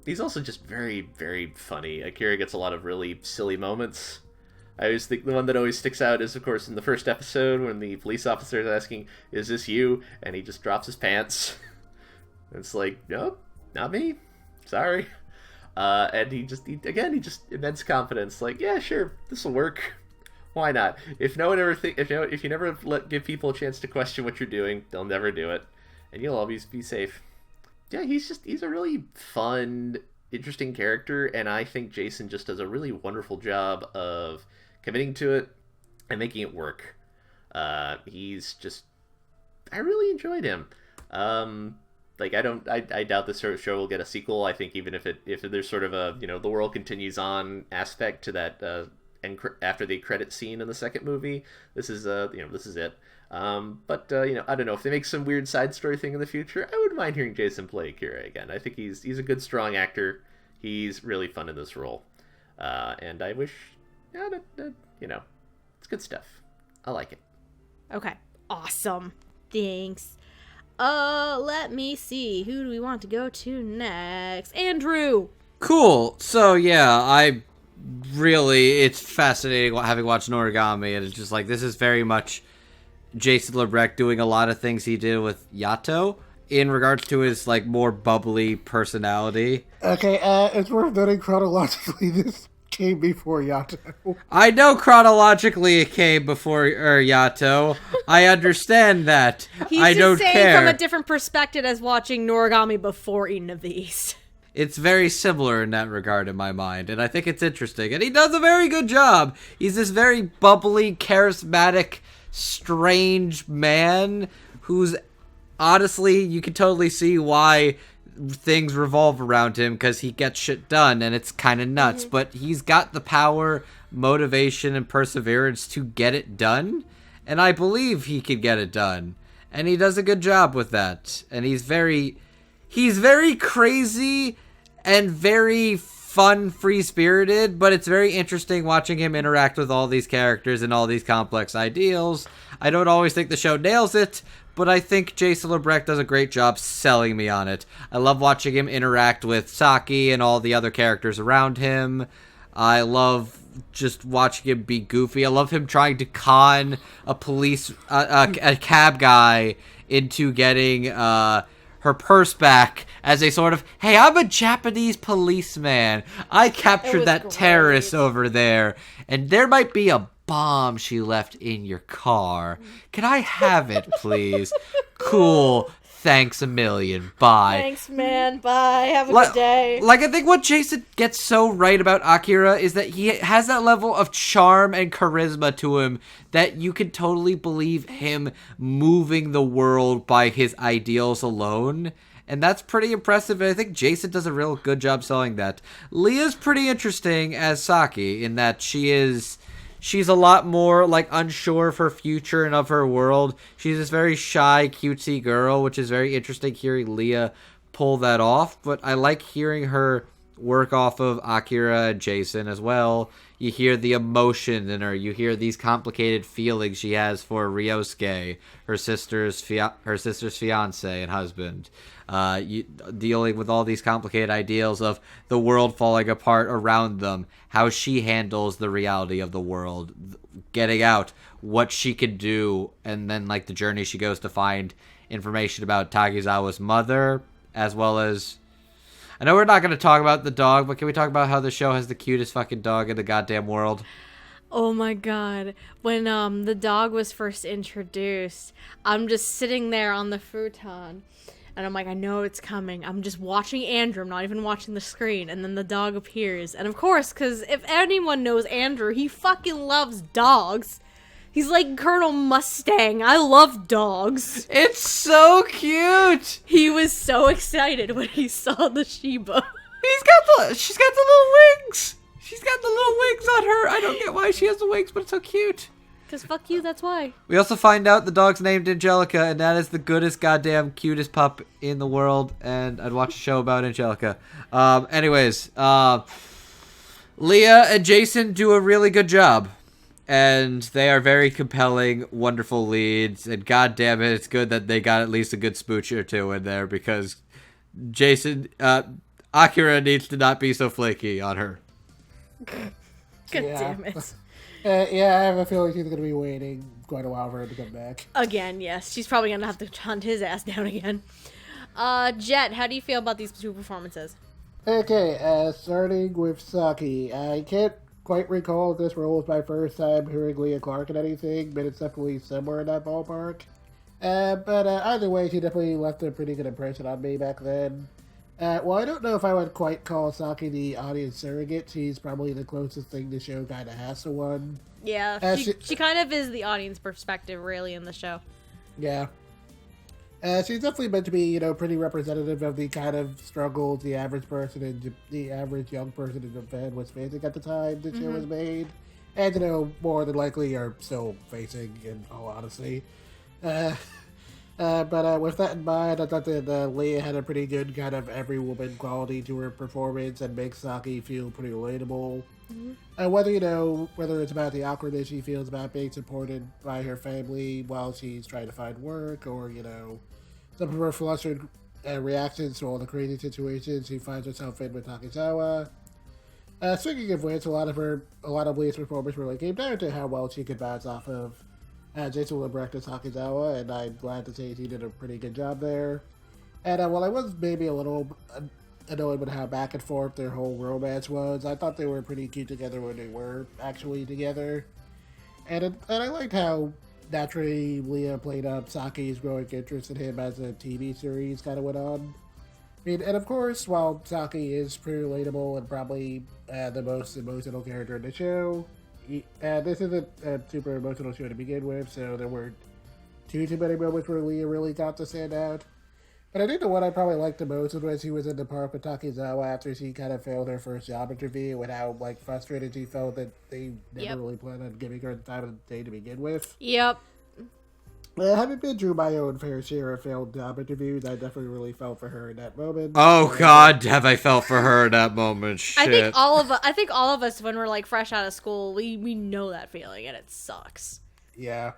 He's also just very, very funny. Akira gets a lot of really silly moments. I always think the one that always sticks out is, of course, in the first episode when the police officer is asking, "Is this you?" And he just drops his pants. It's like, nope, not me. Sorry. And he just immense confidence. Like, yeah, sure, this will work. Why not? If you never give people a chance to question what you're doing, they'll never do it, and you'll always be safe. Yeah, he's a really fun, interesting character, and I think Jason just does a really wonderful job of committing to it and making it work. I really enjoyed him. I doubt this show will get a sequel. I think even if there's sort of a, the world continues on aspect to that, and after the credit scene in the second movie, this is it. But I don't know, if they make some weird side story thing in the future, I wouldn't mind hearing Jason play Akira again. I think he's a good, strong actor. He's really fun in this role. And I wish, it's good stuff. I like it. Okay. Awesome. Thanks. Let me see. Who do we want to go to next? Andrew! Cool. So, yeah, it's fascinating having watched Noragami, and it's just like, this is very much Jason Lebrecht doing a lot of things he did with Yato in regards to his, like, more bubbly personality. Okay, it's worth noting chronologically this came before Yato. I know chronologically it came before Yato. I understand that. I don't care. He's just saying from a different perspective as watching Noragami before Eden of the East. It's very similar in that regard in my mind, and I think it's interesting. And he does a very good job. He's this very bubbly, charismatic, strange man who's, honestly, you can totally see why things revolve around him, because he gets shit done, and it's kind of nuts. Mm-hmm. But he's got the power, motivation, and perseverance to get it done, and I believe he can get it done. And he does a good job with that. And he's very crazy and very fun, free-spirited, but it's very interesting watching him interact with all these characters and all these complex ideals. I don't always think the show nails it, but I think Jason Lebrecht does a great job selling me on it. I love watching him interact with Saki and all the other characters around him. I love just watching him be goofy. I love him trying to con a cab guy into getting her purse back as a sort of, hey, I'm a Japanese policeman. I captured that terrorist over there, and there might be a bomb she left in your car. Can I have it, please? Cool. Thanks a million. Bye. Thanks, man. Bye. Have a good day. Like, I think what Jason gets so right about Akira is that he has that level of charm and charisma to him that you can totally believe him moving the world by his ideals alone. And that's pretty impressive, and I think Jason does a real good job selling that. Leah's pretty interesting as Saki in that she's a lot more, like, unsure of her future and of her world. She's this very shy, cutesy girl, which is very interesting hearing Leah pull that off. But I like hearing her work off of Akira and Jason as well. You hear the emotion in her. You hear these complicated feelings she has for Ryosuke, her sister's fiance and husband. Dealing with all these complicated ideals of the world falling apart around them, how she handles the reality of the world, getting out, what she can do, and then like the journey she goes to find information about Takizawa's mother, as well as... I know we're not going to talk about the dog, but can we talk about how the show has the cutest fucking dog in the goddamn world? Oh my god. When the dog was first introduced, I'm just sitting there on the futon. And I'm like, I know it's coming. I'm just watching Andrew. I'm not even watching the screen. And then the dog appears. And of course, because if anyone knows Andrew, he fucking loves dogs. He's like Colonel Mustang. I love dogs. It's so cute. He was so excited when he saw the Shiba. She's got the little wings. She's got the little wings on her. I don't get why she has the wings, but it's so cute. Because fuck you, that's why. We also find out the dog's named Angelica, and that is the goodest goddamn cutest pup in the world, and I'd watch a show about Angelica. Anyways, Leah and Jason do a really good job. And they are very compelling, wonderful leads. And goddamn it, it's good that they got at least a good smooch or two in there because Akira needs to not be so flaky on her. God damn it. Yeah, I have a feeling she's going to be waiting quite a while for him to come back. Again, yes. She's probably going to have to hunt his ass down again. Jet, how do you feel about these two performances? Okay, starting with Saki. I can't quite recall if this role was my first time hearing Leah Clark in anything, but it's definitely somewhere in that ballpark. But either way, she definitely left a pretty good impression on me back then. Well, I don't know if I would quite call Saki the audience surrogate. She's probably the closest thing the show kind of has to one. Yeah, she kind of is the audience perspective, really, in the show. Yeah. She's definitely meant to be, pretty representative of the kind of struggles the average person and the average young person in Japan was facing at the time the show was made. And, more than likely are still facing, in all honesty. But with that in mind, I thought that Leah had a pretty good kind of every woman quality to her performance and makes Saki feel pretty relatable. Whether it's about the awkwardness she feels about being supported by her family while she's trying to find work, or, some of her flustered reactions to all the crazy situations she finds herself in with Takizawa. Speaking of which, a lot of Leah's performance really came down to how well she could bounce off of Jason Lebrecht and Takizawa, and I'm glad to say she did a pretty good job there. And while I was maybe a little annoyed with how back and forth their whole romance was, I thought they were pretty cute together when they were actually together. And I liked how naturally Leah played up Saki's growing interest in him as the TV series kind of went on. And of course, while Saki is pretty relatable and probably the most emotional character in the show, this isn't a super emotional show to begin with, so there weren't too many moments where Leah really got to stand out. But I think the one I probably liked the most was when she was in the park with Takizawa after she kind of failed her first job interview and how frustrated she felt that they never really planned on giving her the time of the day to begin with. Yep. Having been through my own fair share of failed job interviews, I definitely really felt for her in that moment. Oh God, have I felt for her in that moment? Shit. I think all of us when we're fresh out of school, we know that feeling and it sucks. Yeah.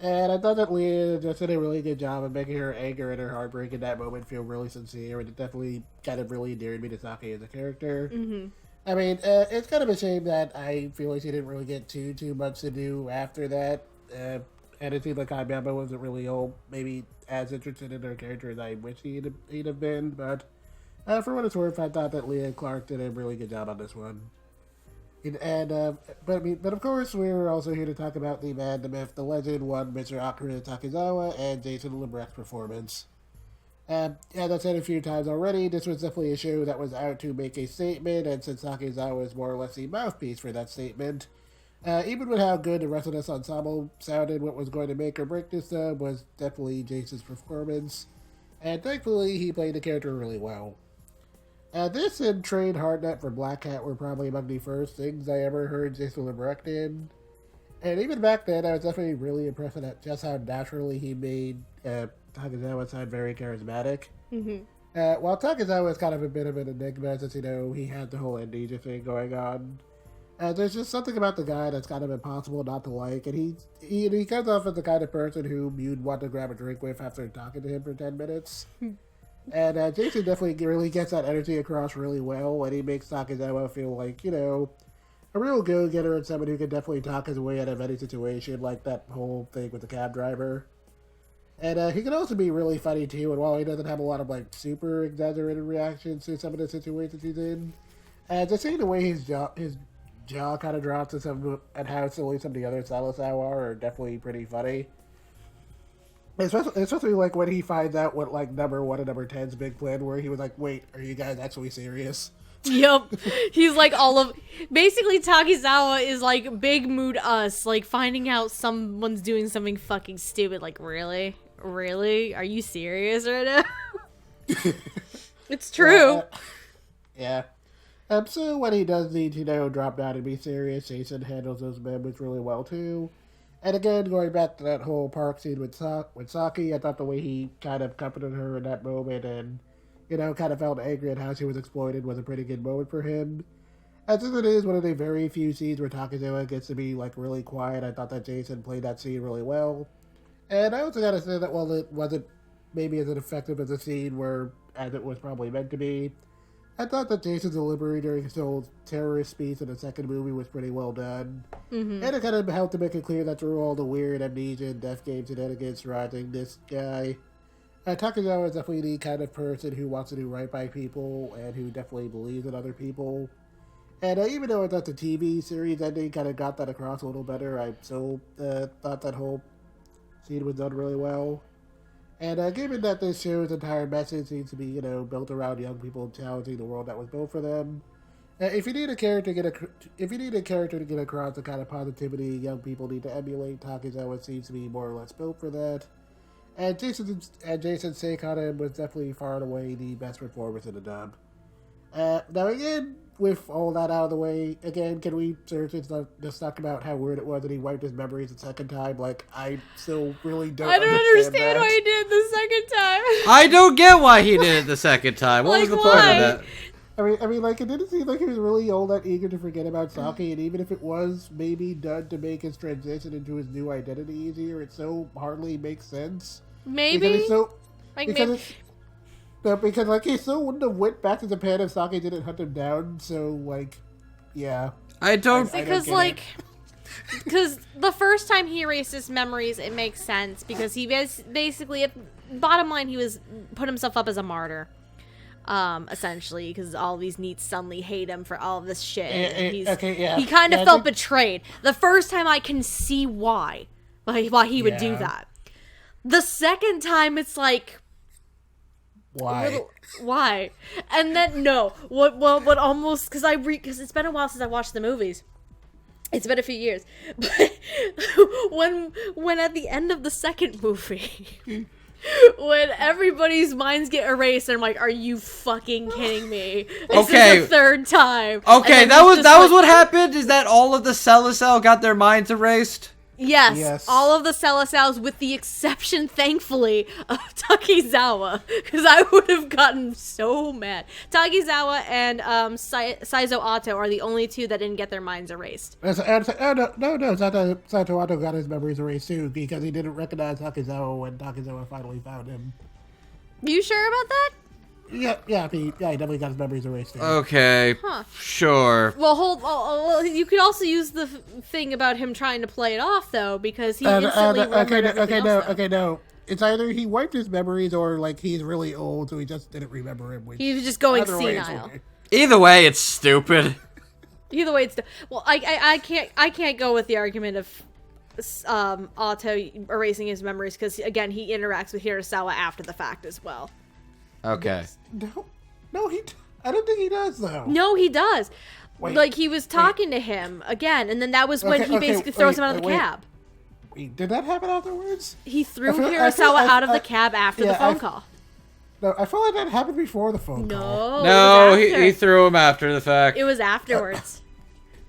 And I thought that Leah just did a really good job of making her anger and her heartbreak in that moment feel really sincere, and it definitely kind of really endeared me to Saki as a character. Mm-hmm. I mean, it's kind of a shame that I feel like she didn't really get too much to do after that. And it seemed like Kamiyama wasn't really maybe as interested in her character as I wish he'd have been. But for what it's worth, I thought that Leah Clark did a really good job on this one. But of course, we're also here to talk about the man, the myth, the legend, one Mr. Akira Takizawa, and Jason Lebrecht's performance. As I said a few times already, this was definitely a show that was out to make a statement, and since Takizawa is more or less the mouthpiece for that statement, even with how good the rest of this ensemble sounded, what was going to make or break this was definitely Jason's performance, and thankfully he played the character really well. This and Train Hardnet for Black Hat were probably among the first things I ever heard Jason LeBrecq in. And even back then, I was definitely really impressed at just how naturally he made Takizawa sound very charismatic. Mm-hmm. While Takizawa is kind of a bit of an enigma, since, he had the whole amnesia thing going on, there's just something about the guy that's kind of impossible not to like, and he comes off as the kind of person who you'd want to grab a drink with after talking to him for 10 minutes. And Jason definitely really gets that energy across really well, and he makes Takizawa feel like, a real go-getter and someone who can definitely talk his way out of any situation, like that whole thing with the cab driver. And he can also be really funny, too, and while he doesn't have a lot of, super exaggerated reactions to some of the situations he's in, just seeing the way his jaw kind of drops and how silly some of the other Selecao are definitely pretty funny. Especially when he finds out what number 1 and number 10's big plan were, he was like, wait, are you guys actually serious? Yup. He's basically Takizawa is big mood us, finding out someone's doing something fucking stupid, really? Really? Are you serious right now? It's true. Yeah. So when he does need to, drop down and be serious, Jason handles those moments really well too. And again, going back to that whole park scene with Saki, I thought the way he kind of comforted her in that moment and, kind of felt angry at how she was exploited was a pretty good moment for him. And since it is one of the very few scenes where Takizawa gets to be, really quiet, I thought that Jason played that scene really well. And I also gotta say that while it wasn't maybe as effective as a scene as it was probably meant to be, I thought that Jason's delivery during his whole terrorist speech in the second movie was pretty well done. Mm-hmm. And it kind of helped to make it clear that through all the weird amnesia and death game shenanigans surrounding this guy, Takizawa is definitely the kind of person who wants to do right by people and who definitely believes in other people. And even though I thought the TV series ending kind of got that across a little better, I still thought that whole scene was done really well. And given that this show's entire message seems to be, built around young people challenging the world that was built for them, if you need a character to get across the kind of positivity young people need to emulate, Takizawa seems to be more or less built for that. And Jason's take on him was definitely far and away the best performance in the dub. Now again, with all that out of the way, can we just talk about how weird it was that he wiped his memories a second time? I still really don't understand why he did it the second time. I don't get why he did it the second time. What was the point of that? I mean, it didn't seem like he was really all that eager to forget about Saki, and even if it was maybe done to make his transition into his new identity easier, it so hardly makes sense. Maybe? Because he still wouldn't have went back to Japan if Saki didn't hunt him down, so, yeah. Because the first time he erased his memories, it makes sense, because he basically, bottom line, he put himself up as a martyr. Essentially, because all these NEETs suddenly hate him for all of this shit. He kind of felt betrayed. The first time I can see why he would do that. The second time, it's like, why? And then what almost because it's been a while since I watched the movies. It's been a few years, but when at the end of the second movie. When everybody's minds get erased, and I'm like, "Are you fucking kidding me?" This is the third time. Okay, that was what happened. Is that all of the Selecao got their minds erased? Yes, all of the Selecaos, with the exception, thankfully, of Takizawa, because I would have gotten so mad. Takizawa and Saizo Ato are the only two that didn't get their minds erased. No, Saizo Ato got his memories erased too, because he didn't recognize Takizawa when Takizawa finally found him. You sure about that? Yeah, he definitely got his memories erased too. Okay, sure. Well, you could also use the thing about him trying to play it off, though, because he instantly remembered everything else. No. It's either he wiped his memories or, he's really old, so he just didn't remember him. He was just going senile. Either way, it's stupid. Well, I can't go with the argument of Ato erasing his memories, because, again, he interacts with Hirasawa after the fact as well. Okay. No, I don't think he does, though. No, he does. Wait, like, he was talking to him again, and then that was when he basically throws him out of the cab. Wait, did that happen afterwards? He threw Hirasawa out of the cab after the phone call. No, I felt like that happened before the phone call. No, he threw him after the fact. It was afterwards.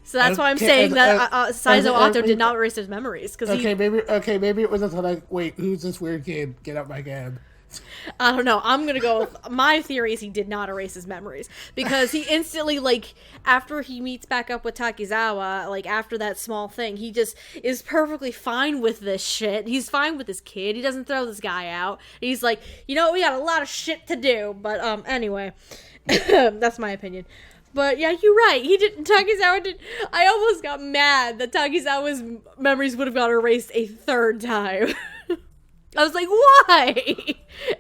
So that's why I'm saying that Saizo Ato did not erase his memories. Maybe it was until like, wait, who's this weird kid? Get out my cab. I don't know. I'm gonna go with my theory is he did not erase his memories because he instantly, like, after he meets back up with Takizawa, like after that small thing, he just is perfectly fine with this shit. He's fine with this kid. He doesn't throw this guy out. He's like, you know, we got a lot of shit to do. But anyway, that's my opinion. But yeah, you're right. Takizawa did. I almost got mad that Takizawa's memories would have got erased a third time. I was like, why?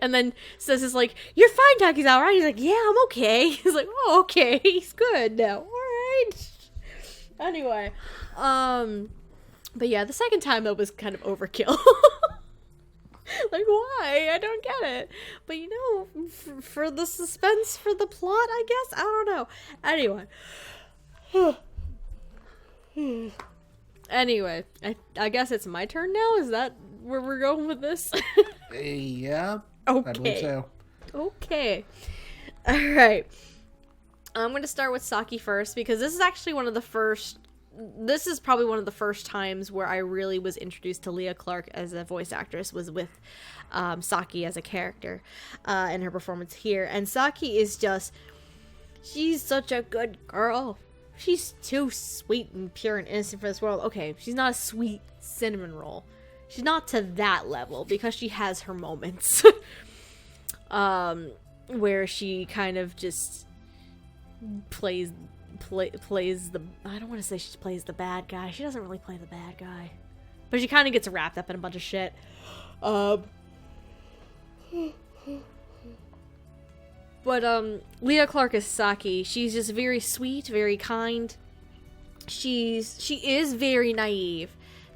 And then Says is like, you're fine, Takizawa, right? He's like, yeah, I'm okay. He's like, oh, okay. He's good now. All right. Anyway. But yeah, the second time, though, was kind of overkill. Like, why? I don't get it. But, you know, for the suspense, for the plot, I guess? I don't know. Anyway. I guess it's my turn now? Is that where we're going with this? Yeah. Okay. I believe so. Okay. Alright. I'm going to start with Saki first because this is actually this is probably one of the first times where I really was introduced to Leah Clark as a voice actress was with Saki as a character in her performance here. And Saki is she's such a good girl. She's too sweet and pure and innocent for this world. Okay, she's not a sweet cinnamon roll. She's not to that level because she has her moments where she kind of just plays the, I don't want to say she plays the bad guy. She doesn't really play the bad guy. But she kind of gets wrapped up in a bunch of shit. But Leah Clark is Saki. She's just very sweet, very kind. She is very naive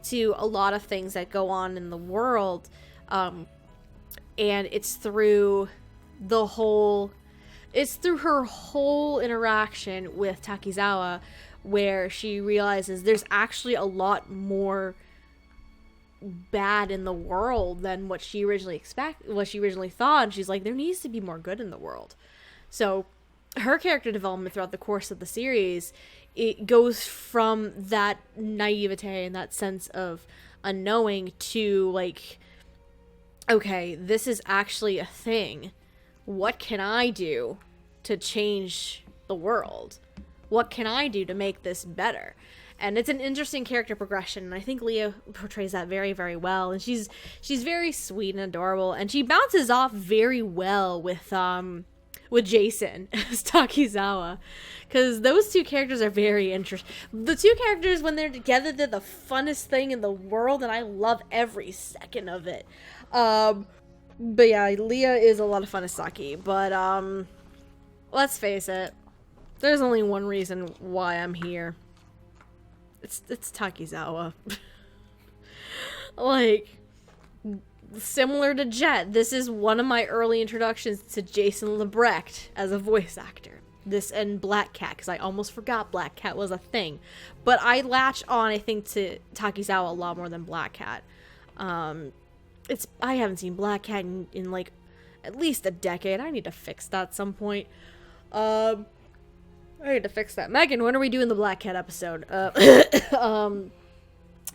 to a lot of things that go on in the world. And it's through her whole interaction with Takizawa where she realizes there's actually a lot more bad in the world than what she originally thought, and she's like, there needs to be more good in the world. So her character development throughout the course of the series, it goes from that naivete and that sense of unknowing to like, okay, this is actually a thing. What can I do to change the world? What can I do to make this better? And it's an interesting character progression, and I think Leah portrays that very, very well. And she's very sweet and adorable, and she bounces off very well with Jason as Takizawa, because those two characters are very interesting. The two characters, when they're together, they're the funnest thing in the world, and I love every second of it. But yeah, Leah is a lot of fun as Saki, but let's face it, there's only one reason why I'm here. It's Takizawa. Like, similar to Jet, this is one of my early introductions to Jason Lebrecht as a voice actor. This and Black Cat, because I almost forgot Black Cat was a thing. But I latch on, I think, to Takizawa a lot more than Black Cat. I haven't seen Black Cat in like at least a decade. I need to fix that at some point. I need to fix that. Megan, when are we doing the Black Cat episode?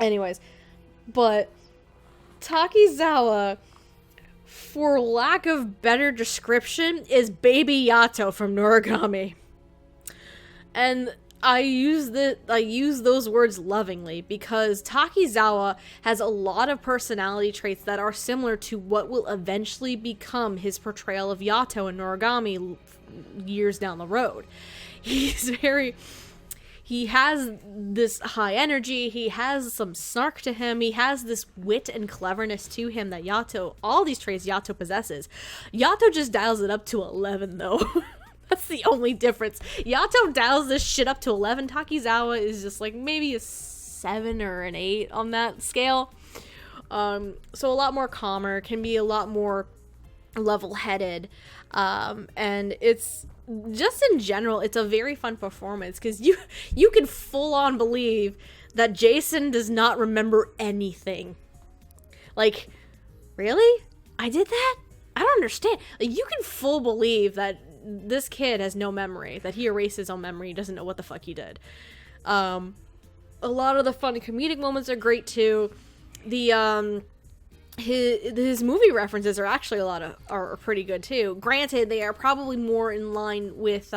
Anyways, but Takizawa, for lack of better description, is Baby Yato from Noragami. And I use those words lovingly because Takizawa has a lot of personality traits that are similar to what will eventually become his portrayal of Yato in Noragami years down the road. He has this high energy, he has some snark to him, he has this wit and cleverness to him that all these traits Yato possesses. Yato just dials it up to 11 though. That's the only difference. Yato dials this shit up to 11, Takizawa is just like maybe a 7 or an 8 on that scale. So a lot more calmer, can be a lot more level-headed, and it's just in general, it's a very fun performance because you can full on believe that Jason does not remember anything. Like, really? I did that? I don't understand. Like, you can full believe that this kid has no memory, that he erased his own memory, he doesn't know what the fuck he did. A lot of the fun comedic moments are great too. The his movie references are actually are pretty good too. Granted, they are probably more in line with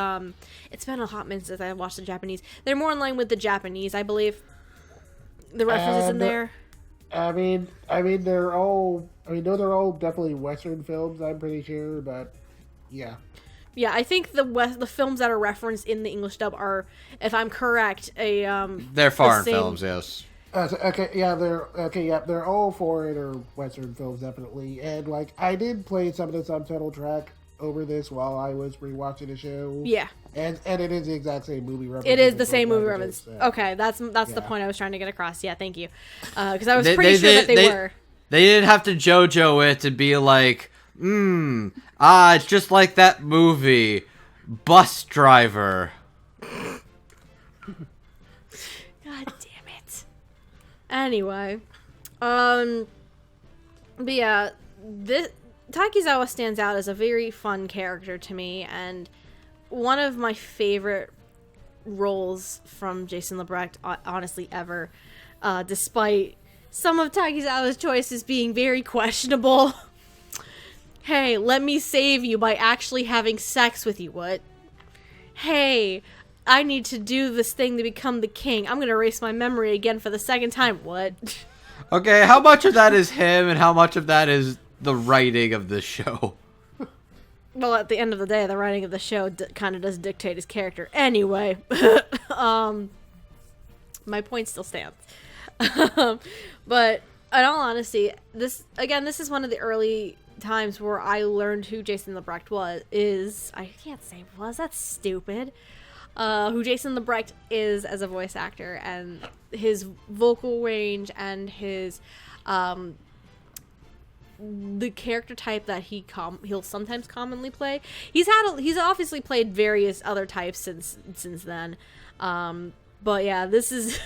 it's been a hot minute since I watched the Japanese. They're more in line with the Japanese, I believe. The references in there. I mean, they're all definitely Western films, I'm pretty sure, but yeah. Yeah, I think the films that are referenced in the English dub are, if I'm correct, they're foreign films, yes. They're all foreign or Western films, definitely. And, like, I did play some of the subtitle track over this while I was rewatching the show. Yeah. And it is the exact same movie reference. It is the same movie reference. So. Okay, that's the point I was trying to get across. Yeah, thank you. Because I was pretty sure that they were. They didn't have to JoJo it to be like, it's just like that movie, Bus Driver. Anyway, but yeah, Takizawa stands out as a very fun character to me, and one of my favorite roles from Jason Lebrecht, honestly, ever, despite some of Takizawa's choices being very questionable. Hey, let me save you by actually having sex with you, what? Hey, I need to do this thing to become the king. I'm gonna erase my memory again for the second time. What? Okay, how much of that is him and how much of that is the writing of the show? Well, at the end of the day, the writing of the show kind of does dictate his character. Anyway, my point still stands. But in all honesty, this is one of the early times where I learned who Jason Lebrecht that's stupid. Who Jason Lebrecht is as a voice actor, and his vocal range and his the character type that he'll sometimes commonly play. He's obviously played various other types since then. But yeah, this is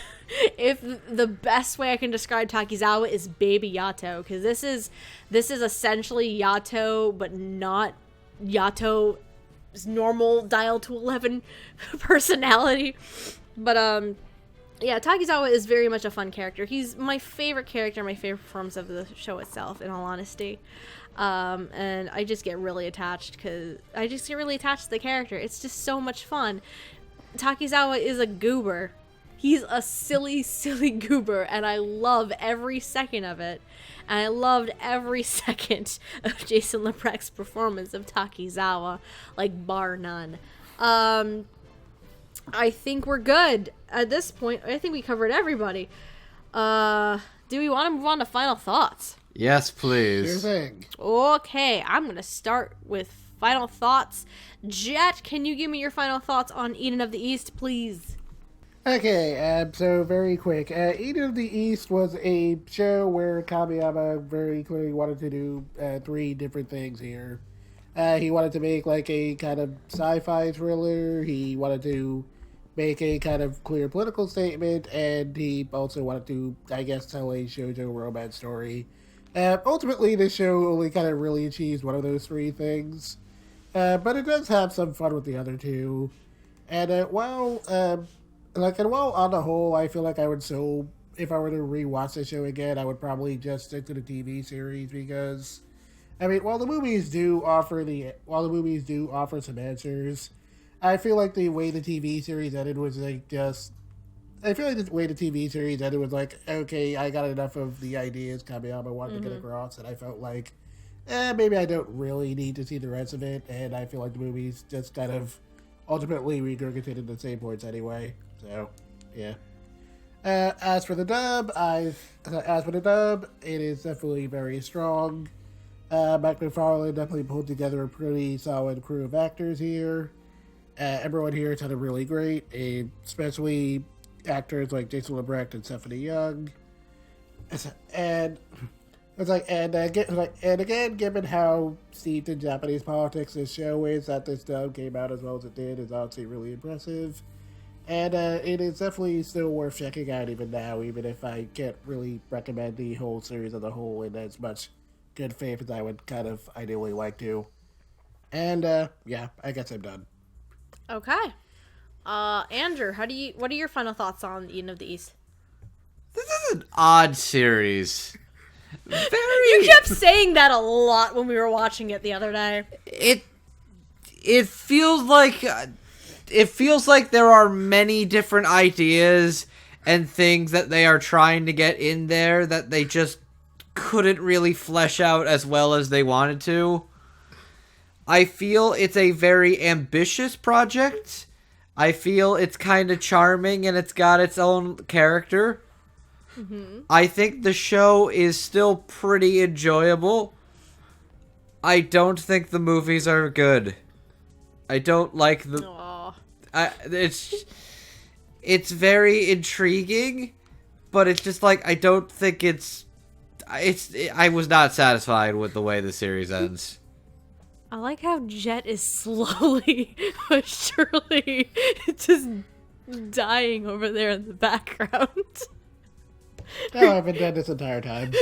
if the best way I can describe Takizawa is Baby Yato, because this is essentially Yato, but not Yato normal dial to 11 personality. But yeah, Takizawa is very much a fun character. He's my favorite character, my favorite performance of the show itself, in all honesty. And I just get really attached to the character. It's just so much fun. Takizawa is a goober. He's a silly, silly goober, and I love every second of it. And I loved every second of Jason Lebrecht's performance of Takizawa, like, bar none. I think we're good at this point. I think we covered everybody. Do we want to move on to final thoughts? Yes, please. Sure thing. Okay, I'm going to start with final thoughts. Jet, can you give me your final thoughts on Eden of the East, please? Okay, so very quick. Eden of the East was a show where Kamiyama very clearly wanted to do 3 different things here. He wanted to make like a kind of sci-fi thriller, he wanted to make a kind of clear political statement, and he also wanted to, I guess, tell a shoujo romance story. Ultimately, the show only kind of really achieves one of those 3 things, but it does have some fun with the other 2. And while on the whole, I feel like I would still, if I were to rewatch the show again, I would probably just stick to the TV series, because, I mean, while the movies do offer some answers, I feel like the way the TV series ended was like okay, I got enough of the ideas Kamiyama wanted to get across, and I felt like, maybe I don't really need to see the rest of it, and I feel like the movies just kind of ultimately regurgitated the same points anyway. So, yeah. As for the dub, it is definitely very strong. Mike McFarlane definitely pulled together a pretty solid crew of actors here. Everyone here sounded really great, especially actors like Jason Lebrecht and Stephanie Young. And It's like, and again, given how steeped in Japanese politics this show is, that this dub came out as well as it did is obviously really impressive. And it is definitely still worth checking out even now, even if I can't really recommend the whole series as a whole in as much good faith as I would kind of ideally like to. And yeah, I guess I'm done. Okay. Andrew, what are your final thoughts on Eden of the East? This is an odd series. You kept saying that a lot when we were watching it the other day. It feels like there are many different ideas and things that they are trying to get in there that they just couldn't really flesh out as well as they wanted to. I feel it's a very ambitious project. I feel it's kind of charming and it's got its own character. Mm-hmm. I think the show is still pretty enjoyable. I don't think the movies are good. I don't like the... It's very intriguing, but it's just like, I don't think I was not satisfied with the way the series ends. I like how Jet is slowly but surely just dying over there in the background. No, I've been dead this entire time.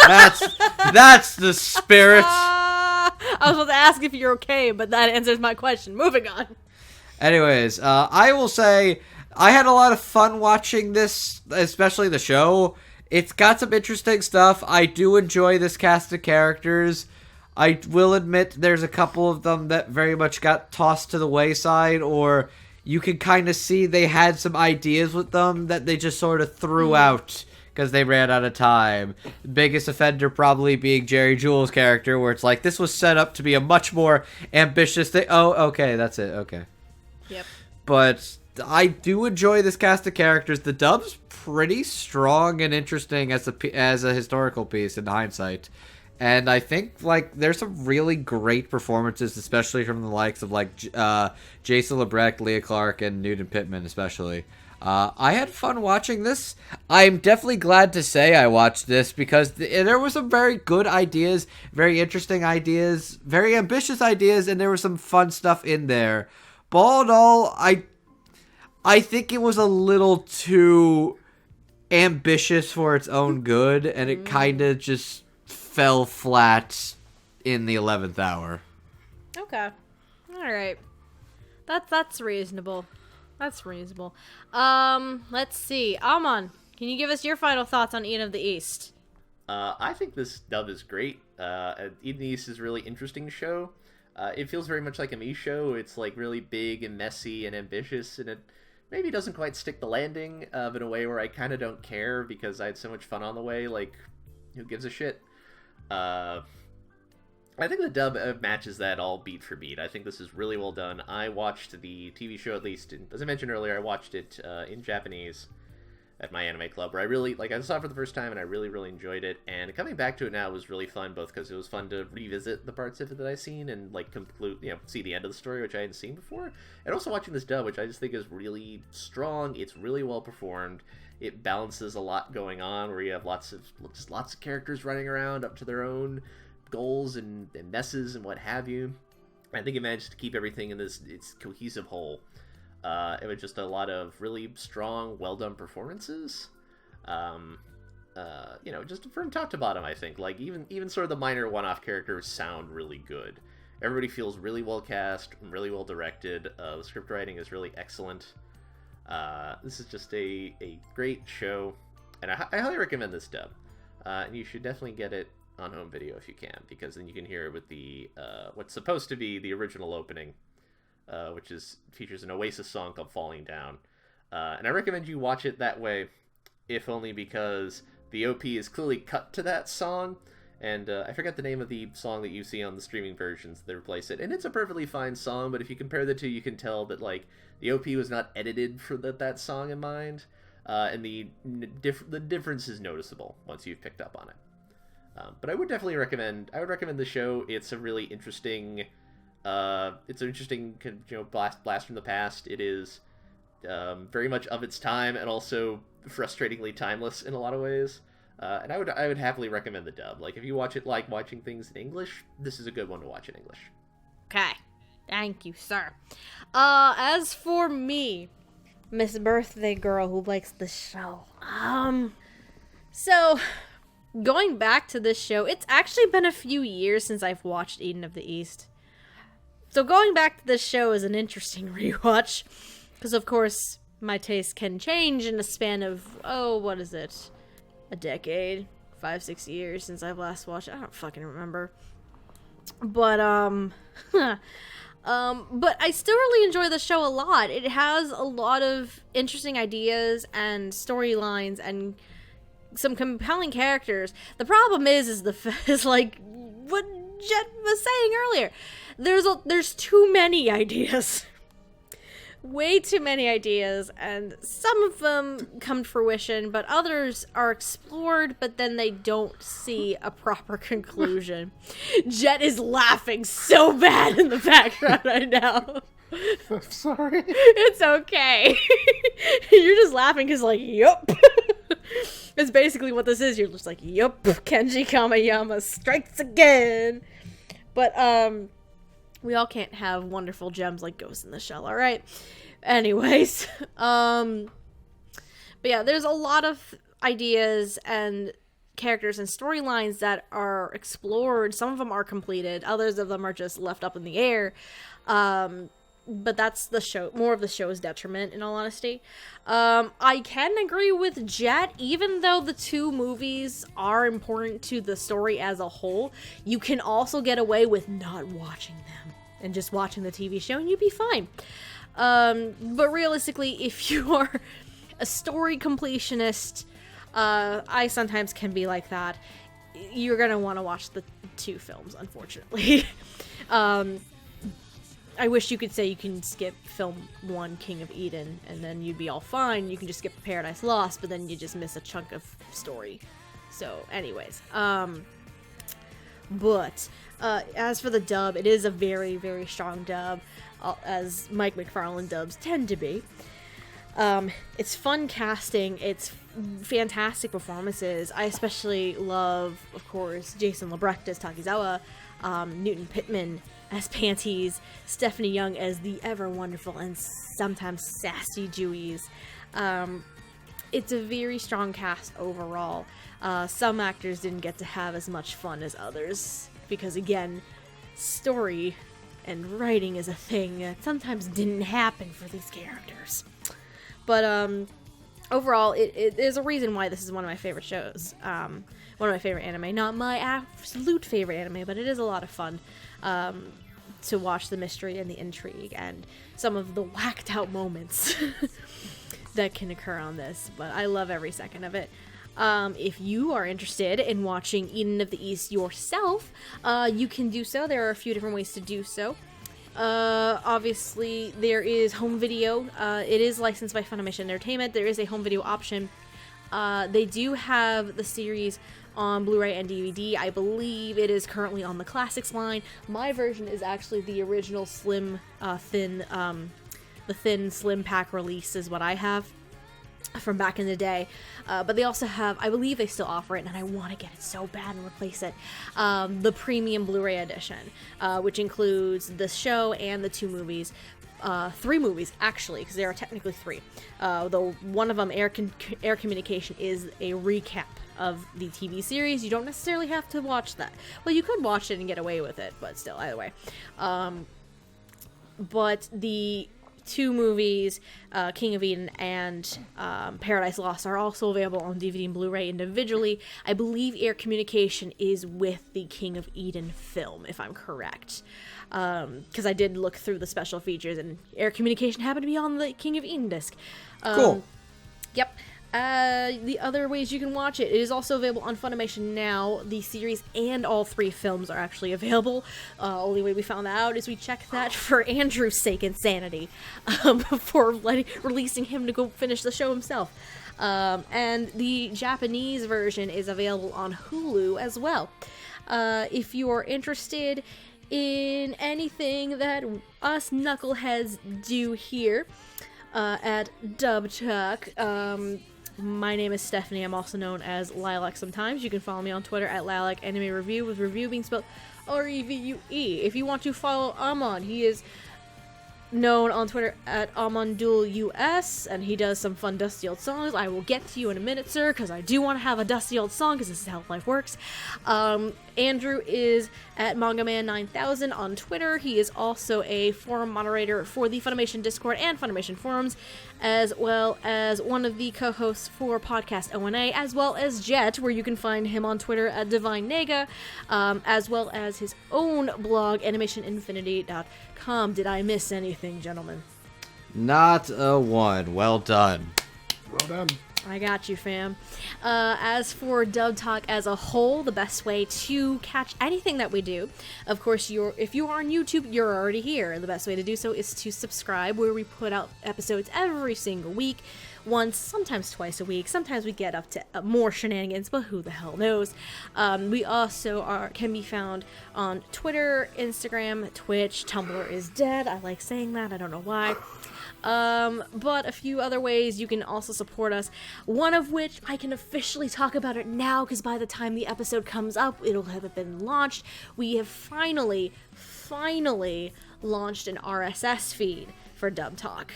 That's the spirit. I was about to ask if you're okay, but that answers my question. Moving on. Anyways, I will say I had a lot of fun watching this, especially the show. It's got some interesting stuff. I do enjoy this cast of characters. I will admit there's a couple of them that very much got tossed to the wayside, or you can kind of see they had some ideas with them that they just sort of threw out because they ran out of time. The biggest offender probably being Jerry Jewell's character, where it's like, this was set up to be a much more ambitious thing. Oh, okay, that's it. Okay. Yep. But I do enjoy this cast of characters. The dub's pretty strong and interesting as a historical piece in hindsight. And I think, like, there's some really great performances, especially from the likes of, like, Jason LeBrecq, Leah Clark, and Newton Pittman, especially. I had fun watching this. I'm definitely glad to say I watched this because there were some very good ideas, very interesting ideas, very ambitious ideas, and there was some fun stuff in there. But all in all, I think it was a little too ambitious for its own good, and it kind of just fell flat in the 11th hour. Okay. All right. That's reasonable. That's reasonable. Let's see. Amon, can you give us your final thoughts on Eden of the East? I think this dub is great. Eden of the East is a really interesting show. It feels very much like a me show. It's like really big and messy and ambitious, and it maybe doesn't quite stick the landing in a way where I kind of don't care because I had so much fun on the way. Like, who gives a shit? I think the dub matches that all beat for beat. I think this is really well done. I watched the TV show, at least, as I mentioned earlier, I watched it in Japanese at my anime club, where I saw it for the first time, and I really, really enjoyed it. And coming back to it now was really fun, both because it was fun to revisit the parts of it that I've seen and, like, see the end of the story, which I hadn't seen before. And also watching this dub, which I just think is really strong. It's really well performed. It balances a lot going on, where you have lots of characters running around up to their own goals and messes and what have you. I think it managed to keep everything in its cohesive whole. It was just a lot of really strong, well-done performances. Just from top to bottom, I think. Like, even sort of the minor one-off characters sound really good. Everybody feels really well cast, really well directed. The script writing is really excellent. This is just a great show, and I highly recommend this dub. And you should definitely get it on home video if you can, because then you can hear it with the what's supposed to be the original opening, which features an Oasis song called Falling Down. And I recommend you watch it that way, if only because the OP is clearly cut to that song, and I forget the name of the song that you see on the streaming versions that replace it, and it's a perfectly fine song, but if you compare the two, you can tell that, like, the OP was not edited for that song in mind, and the difference is noticeable once you've picked up on it. But I would definitely recommend the show. It's a really interesting, blast from the past. It is very much of its time and also frustratingly timeless in a lot of ways. And I would happily recommend the dub. Like, if you watch it like watching things in English, this is a good one to watch in English. Okay. Thank you, sir. As for me, Miss Birthday Girl who likes the show. So, going back to this show, it's actually been a few years since I've watched Eden of the East. So going back to this show is an interesting rewatch. Because, of course, my taste can change in a span of, what is it? A decade? 5-6 years since I've last watched it. I don't fucking remember. But, but I still really enjoy the show a lot. It has a lot of interesting ideas and storylines and some compelling characters. The problem is like what Jet was saying earlier. There's too many ideas. Way too many ideas, and some of them come to fruition, but others are explored, but then they don't see a proper conclusion. Jet is laughing so bad in the background right now. I'm sorry. It's okay. You're just laughing because, like, yup. It's basically what this is. You're just like, yup, Kenji Kamiyama strikes again. But, we all can't have wonderful gems like Ghost in the Shell, alright? Anyways, but yeah, there's a lot of ideas and characters and storylines that are explored. Some of them are completed, others of them are just left up in the air. But that's the show, more of the show's detriment, in all honesty. I can agree with Jet, even though the two movies are important to the story as a whole, you can also get away with not watching them and just watching the TV show and you'd be fine. But realistically, if you are a story completionist, I sometimes can be like that, you're gonna want to watch the two films, unfortunately. I wish you could say you can skip film 1, King of Eden, and then you'd be all fine. You can just skip Paradise Lost, but then you just miss a chunk of story. So, anyways. But, as for the dub, it is a very, very strong dub, as Mike McFarlane dubs tend to be. It's fun casting, it's fantastic performances. I especially love, of course, Jason Lebrecht as Takizawa, Newton Pittman as Panties, Stephanie Young as the ever wonderful and sometimes sassy Juiz. It's a very strong cast overall. Some actors didn't get to have as much fun as others, because again, story and writing is a thing that sometimes didn't happen for these characters. But overall, there's a reason why this is one of my favorite shows. One of my favorite anime. Not my absolute favorite anime, but it is a lot of fun to watch the mystery and the intrigue and some of the whacked out moments that can occur on this. But I love every second of it. If you are interested in watching Eden of the East yourself, you can do so. There are a few different ways to do so. Obviously, there is home video. It is licensed by Funimation Entertainment. There is a home video option. They do have the series on Blu-ray and DVD. I believe it is currently on the Classics line. My version is actually the original slim, thin slim pack release is what I have from back in the day. But they also have, I believe they still offer it, and I want to get it so bad and replace it, the premium Blu-ray edition, which includes the show and the 2 movies. 3 movies, actually, because there are technically 3. Though one of them, Air Communication, is a recap of the TV series. You don't necessarily have to watch that. Well, you could watch it and get away with it, but still, either way. But the 2 movies, King of Eden and Paradise Lost, are also available on DVD and Blu-ray individually. I believe Air Communication is with the King of Eden film, if I'm correct. Because I did look through the special features, and Air Communication happened to be on the King of Eden disc. Cool. Yep. The other ways you can watch it is also available on Funimation now. The series and all 3 films are actually available. Only way we found that out is we checked that for Andrew's sake and sanity, before releasing him to go finish the show himself. And the Japanese version is available on Hulu as well. If you are interested in anything that us knuckleheads do here at Dub Talk, My name is Stephanie. I'm also known as Lilac sometimes. You can follow me on Twitter at Lilac Anime Review, with review being spelled Revue. If you want to follow Amon, he is known on Twitter at AmonDulUS, and he does some fun dusty old songs. I will get to you in a minute, sir, because I do want to have a dusty old song, because this is how life works. Andrew is at MangaMan9000 on Twitter. He is also a forum moderator for the Funimation Discord and Funimation forums, as well as one of the co-hosts for Podcast O&A, as well as Jet, where you can find him on Twitter at DivineNega, as well as his own blog, AnimationInfinity.com. Did I miss anything, gentlemen? Not a one. Well done. Well done. I got you, fam. As for Dub Talk as a whole, the best way to catch anything that we do, of course, if you are on YouTube, you're already here. The best way to do so is to subscribe, where we put out episodes every single week, once, sometimes twice a week. Sometimes we get up to more shenanigans, but who the hell knows. We also can be found on Twitter, Instagram, Twitch. Tumblr is dead. I like saying that. I don't know why. But a few other ways you can also support us, one of which I can officially talk about it now, because by the time the episode comes up, it'll have been launched. We have finally launched an RSS feed for Dub Talk.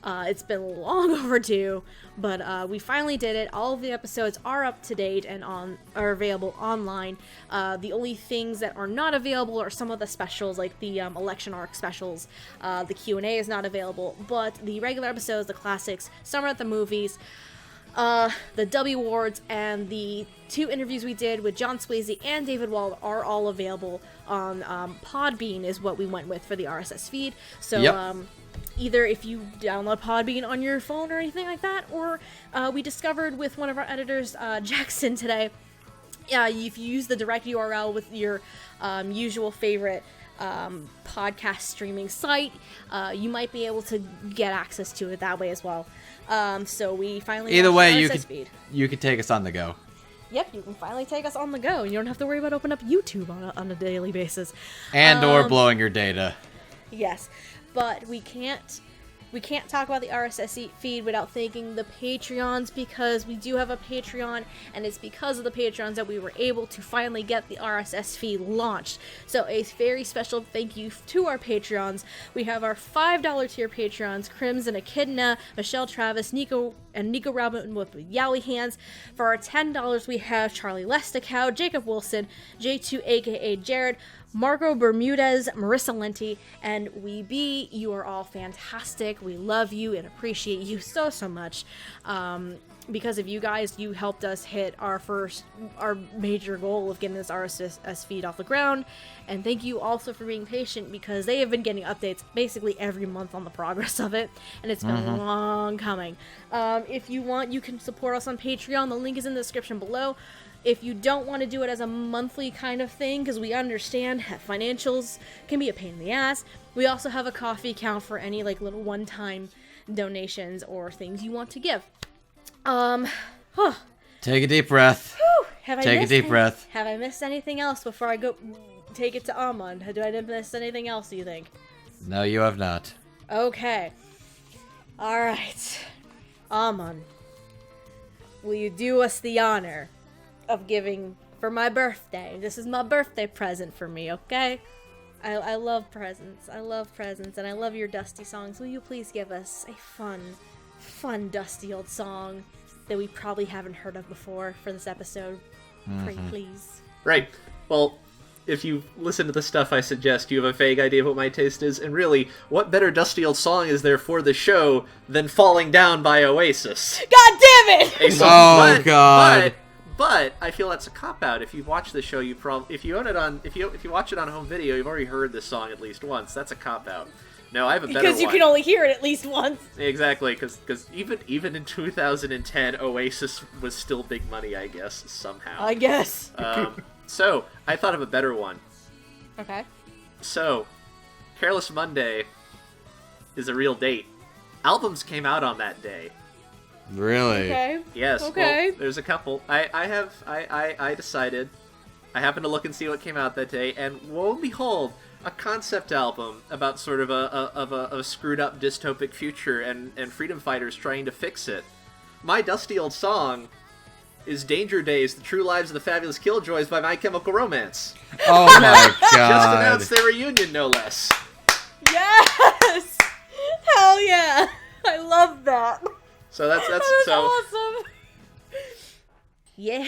It's been long overdue, but we finally did it. All of the episodes are up to date and are available online. The only things that are not available are some of the specials, like the election arc specials. The Q&A is not available, but the regular episodes, the classics, Summer at the Movies, the W Awards, and the 2 interviews we did with John Swayze and David Wald are all available on Podbean, is what we went with for the RSS feed. So, yep. Either if you download Podbean on your phone or anything like that, or we discovered with one of our editors, Jackson, today, if you use the direct URL with your usual favorite podcast streaming site, you might be able to get access to it that way as well. So we finally either way, you could take us on the go. Yep, you can finally take us on the go. You don't have to worry about opening up YouTube on a daily basis. And or blowing your data. Yes. But we can't talk about the RSS feed without thanking the Patreons, because we do have a Patreon, and it's because of the Patreons that we were able to finally get the RSS feed launched. So a very special thank you to our Patreons. We have our $5 tier Patreons, Crimson Echidna, Michelle Travis, Nico Robin with Yowie Hands. For our $10, we have Charlie Lesticow, Jacob Wilson, J2 aka Jared, Marco Bermudez, Marissa Lenti, and Weeby. You are all fantastic. We love you and appreciate you so much. Because of you guys, you helped us hit our major goal of getting this RSS feed off the ground. And thank you also for being patient, because they have been getting updates basically every month on the progress of it, and it's been long coming. If you want, you can support us on Patreon. The link is in the description below. If you don't want to do it as a monthly kind of thing, because we understand financials can be a pain in the ass, we also have a coffee account for any little one-time donations or things you want to give. Take a deep breath. Take a deep breath. Have I missed anything else before I go take it to Amon? Do I miss anything else, do you think? No, you have not. Okay. Alright. Amon, will you do us the honor of giving for my birthday? This is my birthday present for me, okay? I love presents. I love presents, and I love your dusty songs. Will you please give us a fun dusty old song that we probably haven't heard of before for this episode? Pretty please. Right. Well, if you listen to the stuff I suggest, you have a vague idea of what my taste is, and really, what better dusty old song is there for the show than Falling Down by Oasis? God damn it! God. But I feel that's a cop-out. If you watch the show, if you watch it on home video, you've already heard this song at least once. That's a cop-out. No, I have a better one. Because you can only hear it at least once. Exactly, because even in 2010, Oasis was still big money, I guess, somehow. I guess. So, I thought of a better one. Okay. So, Careless Monday is a real date. Albums came out on that day. Really? Okay. Yes. Okay. Well, there's a couple. I decided. I happened to look and see what came out that day, and lo and behold, a concept album about sort of a screwed up dystopic future and freedom fighters trying to fix it. my dusty old song is Danger Days, The True Lives of the Fabulous Killjoys by My Chemical Romance. Oh my god. Just announced their reunion, no less. Yes! Hell yeah! I love that. So that's so awesome. Yeah.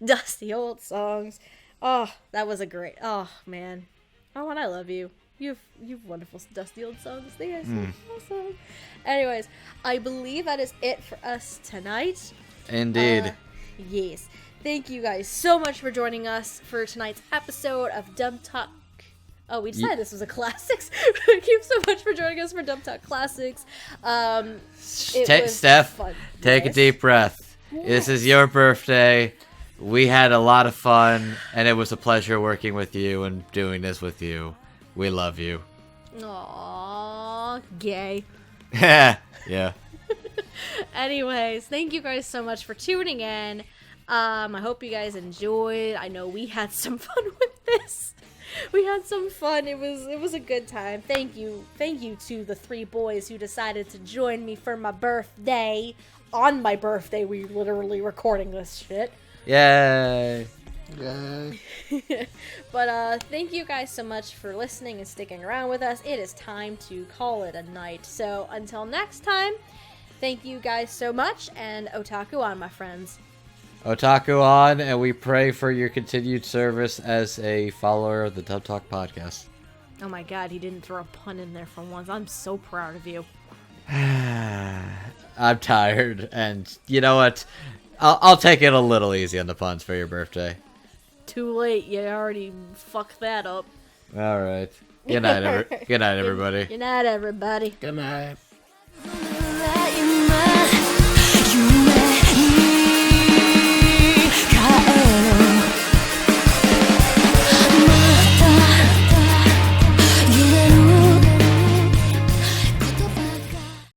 Dusty old songs. Oh, that was a great. Oh, man. Oh, and I love you. You've wonderful dusty old songs. They are so awesome. Anyways, I believe that is it for us tonight. Indeed. Yes. Thank you guys so much for joining us for tonight's episode of Dub Talk. Oh, we decided this was a classics. Thank you so much for joining us for Dub Talk Classics. Steph, fun. take a deep breath. Yes. This is your birthday. We had a lot of fun, and it was a pleasure working with you and doing this with you. We love you. Aww, gay. Yeah. Anyways, thank you guys so much for tuning in. I hope you guys enjoyed. I know we had some fun with this. We had some fun. It was a good time. Thank you to the 3 boys who decided to join me for my birthday. On my birthday, we literally recording this shit. Yay. Yay. But thank you guys so much for listening and sticking around with us. It is time to call it a night. So until next time, thank you guys so much, and otaku on, my friends. Otaku on, and we pray for your continued service as a follower of the Dub Talk podcast. Oh my god, he didn't throw a pun in there for once. I'm so proud of you. I'm tired, and you know what? I'll take it a little easy on the puns for your birthday. Too late. You already fucked that up. All right. Good night, everybody. Good night, everybody. Good night.